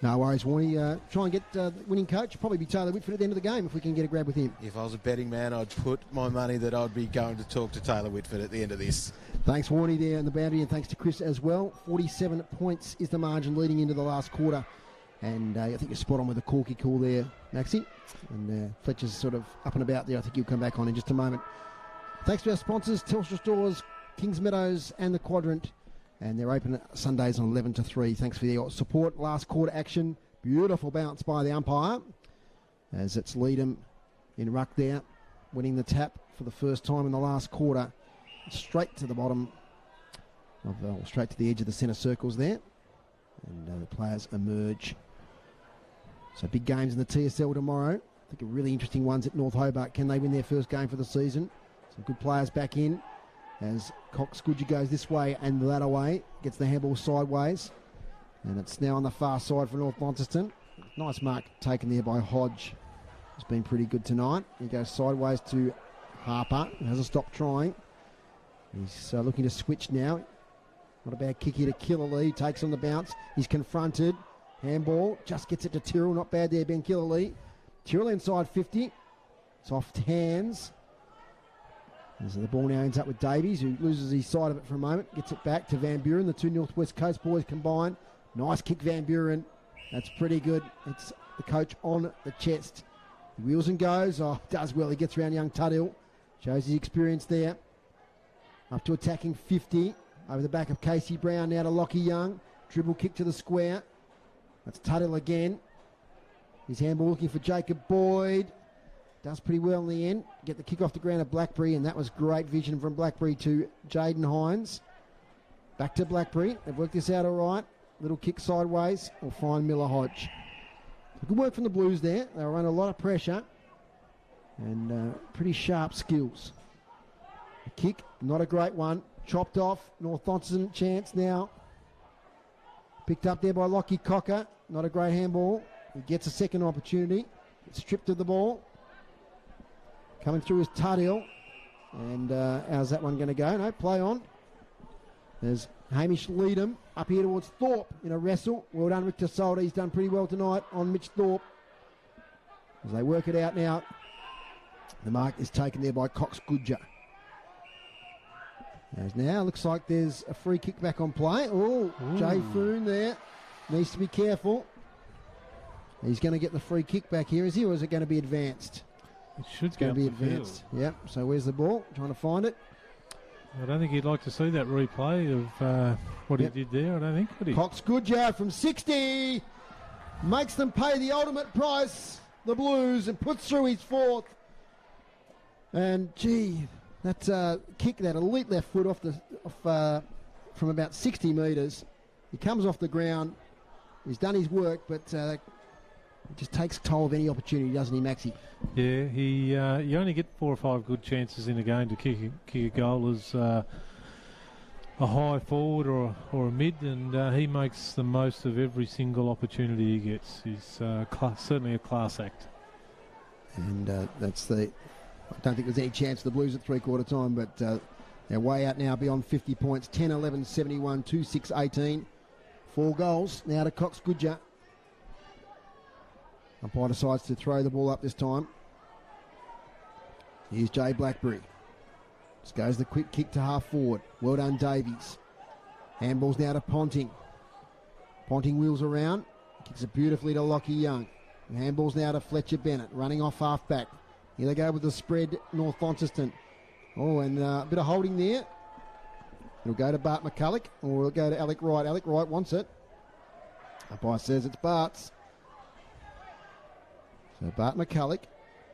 No worries, Warney. Try and get the winning coach. Probably be Taylor Whitford at the end of the game if we can get a grab with him. If I was a betting man, I'd put my money that I'd be going to talk to Taylor Whitford at the end of this. Thanks, Warney, there in the boundary, and thanks to Chris as well. 47 points is the margin leading into the last quarter. And I think you're spot on with the corky call there, Maxie. And Fletcher's sort of up and about there. I think he'll come back on in just a moment. Thanks to our sponsors, Telstra Stores, Kings Meadows and the Quadrant. And they're open Sundays on 11 to 3. Thanks for your support. Last quarter action. Beautiful bounce by the umpire. As it's Leadham in ruck there, winning the tap for the first time in the last quarter. Straight to the bottom, straight to the edge of the centre circles there. And the players emerge. So big games in the TSL tomorrow. I think are really interesting ones at North Hobart. Can they win their first game for the season? Some good players back in. As Cox Goodger goes this way and that way, gets the handball sideways. And it's now on the far side for North Launceston. Nice mark taken there by Hodge. It's been pretty good tonight. He goes sideways to Harper. He hasn't stopped trying. He's looking to switch now. Not a bad kick here to kill a lead. Takes on the bounce. He's confronted. Handball, just gets it to Tyrrell. Not bad there, Ben Killerlee. Tyrrell inside 50. Soft hands. As the ball now ends up with Davies, who loses his side of it for a moment. Gets it back to Van Buren. The two North West Coast boys combine. Nice kick, Van Buren. That's pretty good. It's the coach on the chest. He wheels and goes. Oh, does well. He gets around young Tuthill. Shows his experience there. Up to attacking 50. Over the back of Casey Brown now to Lockie Young. Dribble kick to the square. That's Tuthill again. His handball looking for Jacob Boyd. Does pretty well in the end. Get the kick off the ground of Blackberry, and that was great vision from Blackberry to Jaden Hines. Back to Blackberry. They've worked this out all right. Little kick sideways. We'll find Miller Hodge. Good work from the Blues there. They were under a lot of pressure and pretty sharp skills. The kick, not a great one. Chopped off. North Launceston chance now. Picked up there by Lockie Cocker. Not a great handball. He gets a second opportunity. Gets stripped of the ball. Coming through is Tuthill. And how's that one going to go? No, play on. There's Hamish Leadham up here towards Thorpe in a wrestle. Well done, Rick Tasolda. He's done pretty well tonight on Mitch Thorpe. As they work it out now, the mark is taken there by Cox Goodger. As now, looks like there's a free kick back on play. Oh, Jay Foon there. Needs to be careful. He's going to get the free kick back here, is he, or is it going to be advanced? It should it's going to be advanced. Yep, so where's the ball? Trying to find it. I don't think he'd like to see that replay of what he did there, I don't think, would he? Cox Goodger from 60 makes them pay the ultimate price, the Blues, and puts through his fourth. And, gee, that kick, that elite left foot from about 60 metres. He comes off the ground. He's done his work, but he just takes toll of any opportunity, doesn't he, Maxie? Yeah, you only get 4 or 5 good chances in a game to kick a goal as a high forward or a mid, and he makes the most of every single opportunity he gets. He's certainly a class act. And that's the... I don't think there's any chance of the Blues at three-quarter time, but they're way out now beyond 50 points. 10-11, 71, 2-6, 18. 4 goals now to Cox Goodger. Umpire decides to throw the ball up this time. Here's Jay Blackberry. Just goes the quick kick to half forward. Well done, Davies. Handballs now to Ponting. Ponting wheels around. Kicks it beautifully to Lockie Young. And handballs now to Fletcher Bennett. Running off half back. Here they go with the spread, North Launceston. Oh, and a bit of holding there. It'll go to Bart McCulloch, or it'll go to Alec Wright. Alec Wright wants it. Umpire says it's Bart's. So Bart McCulloch,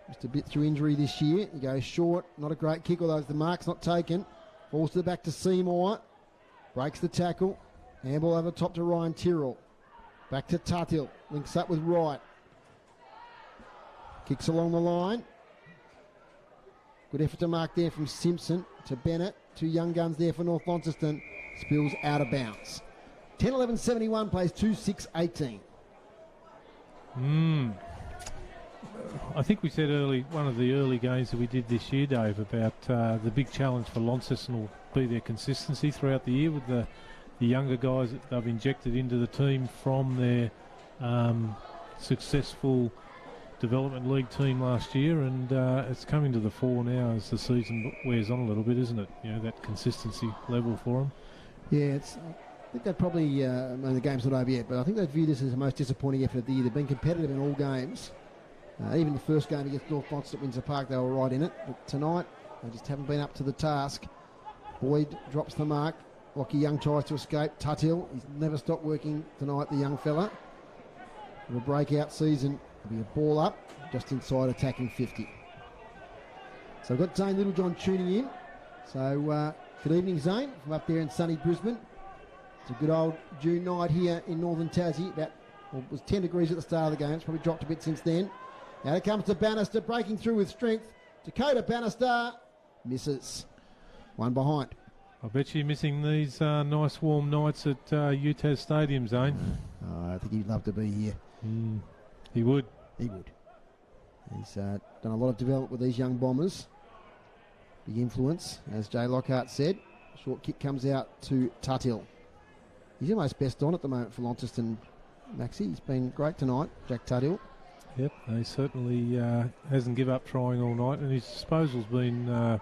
just a bit through injury this year. He goes short, not a great kick, although the mark's not taken. Falls to the back to Seymour. Breaks the tackle. Handball over top to Ryan Tyrrell. Back to Tuthill. Links up with Wright. Kicks along the line. Good effort to mark there from Simpson to Bennett. 2 young guns there for North Launceston. Spills out of bounds. 10-11, 71 plays 2-6, 18. I think we said one of the early games that we did this year, Dave, about the big challenge for Launceston will be their consistency throughout the year with the younger guys that they've injected into the team from their successful development league team last year, and it's coming to the fore now as the season wears on a little bit, isn't it? You know, that consistency level for them. Yeah, I think they'd probably, the game's not over yet, but I think they'd view this as the most disappointing effort of the year. They've been competitive in all games. Even the first game against North Launceston at Windsor Park, they were right in it. But tonight, they just haven't been up to the task. Boyd drops the mark. Lockie Young tries to escape. Tuthill, he's never stopped working tonight, the young fella. It'll breakout season. It'll be a ball up, just inside attacking 50. So we've got Zane Littlejohn tuning in. So good evening, Zane, from up there in sunny Brisbane. It's a good old June night here in northern Tassie. It was 10 degrees at the start of the game. It's probably dropped a bit since then. Now it comes to Bannister, breaking through with strength. Dakota Bannister misses. One behind. I bet you're missing these nice warm nights at UTAS Stadium, Zane. I think he'd love to be here. He would. He would. He's done a lot of development with these young Bombers. Big influence, as Jay Lockhart said. Short kick comes out to Tuthill. He's almost best on at the moment for Launceston. Maxie. He's been great tonight, Jack Tudhill. Yep, he certainly hasn't give up trying all night, and his disposal's been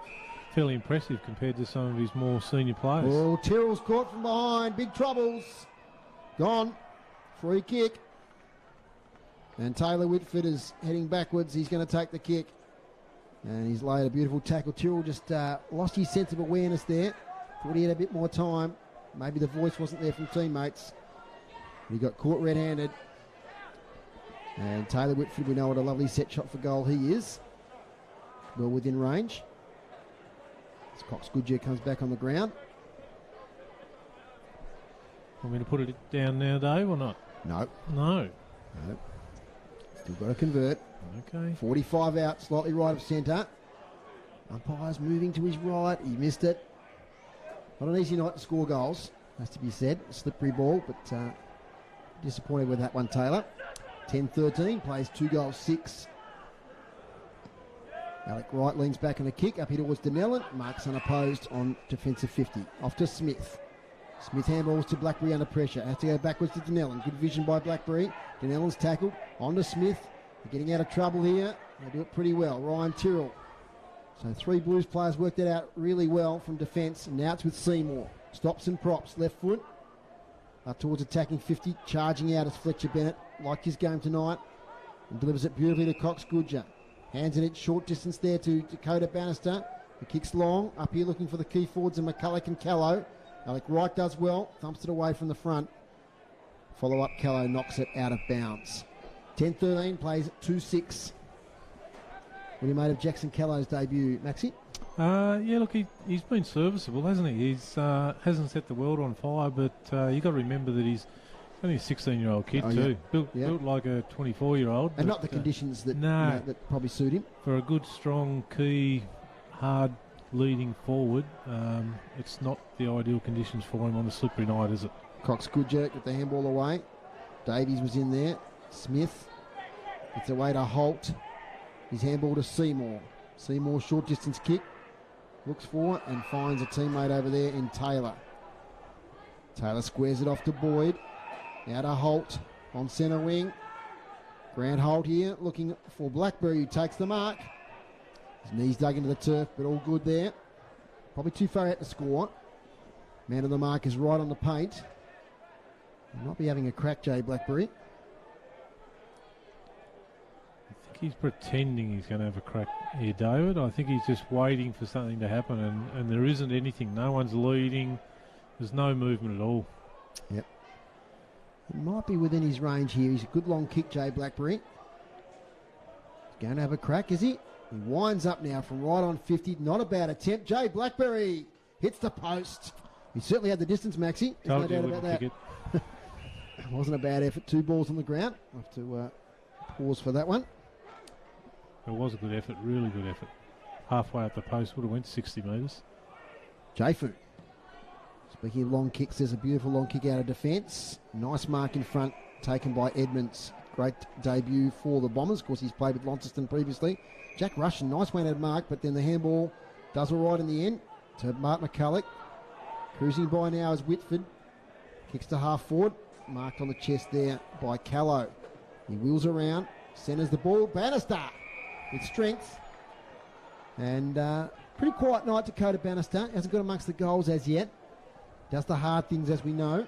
fairly impressive compared to some of his more senior players. Oh, Tyrrell's caught from behind. Big troubles. Gone. Free kick. And Taylor Whitford is heading backwards. He's going to take the kick. And he's laid a beautiful tackle. Tyrrell just lost his sense of awareness there. Thought he had a bit more time. Maybe the voice wasn't there from teammates. He got caught red-handed. And Taylor Whitford, we know what a lovely set shot for goal he is. Well within range. As Cox Goodyear comes back on the ground. Want me to put it down now, Dave, or not? No. No. Still got to convert. Okay. 45 out, slightly right of centre. Umpire's moving to his right. He missed it. Not an easy night to score goals, has to be said. A slippery ball, but disappointed with that one, Taylor. 10-13, plays 2 goals, 6. Alec Wright leans back in a kick, up here towards Denellen. Marks unopposed on defensive 50. Off to Smith. Smith handballs to Blackberry under pressure. Has to go backwards to Denellen. Good vision by Blackberry. Denellen's tackled. On to Smith. They're getting out of trouble here. They do it pretty well. Ryan Tyrrell. So 3 Blues players worked it out really well from defence. And now it's with Seymour. Stops and props. Left foot. Up towards attacking 50. Charging out as Fletcher Bennett. Liked his game tonight. And delivers it beautifully to Cox Goodyear. Hands in it short distance there to Dakota Bannister. The kick's long. Up here looking for the key forwards and McCulloch and Callow. Alec Wright does well. Thumps it away from the front. Follow up. Callow knocks it out of bounds. 10-13 plays 2-6. What do you made of Jackson Callow's debut, Maxie? Yeah, look, he's been serviceable, hasn't he? He's hasn't set the world on fire, but you got to remember that he's only a 16-year-old kid too. Yeah. Built like a 24-year-old. And not the conditions that that probably suit him. For a good, strong, key, hard leading forward, it's not the ideal conditions for him on a slippery night, is it? Cox Goodyear got the handball away. Davies was in there. Smith gets away to Holt. His handball to Seymour. Seymour short distance kick. Looks for and finds a teammate over there in Taylor. Taylor squares it off to Boyd. Now to Holt on centre wing. Grant Holt here looking for Blackberry, who takes the mark. His knees dug into the turf, but all good there. Probably too far out to score. Man of the mark is right on the paint. He might be having a crack, Jay Blackberry. I think he's pretending he's going to have a crack here, David. I think he's just waiting for something to happen, and there isn't anything. No one's leading. There's no movement at all. Yep. He might be within his range here. He's a good long kick, Jay Blackberry. He's going to have a crack, is he? He winds up now from right on 50. Not a bad attempt. Jay Blackberry hits the post. He certainly had the distance, Maxie. There's no doubt about that. It wasn't a bad effort. 2 balls on the ground. I'll have to pause for that one. It was a good effort, really good effort. Halfway up the post, would have went 60 metres. Jafu. Speaking of long kicks, there's a beautiful long kick out of defence. Nice mark in front, taken by Edmonds. Great debut for the Bombers. Of course, he's played with Launceston previously. Jack Russian, nice one at mark, but then the handball does all right in the end to Mark McCulloch. Cruising by now is Whitford. Kicks to half forward. Marked on the chest there by Callow. He wheels around, centres the ball. Bannister with strength. And pretty quiet night, Dakota Bannister. Hasn't got amongst the goals as yet. Does the hard things, as we know.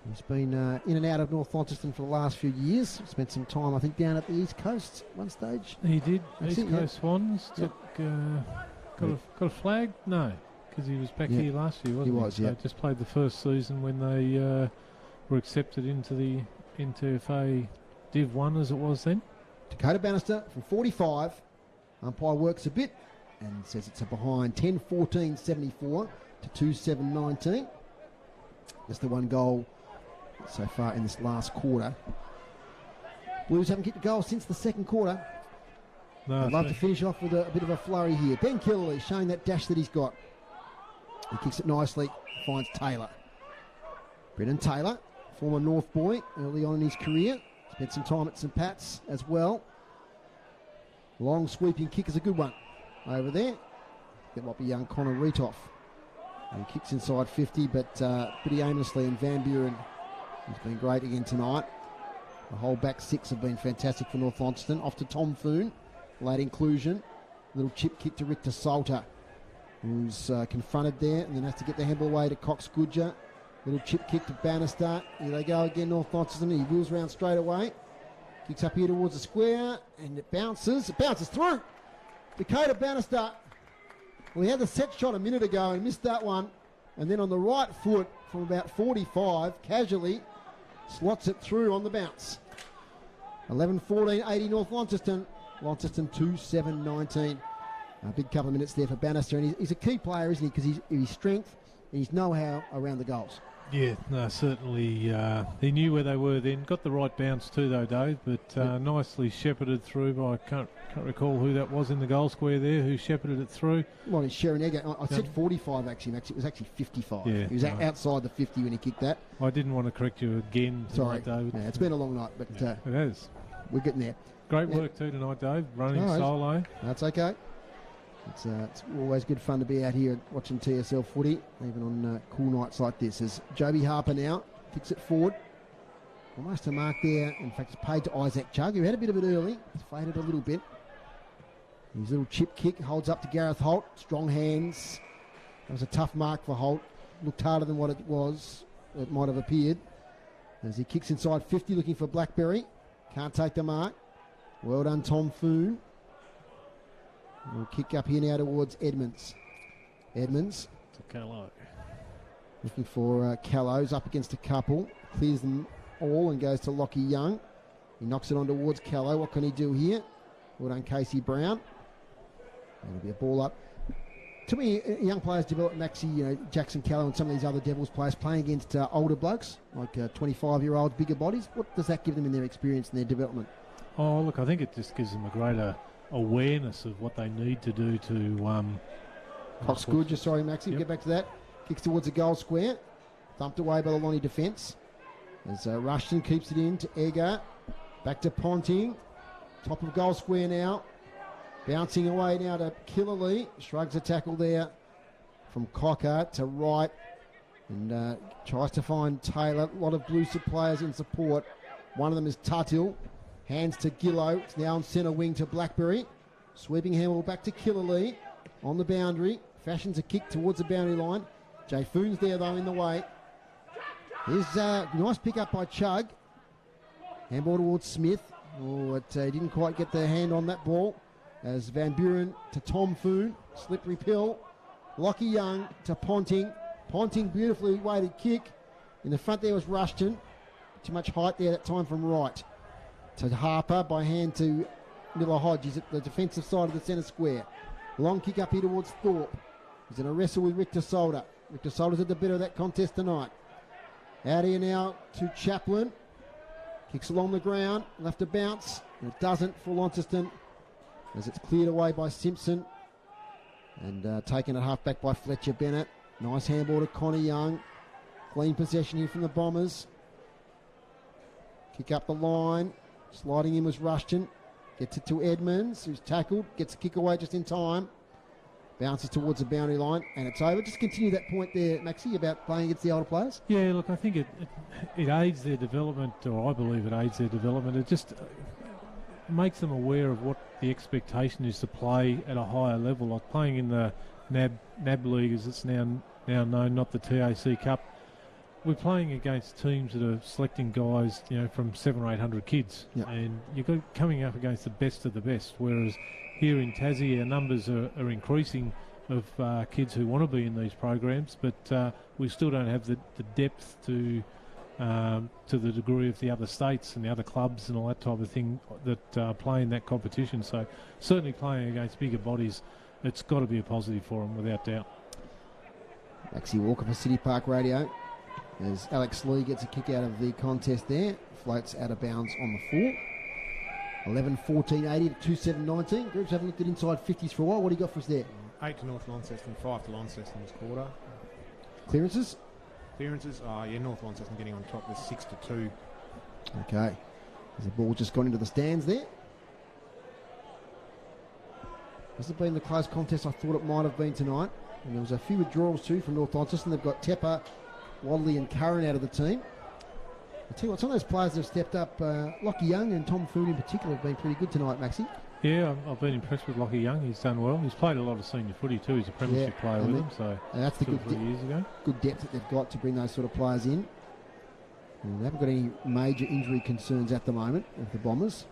He's been in and out of North Launceston for the last few years. Spent some time, I think, down at the East Coast at one stage. He did. That's East Coast Swans. Got a flag? No, because he was back here last year, wasn't he? So just played the first season when they were accepted into the NTFA Div 1, as it was then. Dakota Bannister from 45. Umpire works a bit and says it's a behind 10-14-74 to 2-7-19. Just the one goal so far in this last quarter. Blues haven't kicked a goal since the second quarter. No, I'd love to finish off with a bit of a flurry here. Ben Killerley showing that dash that he's got. He kicks it nicely, finds Taylor. Brendan Taylor, former North boy, early on in his career. Spent some time at St Pat's as well. Long sweeping kick is a good one over there. That might be young Connor Retoff. He kicks inside 50, but pretty aimlessly, and Van Buren He's been great again tonight. The whole back six have been fantastic for North Launceston. Off to Tom Foon, late inclusion. Little chip kick to Richter Salter, who's confronted there and then has to get the handball away to Cox Goodger. Little chip kick to Bannister. Here they go again, North Launceston. He wheels round straight away. Kicks up here towards the square and it bounces. It bounces through. Dakota Bannister. Well, he had the set shot a minute ago and missed that one. And then on the right foot from about 45, casually slots it through on the bounce. 11-14, 80 North Launceston. Launceston 2-7-19. A big couple of minutes there for Bannister. And he's a key player, isn't he? Because his strength and his know-how around the goals. Yeah, no, certainly he knew where they were then. Got the right bounce too, though, Dave, but nicely shepherded through by, I can't recall who that was in the goal square there, who shepherded it through. Well, it's Sharon Egger. I said 45, actually, Max. It was actually 55. Yeah, he was outside the 50 when he kicked that. I didn't want to correct you again tonight, Sorry, David. yeah, it's been a long night, but it has. We're getting there. Great work too tonight, Dave, running solo. That's okay. It's always good fun to be out here watching TSL footy, even on cool nights like this. As Joby Harper now kicks it forward. Almost a mark there. In fact, it's paid to Isaac Chugg, who had a bit of it early. It's faded a little bit. His little chip kick holds up to Gareth Holt. Strong hands. That was a tough mark for Holt. Looked harder than what it was. It might have appeared. As he kicks inside 50 looking for Blackberry. Can't take the mark. Well done, Tom Foon. We'll kick up here now towards Edmonds. Edmonds. To Callow. Looking for Callows up against a couple. Clears them all and goes to Lockie Young. He knocks it on towards Callow. What can he do here? Well done, Casey Brown. That'll be a ball up. Too many young players develop, Maxi, you know, Jackson Callow and some of these other Devils players playing against older blokes, like 25-year-olds, bigger bodies. What does that give them in their experience and their development? Oh, look, I think it just gives them a greater awareness of what they need to do to... Cox Goodger, sorry, Maxi, we'll get back to that. Kicks towards the goal square. Thumped away by the Lonnie defence. As Rushton keeps it in to Egger. Back to Ponting. Top of goal square now. Bouncing away now to Killerley. Shrugs a tackle there from Cocker to right. And tries to find Taylor. A lot of blue players in support. One of them is Tuthill. Hands to Gillow. It's now on centre wing to Blackberry. Sweeping handball back to Killerley. On the boundary. Fashions a kick towards the boundary line. Jay Foon's there though in the way. Here's a nice pick up by Chugg. Handball towards Smith. Oh, it didn't quite get the hand on that ball. As Van Buren to Tom Foon. Slippery pill. Lockie Young to Ponting. Ponting beautifully weighted kick. In the front there was Rushton. Too much height there that time from right. To Harper by hand to Miller Hodge. He's at the defensive side of the centre square. Long kick up here towards Thorpe. He's in a wrestle with Richter Solder. Richter Solder's at the better of that contest tonight. Out here now to Chaplin. Kicks along the ground. Left to bounce. And it doesn't for Launceston. As it's cleared away by Simpson. And taken at half back by Fletcher Bennett. Nice handball to Connor Young. Clean possession here from the Bombers. Kick up the line. Sliding in was Rushton. Gets it to Edmonds, who's tackled. Gets a kick away just in time. Bounces towards the boundary line, and it's over. Just continue that point there, Maxie, about playing against the older players. Yeah, look, I think it aids their development, or I believe it aids their development. It just makes them aware of what the expectation is to play at a higher level, like playing in the NAB League, as it's now known, not the TAC Cup. We're playing against teams that are selecting guys, you know, from 700 or 800 kids, and you're coming up against the best of the best. Whereas here in Tassie, our numbers are increasing of kids who want to be in these programs, but we still don't have the depth to the degree of the other states and the other clubs and all that type of thing that play in that competition. So certainly playing against bigger bodies, it's got to be a positive for them without doubt. Maxie Walker for City Park Radio. As Alex Lee gets a kick out of the contest there. Floats out of bounds on the 4. 11-14-80 to 2-7-19. Groups haven't looked at inside 50s for a while. What do you got for us there? 8 to North Launceston, 5 to Launceston this quarter. Clearances? North Launceston getting on top with 6 to 2. Okay. Has the ball just gone into the stands there? Hasn't been the close contest I thought it might have been tonight. And there was a few withdrawals too from North Launceston. They've got Tepper, Wadley and Curran out of the team. I tell you what, some of those players that have stepped up, Lockie Young and Tom Food in particular, have been pretty good tonight, Maxie. Yeah, I've been impressed with Lockie Young. He's done well. He's played a lot of senior footy too. He's a premiership player with them, so that's the good years ago. Good depth that they've got to bring those sort of players in. And they haven't got any major injury concerns at the moment with the Bombers.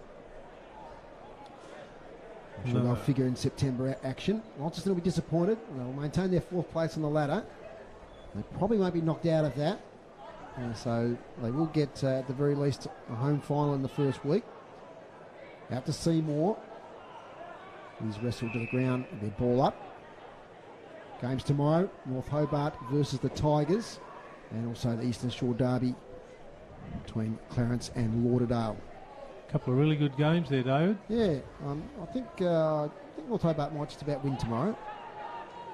I'm sure they'll figure in September action. Launceston will be disappointed. They'll maintain their 4th place on the ladder. They probably won't be knocked out of that. So they will get, at the very least, a home final in the first week. Out to Seymour. He's wrestled to the ground with their ball up. Games tomorrow, North Hobart versus the Tigers, and also the Eastern Shore Derby between Clarence and Lauderdale. A couple of really good games there, David. Yeah, I think North Hobart might just about win tomorrow.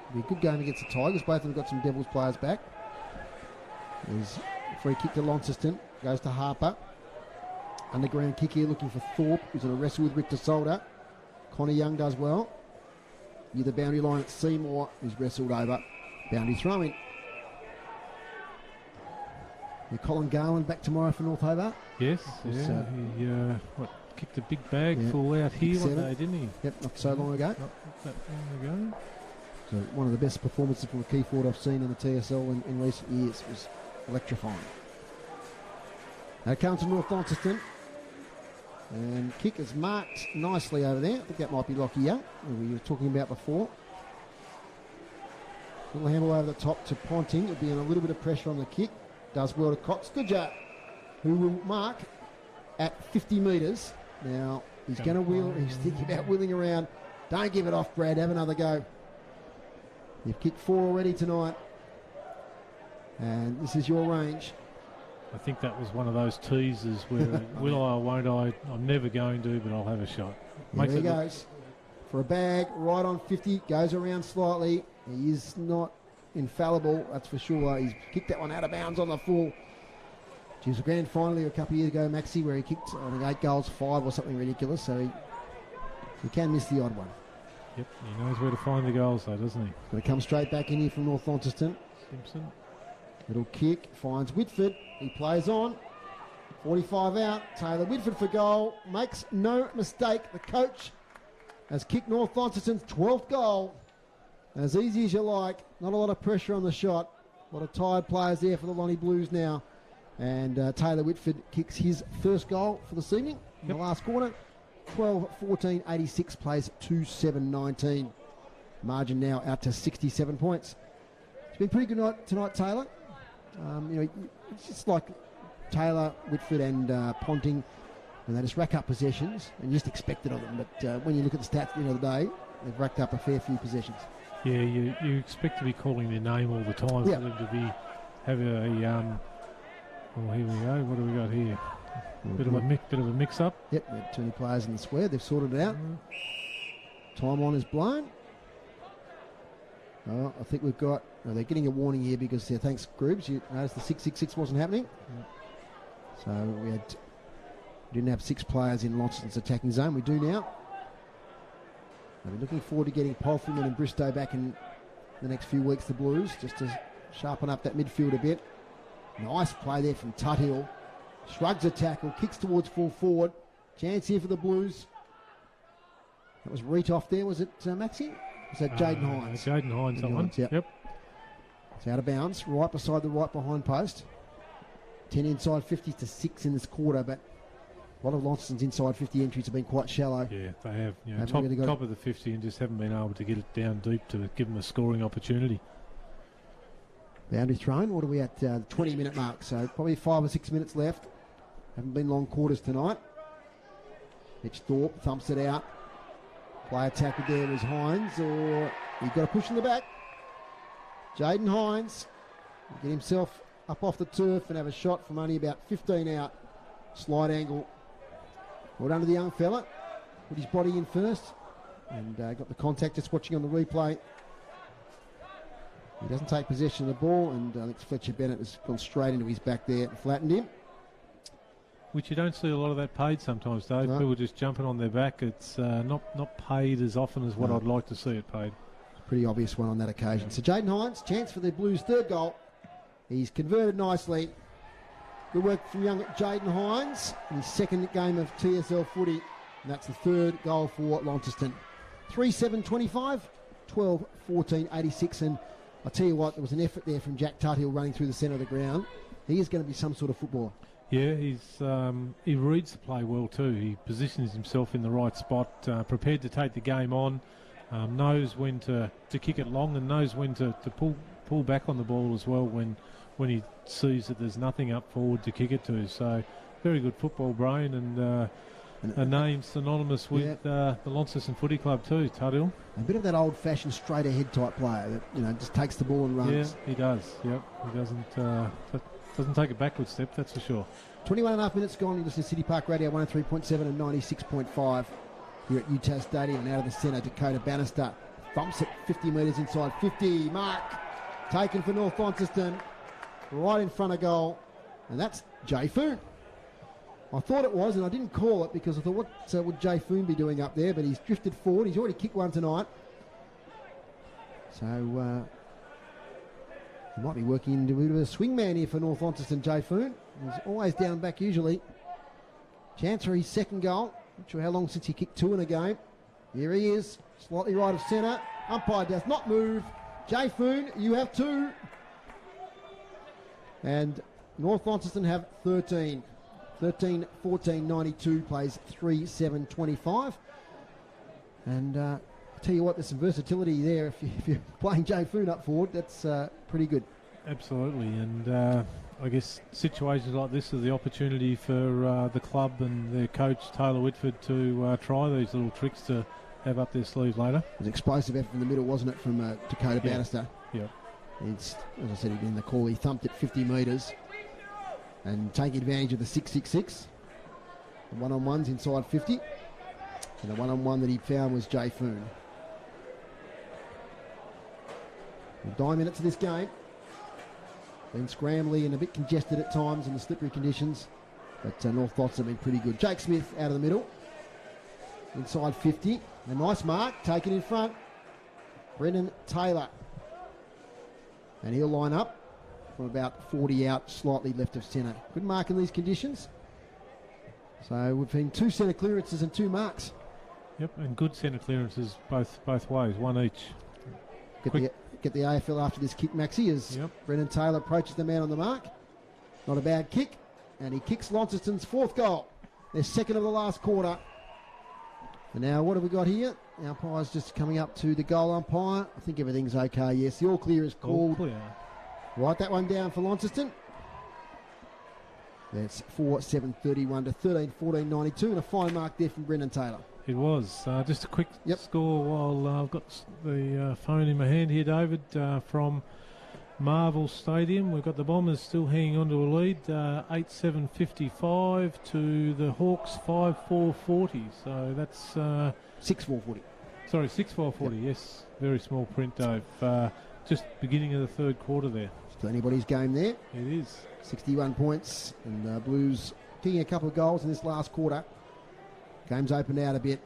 It'll be a good game against the Tigers. Both of them got some Devils players back. There's a free kick to Launceston, goes to Harper. Underground kick here, looking for Thorpe, who's going to wrestle with Rick DeSolda. Connor Young does well. Near the boundary line at Seymour, who's wrestled over. Boundary throw-in. Colin Garland back tomorrow for North Hobart. Yes, he kicked a big bag full out here one day, didn't he? Yep, not so long ago. Not that long ago. So one of the best performances from a key forward I've seen in the TSL in recent years. It was electrifying. Now it comes to North Launceston. And kick is marked nicely over there. I think that might be Lockie Young, who we were talking about before. Little handle over the top to Ponting. It'll be in a little bit of pressure on the kick. Does well to Cox. Good job. Who will mark at 50 metres. Now, he's going to wheel. He's thinking about wheeling around. Don't give it off, Brad. Have another go. You've kicked 4 already tonight. And this is your range. I think that was one of those teasers where will I or won't I? I'm never going to, but I'll have a shot. There he goes. For a bag, right on 50, goes around slightly. He is not infallible, that's for sure. He's kicked that one out of bounds on the full. He was a grand final a couple of years ago, Maxi, where he kicked, I think, 8 goals, 5 or something ridiculous, so he can miss the odd one. Yep, he knows where to find the goals though, doesn't he? Going to come straight back in here from North Launceston. Simpson. Little kick, finds Whitford. He plays on. 45 out. Taylor Whitford for goal. Makes no mistake. The coach has kicked North Launceston's 12th goal. As easy as you like. Not a lot of pressure on the shot. A lot of tired players there for the Lonnie Blues now. And Taylor Whitford kicks his first goal for this evening in the last quarter. 12-14, 86, plays 2-7-19. Margin now out to 67 points. It's been pretty good night tonight, Taylor. It's just like Taylor, Whitford and Ponting, and they just rack up possessions and you just expect it of them. But when you look at the stats at the end of the day, they've racked up a fair few possessions. Yeah, you expect to be calling their name all the time for them to be having a well, here we go. What do we got here? Bit of a mix-up. Yep, we have too many players in the square. They've sorted it out. Time on is blown. Oh, I think we've got... they're getting a warning here because, thanks, Groobs, you noticed the 6-6-6 wasn't happening. So we didn't have 6 players in Launceston's attacking zone. We do now. I'll be looking forward to getting Polfman and Bristow back in the next few weeks, the Blues, just to sharpen up that midfield a bit. Nice play there from Tuthill. Shrugs a tackle, kicks towards full forward. Chance here for the Blues. That was Reet off there, was it, Maxie? Was that Jaden Hines? Jaden Hines, that one. Yep. It's out of bounds, right beside the right behind post. 10 inside 50 to 6 in this quarter, but a lot of Launceston's inside 50 entries have been quite shallow. Yeah, they have. Top of the 50 and just haven't been able to get it down deep to give them a scoring opportunity. Boundary thrown. What are we at? The 20-minute mark, so probably 5 or 6 minutes left. Haven't been long quarters tonight. Mitch Thorpe thumps it out. Player tackled there was Hines, or you've got to push in the back. Jaden Hines get himself up off the turf and have a shot from only about 15 out. Slide angle. Well done to the young fella. Put his body in first and got the contact just watching on the replay. He doesn't take possession of the ball, and I think Fletcher Bennett has gone straight into his back there and flattened him. Which you don't see a lot of that paid sometimes, Dave. No. People just jumping on their back. It's not paid as often as what I'd like to see it paid. Pretty obvious one on that occasion. So Jaden Hines, chance for the Blues' 3rd goal. He's converted nicely. Good work from young Jaden Hines in his second game of TSL footy. And that's the third goal for Launceston. 3-7-25, 12-14-86. And I tell you what, there was an effort there from Jack Tuthill running through the centre of the ground. He is going to be some sort of footballer. Yeah, he reads the play well too. He positions himself in the right spot, prepared to take the game on, knows when to kick it long and knows when to pull back on the ball as well when he sees that there's nothing up forward to kick it to. So very good football brain and a name synonymous with the Launceston Footy Club too, Tuthill. A bit of that old-fashioned straight-ahead type player that, you know, just takes the ball and runs. Yeah, he does. Yep, he doesn't take a backward step, that's for sure. 21 and a half minutes gone. You listen to City Park Radio 103.7 and 96.5 here at UTAS Stadium. And out of the centre, Dakota Bannister thumps it 50 metres inside 50. Mark taken for North Launceston, right in front of goal. And that's Jay Foon. I thought it was, and I didn't call it because I thought, what would Jay Foon be doing up there? But he's drifted forward. He's already kicked one tonight. So he might be working into a bit of a swing man here for North Launceston, Jay Foon. He's always down back usually. Chance for his second goal. Not sure how long since he kicked two in a game. Here he is, slightly right of centre. Umpire does not move. Jay Foon, you have two. And North Launceston have 13. 13-14-92, plays 3-7-25. And I tell you what, there's some versatility there. If you're playing Jay Foon up forward, that's pretty good. Absolutely, and I guess situations like this are the opportunity for the club and their coach Taylor Whitford to try these little tricks to have up their sleeve later. It was explosive effort in the middle, wasn't it, from Dakota Bannister? Yeah. It's, as I said again, the call, he thumped it 50 metres and taking advantage of the 6-6-6. The one-on-ones inside 50. And the one-on-one that he found was Jay Foon. 9 minutes of this game. Been scrambly and a bit congested at times in the slippery conditions. But North Launceston have been pretty good. Jake Smith out of the middle. Inside 50. A nice mark. Taken in front. Brendan Taylor. And he'll line up from about 40 out, slightly left of centre. Good mark in these conditions. So we've been 2 centre clearances and 2 marks. Yep, and good centre clearances both ways, one each. Get the AFL after this kick, Maxie, as Brendan Taylor approaches the man on the mark. Not a bad kick. And he kicks Launceston's 4th goal. Their second of the last quarter. And now what have we got here? The umpire's just coming up to the goal umpire. I think everything's okay, yes. The all clear is called. All clear. Write that one down for Launceston. That's 4-7-31 to 13-14-92, and a fine mark there from Brendan Taylor. It was. Just a quick score while I've got the phone in my hand here, David, from Marvel Stadium. We've got the Bombers still hanging on to a lead, 8-7-55 to the Hawks 5-4-40. So that's 6-4-40. Sorry, 6-4-40. Yes, very small print, Dave. Just beginning of the third quarter there. Still anybody's game there. It is. 61 points, and Blues kicking a couple of goals in this last quarter. Game's opened out a bit.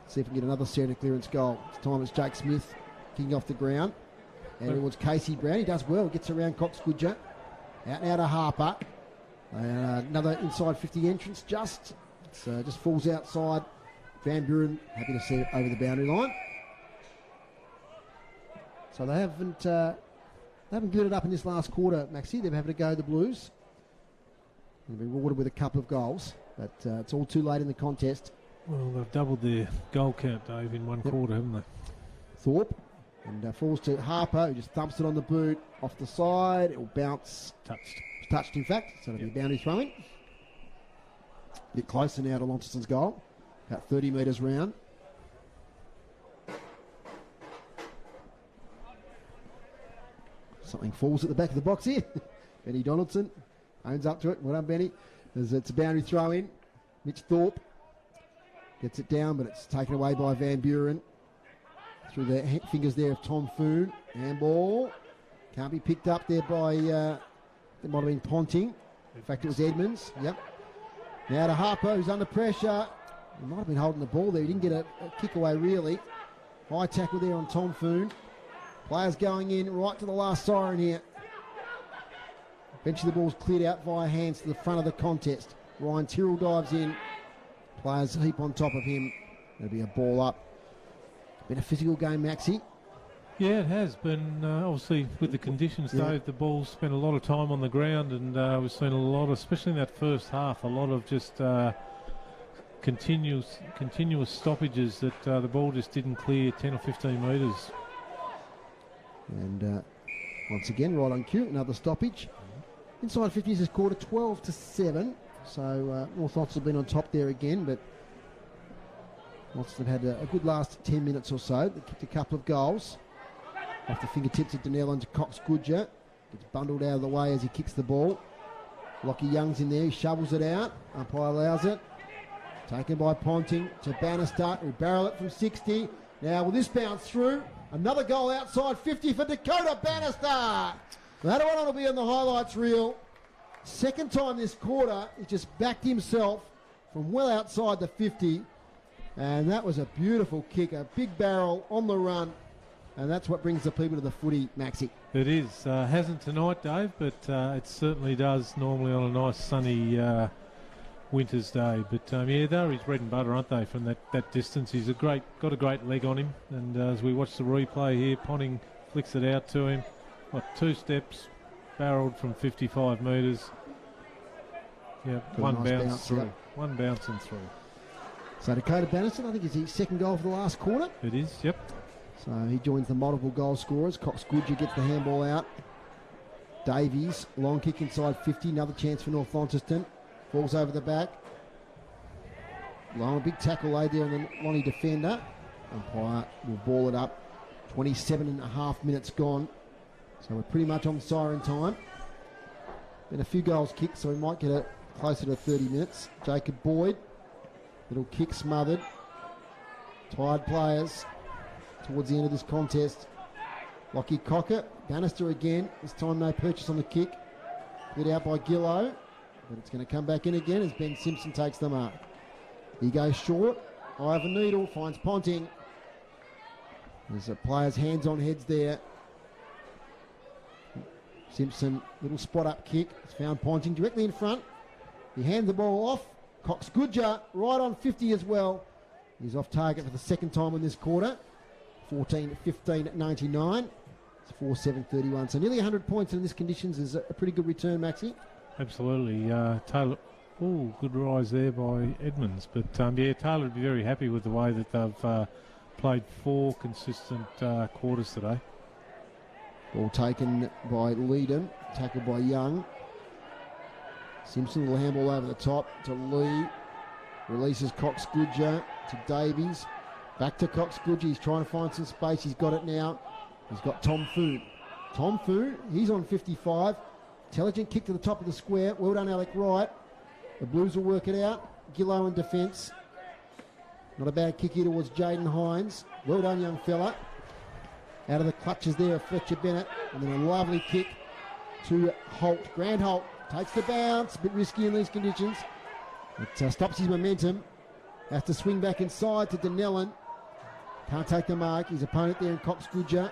See if we can get another centre clearance goal. This time it's Jake Smith kicking off the ground. And it was Casey Brown. He does well. Gets around Cox Goodger. Out and out of Harper. Another inside 50 entrance just falls outside. Van Buren happy to see it over the boundary line. So they haven't given it up in this last quarter, Maxie. They've had to go the Blues. They've been rewarded with a couple of goals, but it's all too late in the contest. Well, they've doubled their goal count, Dave, in one quarter, haven't they? Thorpe, and falls to Harper, who just thumps it on the boot, off the side. It will bounce. Touched, in fact, so it'll be a boundary throw-in. A bit closer now to Launceston's goal, about 30 metres round. Something falls at the back of the box here. Benny Donaldson owns up to it. Well done, Benny. As it's a boundary throw in. Mitch Thorpe gets it down, but it's taken away by Van Buren. Through the fingers there of Tom Foon. Handball. Can't be picked up there by, it might have been Ponting. In fact, it was Edmonds. Yep. Now to Harper, who's under pressure. He might have been holding the ball there. He didn't get a kick away, really. High tackle there on Tom Foon. Players going in right to the last siren here. Eventually the ball's cleared out via hands to the front of the contest. Ryan Tyrrell dives in. Players heap on top of him. There'll be a ball up. Been a physical game, Maxie. Yeah, it has been. Obviously, with the conditions, Dave, the ball's spent a lot of time on the ground, and we've seen a lot of, especially in that first half, a lot of just continuous stoppages that the ball just didn't clear 10 or 15 metres. And once again, right on cue, another stoppage. Inside 50s this quarter, 12-7. So North Launceston have been on top there again, but Launceston have had a good last 10 minutes or so. They kicked a couple of goals. Off the fingertips of Denellen to Cox Goodger. Gets bundled out of the way as he kicks the ball. Lockie Young's in there, he shovels it out. Umpire allows it. Taken by Ponting to Bannister, who barrel it from 60. Now will this bounce through? Another goal outside 50 for Dakota Bannister. That one will be on the highlights reel. Second time this quarter, he just backed himself from well outside the 50. And that was a beautiful kick, a big barrel on the run. And that's what brings the people to the footy, Maxie. It is. Hasn't tonight, Dave, but it certainly does normally on a nice sunny winter's day. But yeah, they're his bread and butter, aren't they, from that distance. He's got a great leg on him. And as we watch the replay here, Ponting flicks it out to him. Two steps, barreled from 55 metres. Yeah, one bounce through. One bounce and through. So Dakota Bannister, I think, is his second goal for the last quarter. It is, yep. So he joins the multiple goal scorers. Cox Goodger gets the handball out. Davies, long kick inside 50. Another chance for North Launceston. Falls over the back. Long, a big tackle laid there on the Lonnie defender. Umpire will ball it up. 27.5 minutes gone. So we're pretty much on siren time. Been a few goals kicked, so we might get it closer to 30 minutes. Jacob Boyd. Little kick smothered. Tired players towards the end of this contest. Lockie Cocker, Bannister again. This time no purchase on the kick. Hit out by Gillow, but it's going to come back in again as Ben Simpson takes the mark. He goes short. Eye of a needle, finds Ponting. There's a player's hands on heads there. Simpson, little spot up kick. It's found Ponting directly in front. He hands the ball off. Cox Goodger right on 50 as well. He's off target for the second time in this quarter. 14-15 at 99. It's 4-7-31. So nearly 100 points in this conditions is a pretty good return, Maxie. Absolutely. Taylor, good rise there by Edmonds. But yeah, Taylor would be very happy with the way that they've played 4 consistent quarters today. Ball taken by Leedham, tackled by Young. Simpson will handball over the top to Lee. Releases Cox Goodger to Davies. Back to Cox Goodger. He's trying to find some space. He's got it now. He's got Tom Fu. Tom Fu, he's on 55. Intelligent kick to the top of the square. Well done, Alec Wright. The Blues will work it out. Gillow in defence. Not a bad kick here towards Jaden Hines. Well done, young fella. Out of the clutches there of Fletcher Bennett. And then a lovely kick to Holt. Grant Holt takes the bounce. A bit risky in these conditions. It stops his momentum. Has to swing back inside to Denellen. Can't take the mark. His opponent there in Cox Goodger.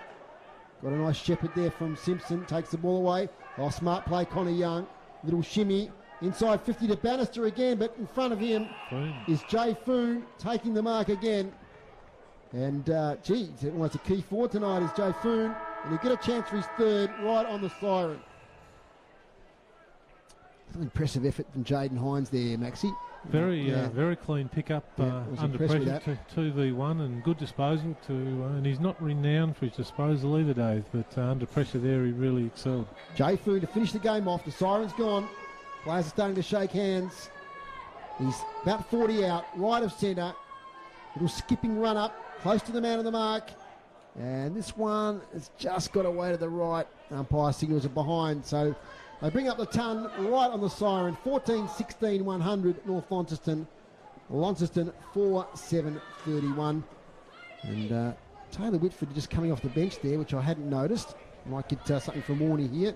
Got a nice shepherd there from Simpson. Takes the ball away. Oh, smart play, Connor Young. Little shimmy. Inside 50 to Bannister again, but in front of him is Jay Foon taking the mark again. And, it's almost a key forward tonight is Jay Foon. And he'll get a chance for his third right on the siren. An impressive effort from Jaden Hines there, Maxie. Very clean pickup under pressure, 2v1, and good disposal and he's not renowned for his disposal either, Dave, but under pressure there he really excelled. Jay Foon to finish the game off. The siren's gone. Players are starting to shake hands. He's about 40 out, right of centre. Little skipping run up, close to the man on the mark. And this one has just got away to the right. Umpire signals are behind, so they bring up the ton right on the siren. 14-16, 100, North Launceston. Launceston 4-7-31. And Taylor Whitford just coming off the bench there, which I hadn't noticed. Might get something from Warney here,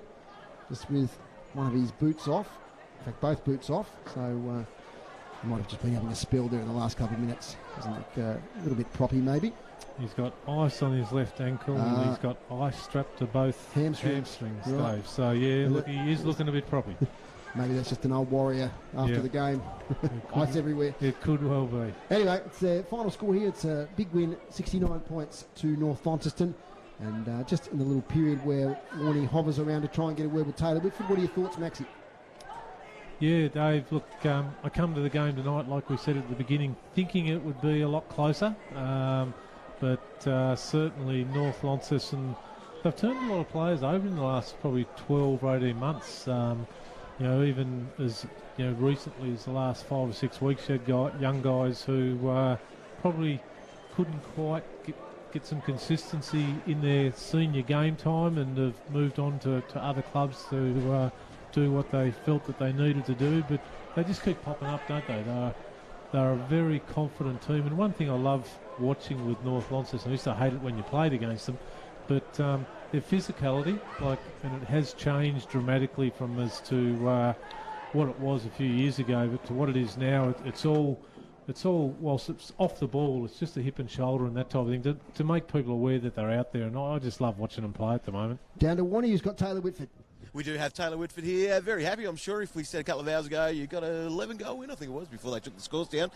just with one of his boots off. In fact, both boots off. So He might have just been having a spell there in the last couple of minutes. Doesn't look a little bit proppy, maybe. He's got ice on his left ankle. He's got ice strapped to both hamstrings, right. Dave. So, yeah, look, he is looking a bit proppy. Maybe that's just an old warrior after the game. Ice everywhere. It could well be. Anyway, it's the final score here. It's a big win, 69 points to North Launceston. And just in the little period where Warney hovers around to try and get a word with Taylor Whitford, what are your thoughts, Maxie? Yeah, Dave, look, I come to the game tonight, like we said at the beginning, thinking it would be a lot closer. But certainly North Launceston, they've turned a lot of players over in the last probably 12 or 18 months. Even as recently as the last 5 or 6 weeks, you had young guys who probably couldn't quite get some consistency in their senior game time and have moved on to other clubs to do what they felt that they needed to do. But they just keep popping up, don't they? They're a very confident team. And one thing I love watching with North Launceston, I used to hate it when you played against them, but their physicality, and it has changed dramatically from as to what it was a few years ago, but to what it is now. It's all whilst it's off the ball, it's just a hip and shoulder and that type of thing to make people aware that they're out there. And I just love watching them play at the moment. Down to one, who's got Taylor Whitford. We do have Taylor Whitford here. Very happy, I'm sure. If we said a couple of hours ago you got an 11-goal win, I think it was, before they took the scores down.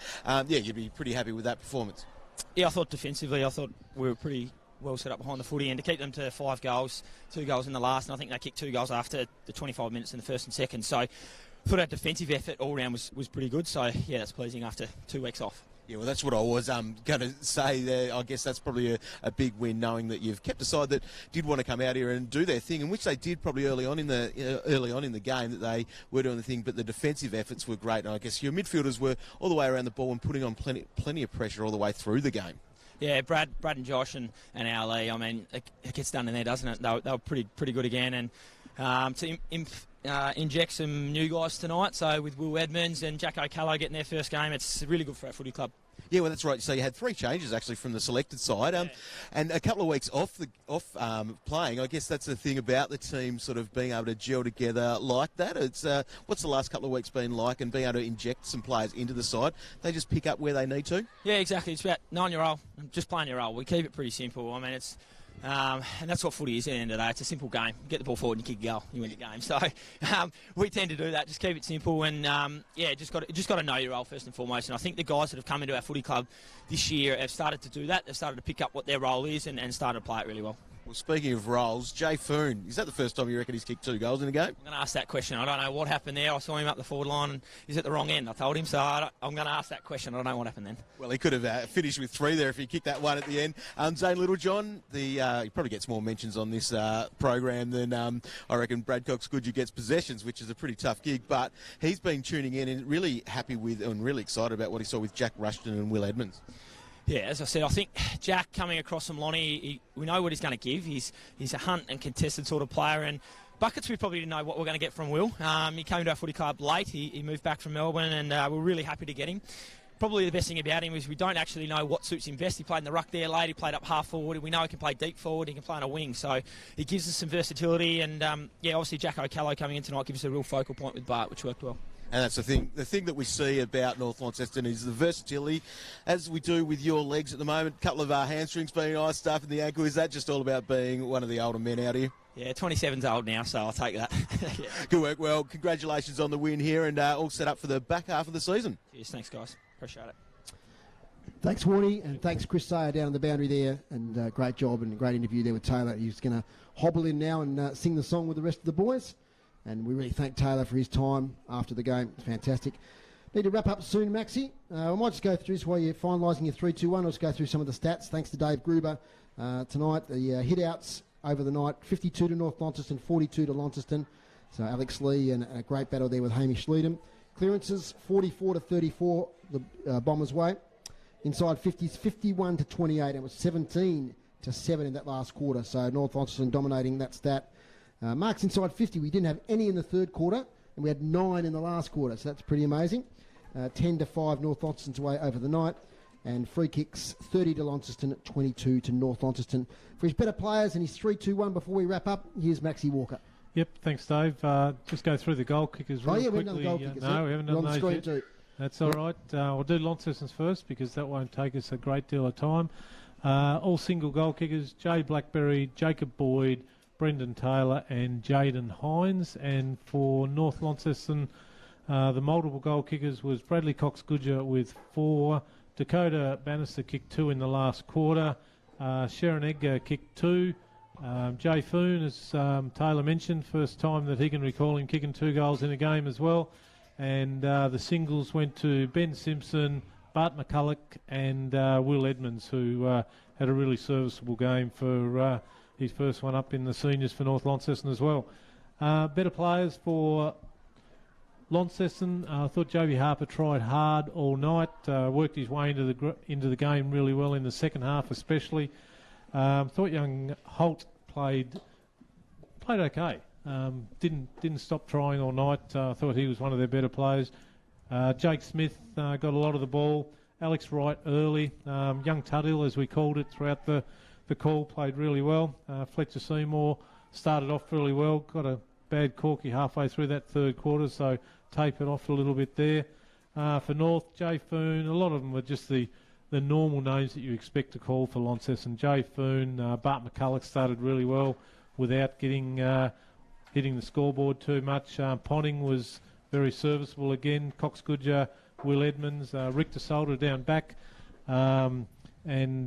You'd be pretty happy with that performance. Yeah, I thought defensively, we were pretty well set up behind the footy, and to keep them to 5 goals, 2 goals in the last, and I think they kicked 2 goals after the 25 minutes in the first and second. So I thought our defensive effort all round was pretty good. So yeah, that's pleasing after 2 weeks off. Yeah, well, that's what I was going to say there. I guess that's probably a big win, knowing that you've kept a side that did want to come out here and do their thing, and which they did probably early on in the game, that they were doing the thing. But the defensive efforts were great, and I guess your midfielders were all the way around the ball and putting on plenty of pressure all the way through the game. Yeah, Brad and Josh and Ali. I mean, it gets done in there, doesn't it? They were pretty good again, and to inject some new guys tonight. So with Will Edmonds and Jack O'Callaghan getting their first game, it's really good for our footy club. Yeah, well, that's right. So you had 3 changes actually from the selected side, and a couple of weeks off playing. I guess that's the thing about the team sort of being able to gel together like that. It's what's the last couple of weeks been like, and being able to inject some players into the side. They just pick up where they need to. Yeah, exactly. It's about knowing your role, just playing your role. We keep it pretty simple. I mean, it's. And that's what footy is at the end of the day. It's a simple game. You get the ball forward and you kick a goal, you win the game. So we tend to do that. Just keep it simple, and just got to know your role first and foremost. And I think the guys that have come into our footy club this year have started to do that. They've started to pick up what their role is and started to play it really well. Well, speaking of roles, Jay Foon, is that the first time you reckon he's kicked 2 goals in a game? I'm going to ask that question. I don't know what happened there. I saw him up the forward line and he's at the wrong end. I told him, so I'm going to ask that question. I don't know what happened then. Well, he could have finished with 3 there if he kicked that one at the end. Zane Littlejohn, he probably gets more mentions on this program than I reckon Brad Cox-Goodyear gets possessions, which is a pretty tough gig. But he's been tuning in and really happy with and really excited about what he saw with Jack Rushton and Will Edmonds. Yeah, as I said, I think Jack coming across from Lonnie, we know what he's going to give. He's a hunt and contested sort of player, and buckets we probably didn't know what we're going to get from Will. He came to our footy club late. He moved back from Melbourne, and we're really happy to get him. Probably the best thing about him is we don't actually know what suits him best. He played in the ruck there late. He played up half forward. We know he can play deep forward. He can play on a wing, so he gives us some versatility. And obviously Jack O'Callaghan coming in tonight gives us a real focal point with Bart, which worked well. And that's the thing. The thing that we see about North Launceston is the versatility, as we do with your legs at the moment. A couple of hamstrings being ice, stuff in the ankle. Is that just all about being one of the older men out here? Yeah, 27's old now, so I'll take that. Yeah. Good work. Well, congratulations on the win here, and all set up for the back half of the season. Cheers, thanks guys. Appreciate it. Thanks, Warney, and thanks, Chris Sayer, down on the boundary there. And great job and a great interview there with Taylor. He's going to hobble in now and sing the song with the rest of the boys. And we really thank Taylor for his time after the game. It's fantastic. Need to wrap up soon, Maxie. I might just go through this while you're finalising your 3-2-1. I'll just go through some of the stats. Thanks to Dave Gruber tonight. The hit-outs over the night, 52 to North Launceston, 42 to Launceston. So Alex Lee and a great battle there with Hamish Leedham. Clearances, 44 to 34, the Bombers' way. Inside 50s, 51 to 28. It was 17 to 7 in that last quarter. So North Launceston dominating that stat. Marks inside 50, we didn't have any in the third quarter, and we had 9 in the last quarter, so that's pretty amazing. 10 to 5 North Launceston's way over the night, and free kicks 30 to Launceston, 22 to North Launceston. For his better players and his 3-2-1 before we wrap up, here's Maxie Walker. Yep, thanks Dave. Just go through the goal kickers really quickly. We haven't done the goal kickers. No, we haven't done those yet. Too. That's all right. We'll do Launceston's first because that won't take us a great deal of time. All single goal kickers: Jay Blackberry, Jacob Boyd, Brendan Taylor and Jaden Hines. And for North Launceston, the multiple goal kickers was Bradley Cox-Goodger with 4, Dakota Bannister kicked 2 in the last quarter, Sharon Edgar kicked 2, Jay Foon, as Taylor mentioned, first time that he can recall him kicking 2 goals in a game as well. And the singles went to Ben Simpson, Bart McCulloch and Will Edmonds, who had a really serviceable game for his first one up in the seniors for North Launceston as well. Better players for Launceston. I thought Joby Harper tried hard all night, worked his way into the game really well in the second half especially. Thought young Holt played okay. Didn't stop trying all night. Thought he was one of their better players. Jake Smith got a lot of the ball. Alex Wright early. Young Tuthill, as we called it throughout the call, played really well. Fletcher Seymour started off really well. Got a bad corky halfway through that third quarter, so tapered off a little bit there. For North, Jay Foon, a lot of them were just the normal names that you expect to call for Launceston. Jay Foon, Bart McCulloch started really well without getting hitting the scoreboard too much. Ponting was very serviceable again. Cox-Goodger, Will Edmonds, Rick DeSolder down back. And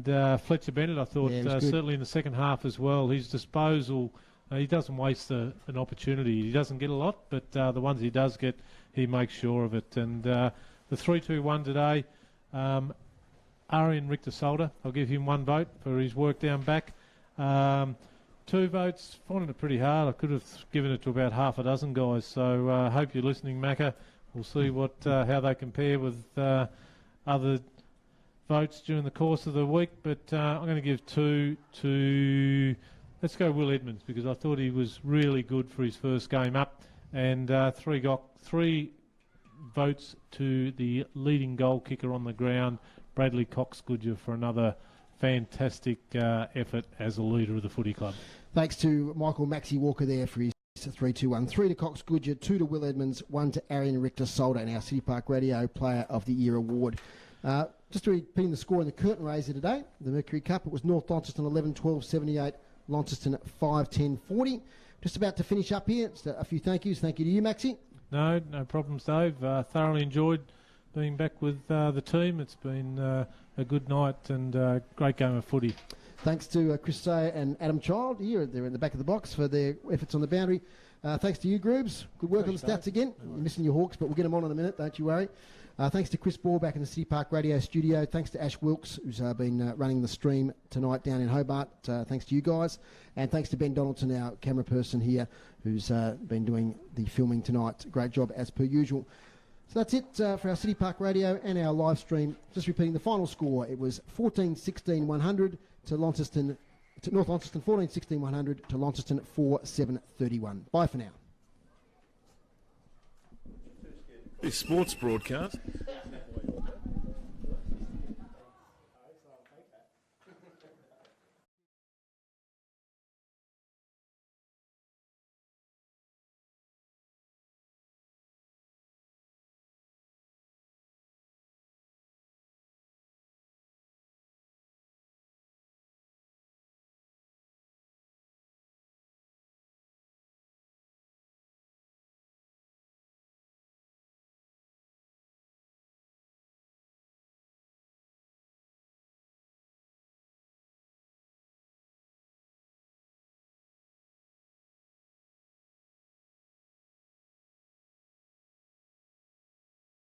Fletcher Bennett, I thought, certainly in the second half as well. His disposal, he doesn't waste an opportunity. He doesn't get a lot, but the ones he does get, he makes sure of it. And the 3-2-1 today, Arian Rick DeSolder, I'll give him 1 vote for his work down back. 2 votes, finding it pretty hard. I could have given it to about half a dozen guys. So I hope you're listening, Macca. We'll see how they compare with other votes during the course of the week. But I'm going to give 2 to, let's go Will Edmonds, because I thought he was really good for his first game up. And 3 votes to the leading goal kicker on the ground, Bradley Cox-Goodger, for another fantastic effort as a leader of the footy club. Thanks to Michael Maxie Walker there for his 3-2-1. 3 to Cox-Goodger, 2 to Will Edmonds, 1 to Arian Richter-Solder in our City Park Radio Player of the Year award. Just to repeat the score in the curtain raiser today, the Mercury Cup, it was North Launceston 11-12-78, Launceston 5-10-40. Just about to finish up here. Just a few thank yous. Thank you to you, Maxie. No problems, Dave. Thoroughly enjoyed being back with the team. It's been a good night and a great game of footy. Thanks to Chris Sayer and Adam Child here. They're in the back of the box for their efforts on the boundary. Thanks to you, Groobs. Good work on the stats again. You're missing your Hawks, but we'll get them on in a minute. Don't you worry. Thanks to Chris Ball back in the City Park Radio studio. Thanks to Ash Wilkes, who's been running the stream tonight down in Hobart. Thanks to you guys. And thanks to Ben Donaldson, our camera person here, who's been doing the filming tonight. Great job as per usual. So that's it for our City Park Radio and our live stream. Just repeating the final score. It was 14-16-100 to Launceston, to North Launceston, 14-16-100 to Launceston 4-7-31. Bye for now. This sports broadcast